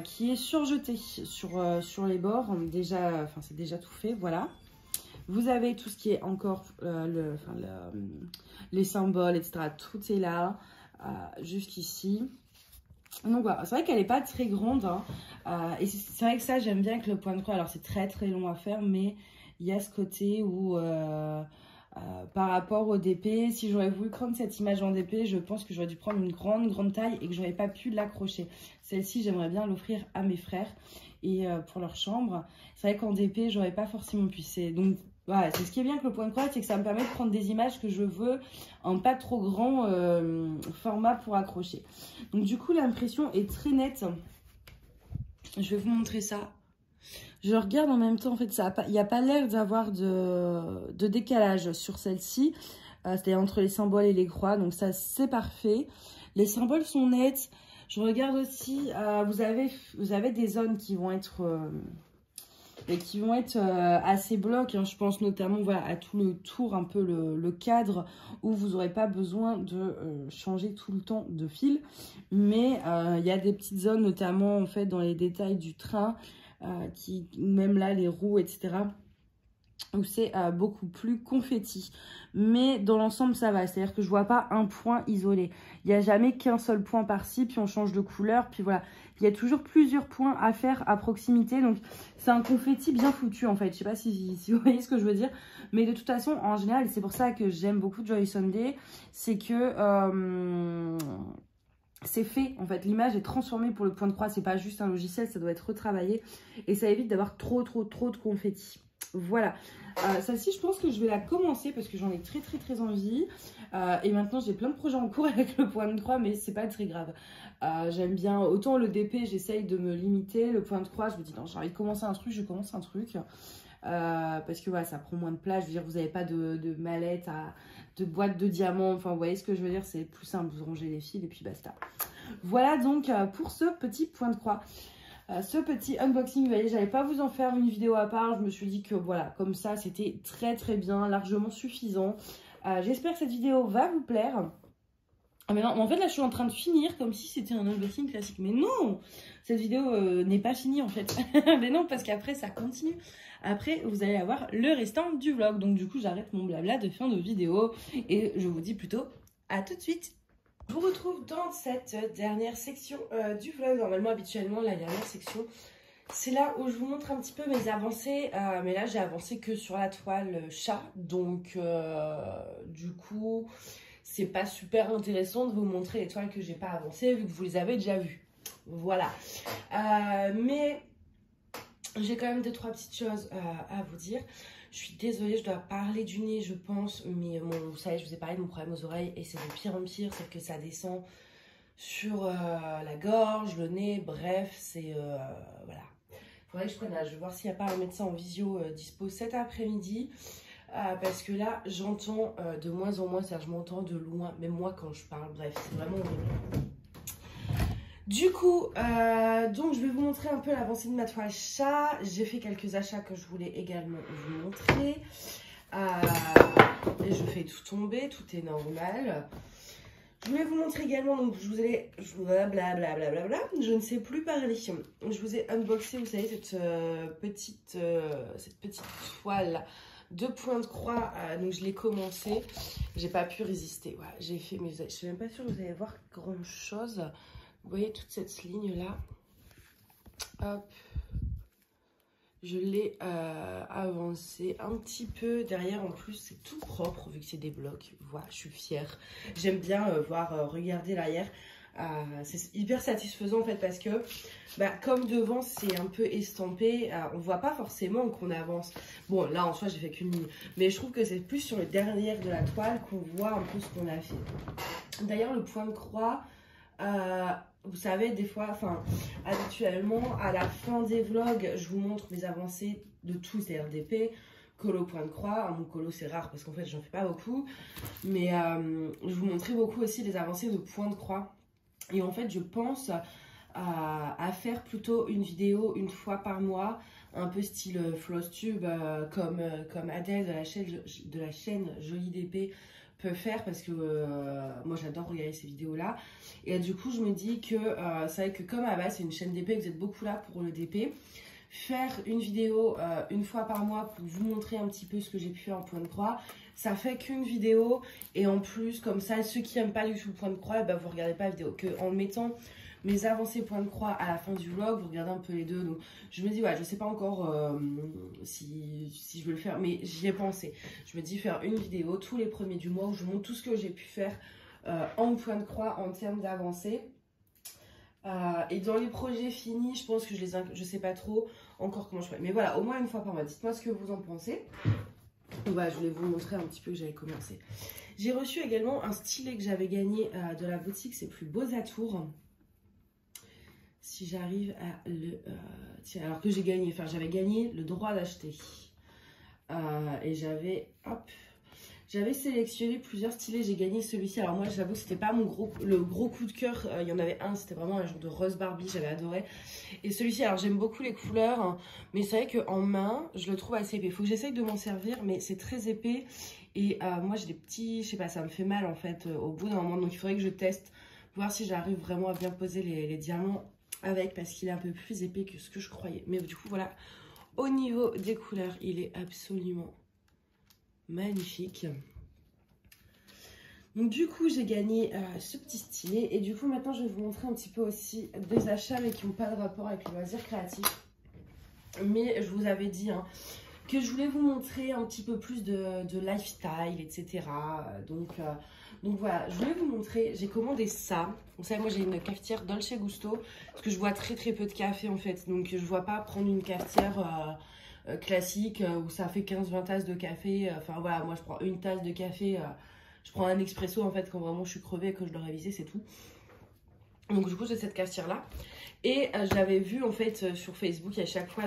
[SPEAKER 1] qui est surjetée sur les bords. Déjà, enfin c'est déjà tout fait, voilà. Vous avez tout ce qui est encore les symboles, etc. Tout est là, jusqu'ici. Donc voilà, c'est vrai qu'elle n'est pas très grande. Hein. Et c'est vrai que ça, j'aime bien avec le point de croix. Alors c'est très long à faire, mais il y a ce côté où... par rapport au DP, si j'aurais voulu prendre cette image en DP, je pense que j'aurais dû prendre une grande taille et que j'aurais pas pu l'accrocher. Celle-ci, j'aimerais bien l'offrir à mes frères et pour leur chambre. C'est vrai qu'en DP, j'aurais pas forcément pu. Donc voilà, c'est ce qui est bien avec le point de croix, c'est que ça me permet de prendre des images que je veux en pas trop grand format pour accrocher. Donc du coup, l'impression est très nette. Je vais vous montrer ça. Je regarde en même temps, en fait, il n'y a pas l'air d'avoir de décalage sur celle-ci. C'est-à-dire entre les symboles et les croix. Donc ça, c'est parfait. Les symboles sont nets. Je regarde aussi, vous avez des zones qui vont être, assez blocs. Hein. Je pense notamment voilà, à tout le tour, un peu le cadre, où vous n'aurez pas besoin de changer tout le temps de fil. Mais il y a des petites zones, notamment en fait, dans les détails du train, même là les roues, etc., où c'est beaucoup plus confetti. Mais dans l'ensemble ça va, c'est à dire que je vois pas un point isolé, il n'y a jamais qu'un seul point par-ci, puis on change de couleur, puis voilà, il y a toujours plusieurs points à faire à proximité. Donc c'est un confetti bien foutu en fait, je sais pas si vous voyez ce que je veux dire, mais de toute façon en général, c'est pour ça que j'aime beaucoup Joy Sunday, c'est que c'est fait, en fait, l'image est transformée pour le point de croix, c'est pas juste un logiciel, ça doit être retravaillé et ça évite d'avoir trop de confetti. Voilà, celle-ci je pense que je vais la commencer parce que j'en ai très envie et maintenant j'ai plein de projets en cours avec le point de croix, mais c'est pas très grave. J'aime bien, autant le DP j'essaye de me limiter, le point de croix je me dis non, j'ai envie de commencer un truc, je commence un truc. Parce que voilà, ça prend moins de place. Je veux dire, vous n'avez pas de mallette, de boîte de diamants. Enfin, vous voyez ce que je veux dire, c'est plus simple. Vous rangez les fils et puis basta. Voilà donc pour ce petit point de croix. Ce petit unboxing, vous voyez, j'allais pas vous en faire une vidéo à part. Je me suis dit que voilà, comme ça, c'était très bien, largement suffisant. J'espère que cette vidéo va vous plaire. Ah mais non, en fait là je suis en train de finir comme si c'était un unboxing classique. Mais non, cette vidéo n'est pas finie en fait. Mais non, parce qu'après ça continue. Après vous allez avoir le restant du vlog. Donc du coup j'arrête mon blabla de fin de vidéo. Et je vous dis plutôt à tout de suite. Je vous retrouve dans cette dernière section du vlog. Normalement habituellement la dernière section c'est là où je vous montre un petit peu mes avancées. Mais là j'ai avancé que sur la toile chat. Donc du coup... c'est pas super intéressant de vous montrer les toiles que j'ai pas avancées vu que vous les avez déjà vues. Voilà. Mais j'ai quand même 2-3 petites choses à vous dire. Je suis désolée, je dois parler du nez, je pense. Mais vous savez, je vous ai parlé de mon problème aux oreilles. Et c'est de pire en pire, c'est que ça descend sur la gorge, le nez. Bref, c'est... voilà. Faudrait que je prenne... Je vais voir s'il n'y a pas un médecin en visio dispo cet après-midi. Parce que là, j'entends de moins en moins. C'est-à-dire, je m'entends de loin. Même moi, quand je parle. Bref, c'est vraiment horrible. Du coup, donc je vais vous montrer un peu l'avancée de ma toile chat. J'ai fait quelques achats que je voulais également vous montrer. Et je fais tout tomber, tout est normal. Je voulais vous montrer également, donc blablabla, je ne sais plus parler. Je vous ai unboxé, vous savez, cette petite toile de point de croix. Donc je l'ai commencé, j'ai pas pu résister. Voilà, j'ai fait, mais je suis même pas sûre que vous allez voir grand chose. Vous voyez toute cette ligne là, hop, je l'ai avancé un petit peu. Derrière en plus c'est tout propre vu que c'est des blocs. Voilà, je suis fière. J'aime bien regarder l'arrière. C'est hyper satisfaisant en fait parce que comme devant c'est un peu estampé, on voit pas forcément qu'on avance. Bon là en soi j'ai fait qu'une ligne, mais je trouve que c'est plus sur le derrière de la toile qu'on voit un peu ce qu'on a fait. D'ailleurs le point de croix, vous savez, des fois, habituellement, à la fin des vlogs, je vous montre mes avancées de tout, c'est-à-dire d'épée, colo, point de croix. Mon colo, c'est rare parce qu'en fait, j'en fais pas beaucoup. Mais je vous montrais beaucoup aussi les avancées de point de croix. Et en fait, je pense à faire plutôt une vidéo une fois par mois, un peu style FlossTube, comme Adèle de la chaîne Jolie d'épée peut faire, parce que moi j'adore regarder ces vidéos là. Et du coup je me dis que c'est vrai que comme à base c'est une chaîne d'épée, vous êtes beaucoup là pour le DP, faire une vidéo une fois par mois pour vous montrer un petit peu ce que j'ai pu faire en point de croix, ça fait qu'une vidéo. Et en plus comme ça, ceux qui n'aiment pas du tout le point de croix, vous regardez pas la vidéo, que en mettant mes avancées point de croix à la fin du vlog, vous regardez un peu les deux. Donc je me dis, ouais, je sais pas encore si je veux le faire, mais j'y ai pensé. Je me dis faire une vidéo tous les premiers du mois où je montre tout ce que j'ai pu faire en point de croix en termes d'avancées. Et dans les projets finis, je pense que je sais pas trop encore comment je fais. Mais voilà, au moins une fois par mois. Dites-moi ce que vous en pensez. Donc voilà, je voulais vous montrer un petit peu que j'avais commencé. J'ai reçu également un stylet que j'avais gagné de la boutique C'est Plus Beaux Atours. Si j'arrive à le... tiens, alors que j'ai gagné, enfin j'avais gagné le droit d'acheter. Et j'avais sélectionné plusieurs stylets, j'ai gagné celui-ci. Alors moi j'avoue que c'était pas le gros coup de cœur, il y en avait un, c'était vraiment un genre de rose Barbie, j'avais adoré. Et celui-ci, alors j'aime beaucoup les couleurs, hein, mais c'est vrai qu'en main, je le trouve assez épais. Il faut que j'essaye de m'en servir, mais c'est très épais. Et moi j'ai des petits, je sais pas, ça me fait mal en fait au bout d'un moment. Donc il faudrait que je teste, voir si j'arrive vraiment à bien poser les diamants avec, parce qu'il est un peu plus épais que ce que je croyais. Mais du coup voilà, au niveau des couleurs, il est absolument magnifique. Donc du coup j'ai gagné ce petit stylet. Et du coup maintenant je vais vous montrer un petit peu aussi des achats mais qui n'ont pas de rapport avec le loisir créatif. Mais je vous avais dit hein, que je voulais vous montrer un petit peu plus de lifestyle, etc. Donc voilà, je voulais vous montrer, j'ai commandé ça. Vous savez, moi j'ai une cafetière Dolce Gusto, parce que je bois très peu de café en fait. Donc je ne vois pas prendre une cafetière classique où ça fait 15-20 tasses de café. Enfin voilà, moi je prends une tasse de café, je prends un expresso en fait quand vraiment je suis crevée et que je dois réviser, c'est tout. Donc du coup j'ai cette cafetière là. Et j'avais vu en fait sur Facebook à chaque fois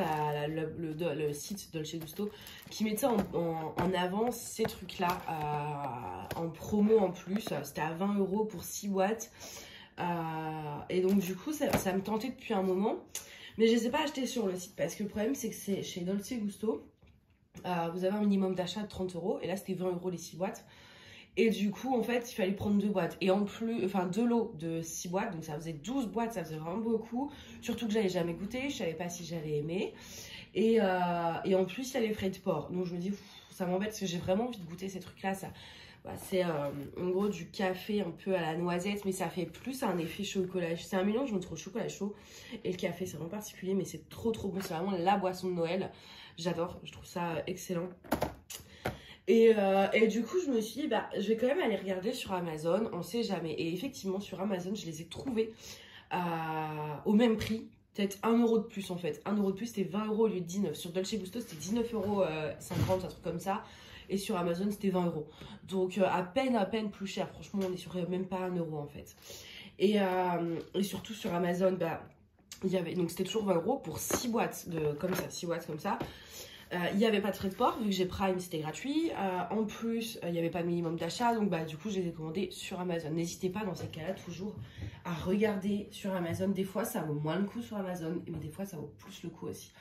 [SPEAKER 1] le site Dolce Gusto qui mettait en avant ces trucs là en promo en plus. C'était à 20 € pour 6 boîtes. Et donc du coup ça me tentait depuis un moment. Mais je ne les ai pas achetés sur le site parce que le problème c'est que c'est chez Dolce Gusto. Vous avez un minimum d'achat de 30 € et là c'était 20 € les 6 boîtes. Et du coup, en fait, il fallait prendre 2 boîtes. Et en plus, enfin 2 lots de 6 boîtes. Donc ça faisait 12 boîtes, ça faisait vraiment beaucoup. Surtout que j'avais jamais goûté, je savais pas si j'allais aimer. Et en plus, il y a les frais de port. Donc je me dis, ça m'embête parce que j'ai vraiment envie de goûter ces trucs-là. C'est en gros du café un peu à la noisette, mais ça fait plus un effet chocolat. C'est un mélange entre le chocolat chaud et le café. C'est vraiment particulier, mais c'est trop bon. C'est vraiment la boisson de Noël. J'adore, je trouve ça excellent. Et du coup, je me suis dit, je vais quand même aller regarder sur Amazon, on sait jamais. Et effectivement, sur Amazon, je les ai trouvés au même prix. Peut-être 1 euro de plus en fait. 1 euro de plus, c'était 20 euros au lieu de 19. Sur Dolce Gusto, c'était 19,50 €, un truc comme ça. Et sur Amazon, c'était 20 euros. Donc à peine plus cher. Franchement, on est sur même pas 1 euro en fait. Et surtout sur Amazon, bah, il y avait, donc c'était toujours 20 euros pour 6 boîtes comme ça, 6 boîtes comme ça. Il n'y avait pas de frais de port, vu que j'ai Prime, c'était gratuit. En plus, il n'y avait pas de minimum d'achat, donc bah, du coup, je les ai commandés sur Amazon. N'hésitez pas dans ces cas-là toujours à regarder sur Amazon. Des fois, ça vaut moins le coup sur Amazon, mais des fois, ça vaut plus le coup aussi.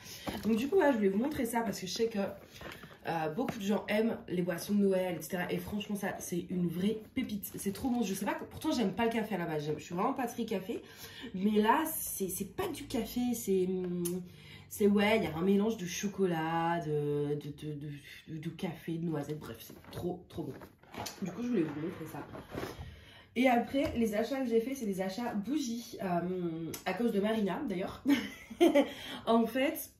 [SPEAKER 1] Donc du coup, voilà, je voulais vous montrer ça parce que je sais que beaucoup de gens aiment les boissons de Noël, etc. Et franchement, ça, c'est une vraie pépite. C'est trop bon. Je sais pas, pourtant, j'aime pas le café à la base. Je suis vraiment pas très café. Mais là, c'est pas du café, c'est ouais, il y a un mélange de chocolat, de café, de noisettes, bref, c'est trop bon. Du coup, je voulais vous montrer ça. Et après, les achats que j'ai fait, c'est des achats bougies, à cause de Marina, d'ailleurs. En fait,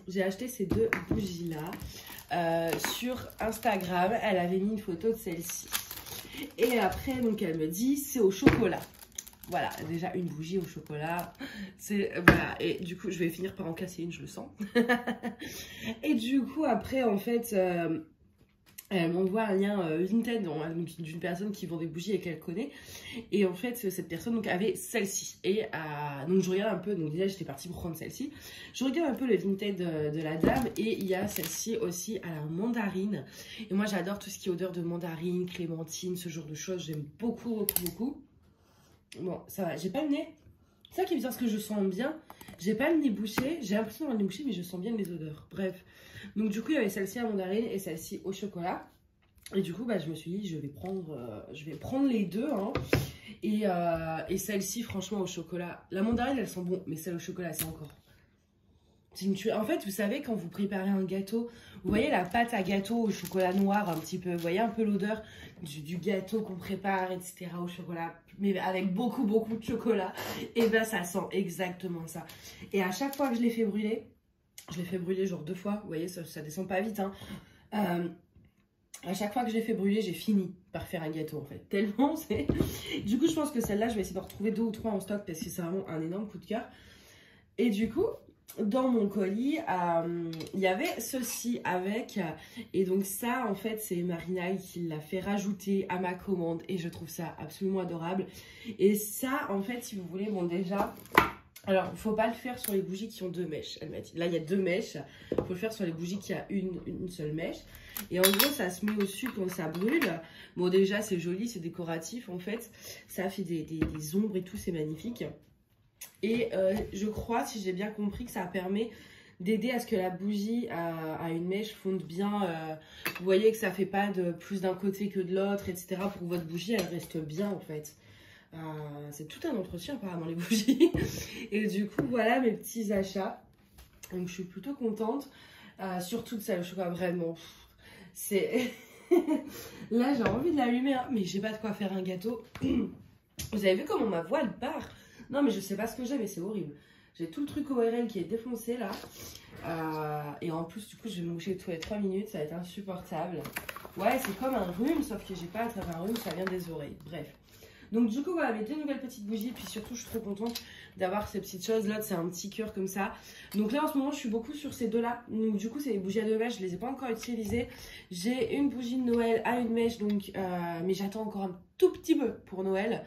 [SPEAKER 1] j'ai acheté ces 2 bougies-là sur Instagram. Elle avait mis une photo de celle-ci. Et après, donc, elle me dit, c'est au chocolat. Voilà, déjà une bougie au chocolat. Voilà, et du coup, je vais finir par en casser une, je le sens. Et du coup, après, en fait, elle m'envoie un lien Vinted d'une personne qui vend des bougies et qu'elle connaît. Et en fait, cette personne donc, avait celle-ci. Et donc, je regarde un peu. Donc, déjà, j'étais partie pour prendre celle-ci. Je regarde un peu le Vinted de la dame. Et il y a celle-ci aussi à la mandarine. Et moi, j'adore tout ce qui est odeur de mandarine, clémentine, ce genre de choses. J'aime beaucoup. Bon, ça va, j'ai pas le nez. C'est ça qui est bizarre, parce que je sens bien. J'ai pas le nez bouché. J'ai l'impression d'avoir le nez bouché, mais je sens bien les odeurs. Bref. Donc, du coup, il y avait celle-ci à mandarine et celle-ci au chocolat. Et du coup, bah, je me suis dit, je vais prendre les deux. Hein. Et celle-ci, franchement, au chocolat. La mandarine, elle sent bon, mais celle au chocolat, c'est encore. En fait, vous savez, quand vous préparez un gâteau, vous voyez la pâte à gâteau au chocolat noir un petit peu. Vous voyez un peu l'odeur du gâteau qu'on prépare, etc. au chocolat, mais avec beaucoup de chocolat. Et ben, ça sent exactement ça. Et à chaque fois que je l'ai fait brûler, genre 2 fois. Vous voyez, ça descend pas vite. Hein. À chaque fois que je l'ai fait brûler, j'ai fini par faire un gâteau en fait. Tellement c'est... Du coup, je pense que celle-là, je vais essayer de retrouver 2 ou 3 en stock parce que c'est vraiment un énorme coup de cœur. Et du coup... Dans mon colis, il y avait ceci avec, et donc ça en fait c'est Marina qui l'a fait rajouter à ma commande et je trouve ça absolument adorable. Et ça en fait si vous voulez, bon déjà, alors il ne faut pas le faire sur les bougies qui ont 2 mèches, elle m'a dit. Là il y a 2 mèches, il faut le faire sur les bougies qui a une seule mèche. Et en gros ça se met au-dessus quand ça brûle. Bon déjà c'est joli, c'est décoratif en fait, ça fait des ombres et tout, c'est magnifique. Et je crois, si j'ai bien compris, que ça permet d'aider à ce que la bougie à une mèche fonde bien. Vous voyez que ça fait pas de plus d'un côté que de l'autre, etc. Pour que votre bougie, elle reste bien en fait. C'est tout un entretien apparemment les bougies. Et du coup, voilà mes petits achats. Donc je suis plutôt contente. Surtout que ça, le chocolat, vraiment, c'est... Là, j'ai envie de l'allumer, hein, mais j'ai pas de quoi faire un gâteau. Vous avez vu comment ma voix part? Non, mais je sais pas ce que j'ai, mais c'est horrible. J'ai tout le truc ORL qui est défoncé là. Et en plus, du coup, je vais me moucher tous les 3 minutes. Ça va être insupportable. Ouais, c'est comme un rhume, sauf que j'ai pas à travers un rhume, ça vient des oreilles. Bref. Donc, du coup, voilà, mes 2 nouvelles petites bougies. Puis surtout, je suis trop contente d'avoir ces petites choses. L'autre, c'est un petit cœur comme ça. Donc là, en ce moment, je suis beaucoup sur ces 2-là. Donc, du coup, c'est les bougies à 2 mèches. Je les ai pas encore utilisées. J'ai une bougie de Noël à 1 mèche. Donc, mais j'attends encore un tout petit peu pour Noël.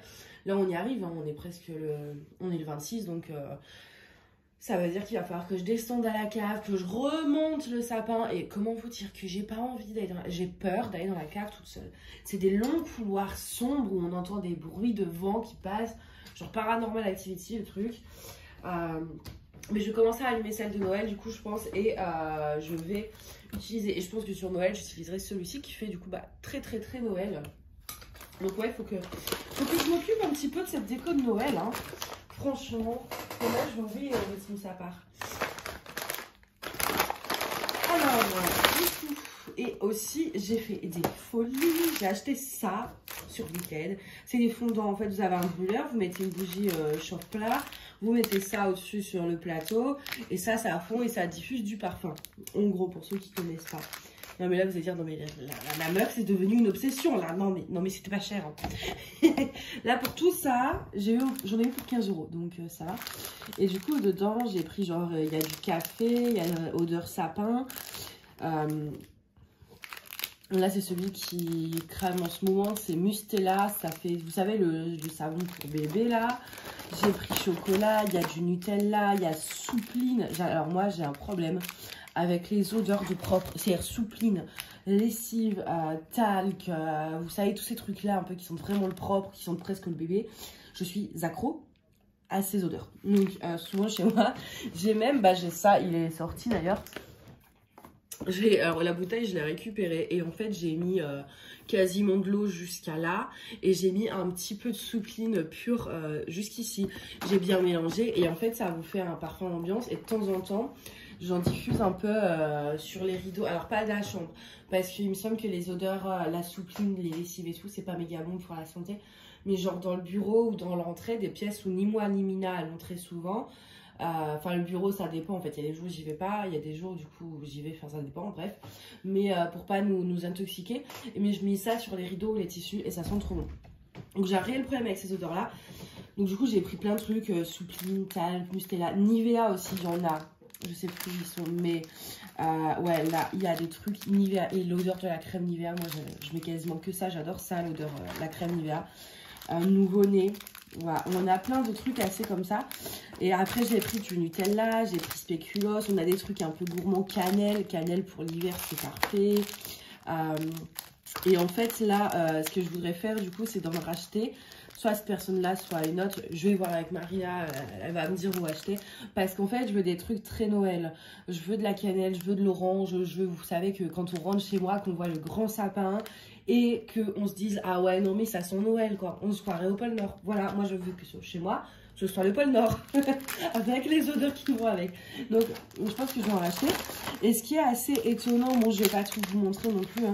[SPEAKER 1] Là, on y arrive, hein, on est presque on est le 26, donc ça veut dire qu'il va falloir que je descende à la cave, que je remonte le sapin. Et comment vous dire que j'ai pas envie d'aller j'ai peur d'aller dans la cave toute seule. C'est des longs couloirs sombres où on entend des bruits de vent qui passent, genre Paranormal Activity, le truc. Mais je vais commencer à allumer celle de Noël, du coup, je pense, et je vais utiliser, et je pense que sur Noël, j'utiliserai celui-ci qui fait du coup très Noël. Donc ouais, faut que je m'occupe un petit peu de cette déco de Noël, hein. Franchement, et là je vais ouvrir où ça part. Alors, du coup, et aussi j'ai fait des folies, j'ai acheté ça sur Vinted. C'est des fondants, en fait, vous avez un brûleur, vous mettez une bougie chauffe plat, vous mettez ça au-dessus sur le plateau, et ça fond et ça diffuse du parfum. En gros, pour ceux qui ne connaissent pas. Non mais là vous allez dire, non mais la meuf c'est devenu une obsession là. Non mais c'était pas cher. Hein. Là pour tout ça, j'en ai eu pour 15 €, donc ça va. Et du coup dedans j'ai pris genre, il y a du café, il y a odeur sapin. Là c'est celui qui crame en ce moment, c'est Mustela, ça fait, vous savez le savon pour bébé là. J'ai pris chocolat, il y a du Nutella, il y a Soupline. Alors moi j'ai un problème avec les odeurs de propre, c'est-à-dire Soupline, lessive, talc, vous savez tous ces trucs là un peu qui sont vraiment le propre, qui sont presque le bébé. Je suis accro à ces odeurs. Donc souvent chez moi, j'ai même, j'ai ça, il est sorti d'ailleurs. Alors la bouteille je l'ai récupérée et en fait j'ai mis quasiment de l'eau jusqu'à là et j'ai mis un petit peu de Soupline pure jusqu'ici. J'ai bien mélangé et en fait ça vous fait un parfum d'ambiance et de temps en temps j'en diffuse un peu sur les rideaux. Alors pas de la chambre parce qu'il me semble que les odeurs, la Soupline, les lessives et tout c'est pas méga bon pour la santé. Mais genre dans le bureau ou dans l'entrée, des pièces où ni moi ni Mina allons très souvent. Enfin le bureau ça dépend en fait, il y a des jours où j'y vais pas, il y a des jours du coup j'y vais, enfin ça dépend bref. Mais pour pas nous intoxiquer, mais je mets ça sur les rideaux, les tissus et ça sent trop bon. Donc j'ai un réel problème avec ces odeurs là. Donc du coup j'ai pris plein de trucs, Soupline, talc, Mustela, Nivea aussi il y en a. Je sais plus où ils sont mais ouais là il y a des trucs Nivea et l'odeur de la crème Nivea, moi je mets quasiment que ça, j'adore ça l'odeur, la crème Nivea. Nouveau-né, voilà, on a plein de trucs assez comme ça. Et après j'ai pris du Nutella, j'ai pris spéculoos, on a des trucs un peu gourmands, cannelle pour l'hiver c'est parfait. Et en fait là ce que je voudrais faire du coup c'est d'en racheter soit cette personne là soit une autre. Je vais voir avec Maria, elle va me dire où acheter parce qu'en fait je veux des trucs très Noël. Je veux de la cannelle, je veux de l'orange, je veux, vous savez que quand on rentre chez moi qu'on voit le grand sapin et qu'on se dise ah ouais non mais ça sent Noël quoi, on se croirait au pôle Nord. Voilà, moi je veux que chez moi ce soit le pôle Nord avec les odeurs qui vont avec. Donc je pense que je vais en racheter. Et ce qui est assez étonnant, bon je vais pas tout vous montrer non plus hein.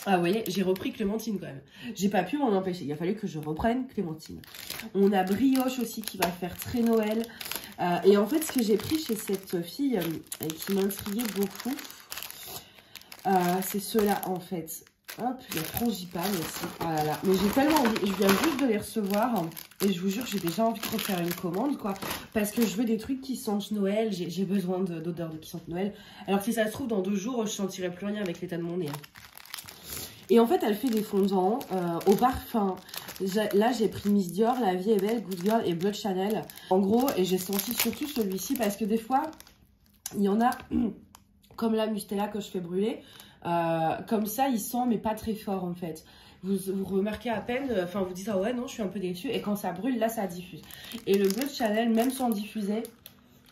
[SPEAKER 1] Ah vous voyez, j'ai repris Clémentine quand même. J'ai pas pu m'en empêcher, il a fallu que je reprenne Clémentine. On a Brioche aussi qui va faire très Noël. Et en fait ce que j'ai pris chez cette fille et qui m'intriguait beaucoup, c'est ceux-là en fait. Hop, il y a Frangipane aussi. Ah là là, mais j'ai tellement envie, je viens juste de les recevoir et je vous jure j'ai déjà envie de refaire une commande quoi. Parce que je veux des trucs qui sentent Noël, j'ai besoin d'odeurs qui sentent Noël. Alors si ça se trouve dans 2 jours je sentirai plus rien avec l'état de mon nez. Et en fait elle fait des fondants au parfum. Là j'ai pris Miss Dior, La Vie est Belle, Good Girl et Blood Chanel. En gros, et j'ai senti surtout celui-ci parce que des fois il y en a comme la Mustela que je fais brûler. Comme ça il sent mais pas très fort en fait, vous remarquez à peine, enfin vous dites ah ouais non je suis un peu déçue et quand ça brûle là ça diffuse. Et le Blood Chanel même sans diffuser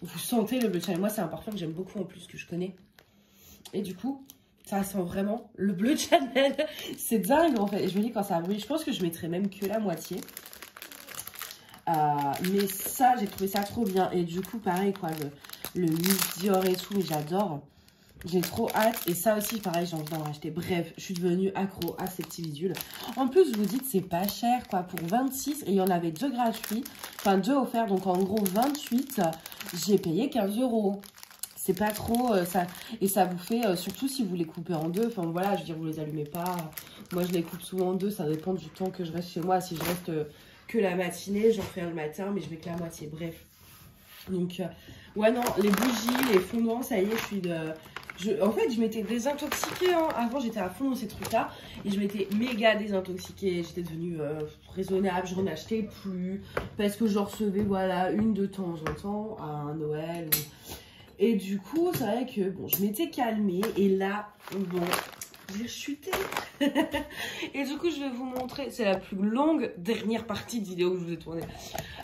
[SPEAKER 1] vous sentez le Blood Chanel. Moi c'est un parfum que j'aime beaucoup en plus, que je connais et du coup ça sent vraiment le Blood Chanel. C'est dingue en fait. Et je me dis quand ça brûle, je pense que je mettrais même que la moitié. Mais ça j'ai trouvé ça trop bien. Et du coup pareil quoi, le Miss Dior et tout, mais j'adore. J'ai trop hâte. Et ça aussi, pareil, j'ai envie d'en racheter. Bref, je suis devenue accro à ces petits bidules. En plus, vous dites, c'est pas cher, quoi. Pour 26, et il y en avait 2 gratuits. Enfin, 2 offerts. Donc, en gros, 28, j'ai payé 15 €. C'est pas trop, ça. Et ça vous fait, surtout si vous les coupez en 2. Enfin, voilà, je veux dire, vous les allumez pas. Moi, je les coupe souvent en 2. Ça dépend du temps que je reste chez moi. Si je reste que la matinée, j'en fais un le matin, mais je mets que la moitié. Bref. Donc, ouais, non, les bougies, les fondants, ça y est, je suis de... En fait, je m'étais désintoxiquée. Hein. Avant, j'étais à fond dans ces trucs-là. Et je m'étais méga désintoxiquée. J'étais devenue raisonnable. Je n'en achetais plus. Parce que je recevais, voilà, une de temps en temps à un Noël. Et du coup, c'est vrai que, bon, je m'étais calmée. Et là, bon, j'ai chuté. Et du coup, je vais vous montrer. C'est la plus longue dernière partie de vidéo que je vous ai tournée.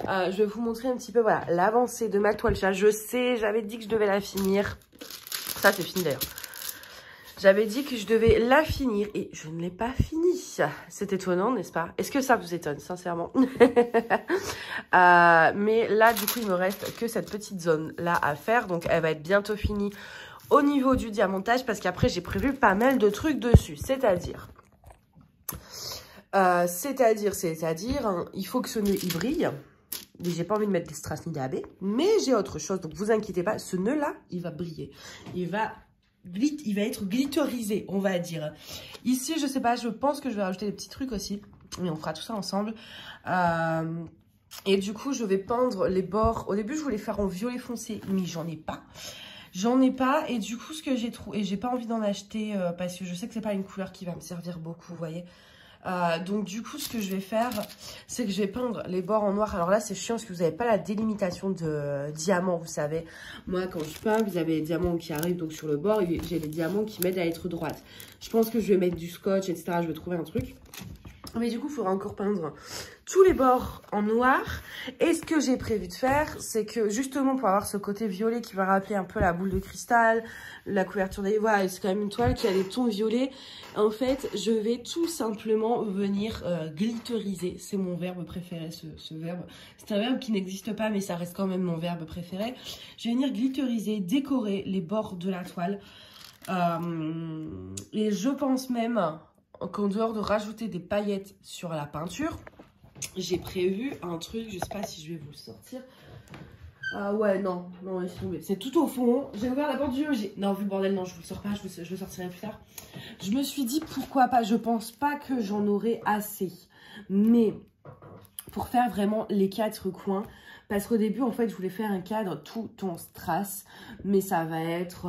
[SPEAKER 1] Je vais vous montrer un petit peu, voilà, l'avancée de ma toile chat. Je sais, j'avais dit que je devais la finir. Ça, c'est fini d'ailleurs. J'avais dit que je devais la finir et je ne l'ai pas finie. C'est étonnant, n'est-ce pas? Est-ce que ça vous étonne, sincèrement? Mais là, du coup, il me reste que cette petite zone-là à faire. Donc, elle va être bientôt finie au niveau du diamantage parce qu'après, j'ai prévu pas mal de trucs dessus. C'est-à-dire, hein, il faut que ce nœud, il brille. J'ai pas envie de mettre des strass ni d'AB, mais j'ai autre chose, donc vous inquiétez pas, ce nœud là il va briller, il va
[SPEAKER 2] il va être glitterisé, on va dire. Ici, je sais pas, je pense que je vais rajouter des petits trucs aussi. Mais on fera tout ça ensemble. Et du coup, je vais peindre les bords. Au début, je voulais faire en violet foncé, mais j'en ai pas. J'en ai pas. Et du coup, ce que j'ai trouvé... Et j'ai pas envie d'en acheter parce que je sais que c'est pas une couleur qui va me servir beaucoup, vous voyez. Donc du coup, ce que je vais faire, c'est que je vais peindre les bords en noir. Alors là, c'est chiant parce que vous n'avez pas la délimitation de diamants, vous savez. Moi, quand je peins, vous avez les diamants qui arrivent donc sur le bord et j'ai les diamants qui m'aident à être droite. Je pense que je vais mettre du scotch, etc. Je vais trouver un truc. Mais du coup, il faudra encore peindre tous les bords en noir. Et ce que j'ai prévu de faire, c'est que justement pour avoir ce côté violet qui va rappeler un peu la boule de cristal, la couverture des... Voilà, c'est quand même une toile qui a des tons violets. En fait, je vais tout simplement venir glitteriser. C'est mon verbe préféré, ce verbe. C'est un verbe qui n'existe pas, mais ça reste quand même mon verbe préféré. Je vais venir glitteriser, décorer les bords de la toile. Et je pense même... qu'en dehors de rajouter des paillettes sur la peinture, j'ai prévu un truc, je sais pas si je vais vous le sortir. Ah ouais, non, laisse tomber. C'est tout au fond. J'ai ouvert la porte du logis. Non, vu le bordel, non, je vous le sors pas, je le sortirai plus tard. Je me suis dit, pourquoi pas, je pense pas que j'en aurai assez. Mais pour faire vraiment les 4 coins, parce qu'au début, en fait, je voulais faire un cadre tout en strass, mais ça va être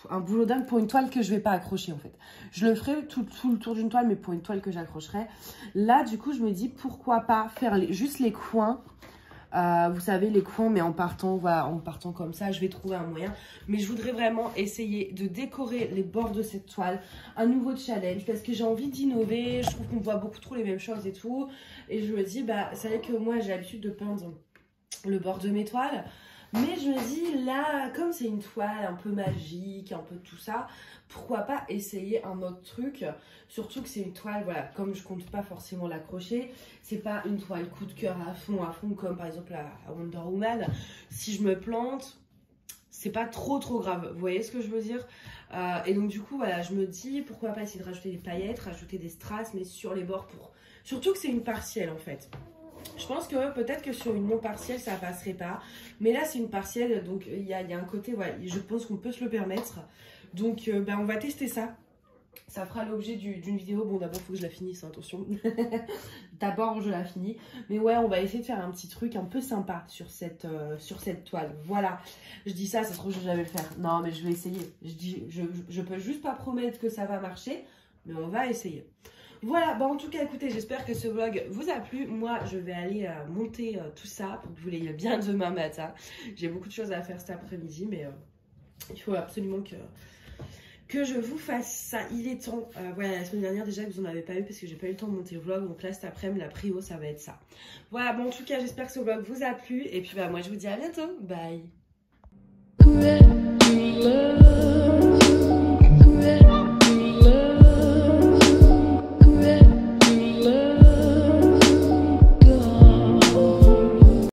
[SPEAKER 2] un boulot dingue pour une toile que je vais pas accrocher, en fait. Je le ferai tout le tour d'une toile, mais pour une toile que j'accrocherai. Là, du coup, je me dis, pourquoi pas faire juste les coins. Vous savez, les coins, mais en partant, voilà, en partant comme ça, je vais trouver un moyen. Mais je voudrais vraiment essayer de décorer les bords de cette toile. Un nouveau challenge, parce que j'ai envie d'innover. Je trouve qu'on voit beaucoup trop les mêmes choses et tout. Et je me dis, bah, c'est vrai que moi, j'ai l'habitude de peindre le bord de mes toiles. Mais je me dis, là, comme c'est une toile un peu magique, un peu tout ça, pourquoi pas essayer un autre truc. Surtout que c'est une toile, voilà, comme je compte pas forcément l'accrocher, c'est pas une toile coup de cœur à fond, comme par exemple à Wonder Woman. Si je me plante, c'est pas trop grave, vous voyez ce que je veux dire. Et donc du coup, voilà, je me dis, pourquoi pas essayer de rajouter des paillettes, rajouter des strass, mais sur les bords pour... Surtout que c'est une partielle en fait. Je pense que peut-être que sur une non partielle ça passerait pas, mais là c'est une partielle, donc il y a un côté, voilà, je pense qu'on peut se le permettre, donc ben, on va tester ça. Ça fera l'objet d'une vidéo. Bon, d'abord il faut que je la finisse, hein, attention. D'abord je la finis, mais ouais, on va essayer de faire un petit truc un peu sympa sur cette toile. Voilà, je dis ça se trouve je vais jamais le faire, non mais je vais essayer. Je peux juste pas promettre que ça va marcher, mais on va essayer. Voilà, bah en tout cas, écoutez, j'espère que ce vlog vous a plu. Moi, je vais aller monter tout ça pour que vous l'ayez bien demain matin. J'ai beaucoup de choses à faire cet après-midi, mais il faut absolument que je vous fasse ça. Il est temps. Voilà, la semaine dernière, déjà, vous n'en avez pas eu parce que j'ai pas eu le temps de monter le vlog. Donc là, cet après-midi, la prio, ça va être ça. Voilà, bon, en tout cas, j'espère que ce vlog vous a plu. Et puis, bah, moi, je vous dis à bientôt. Bye!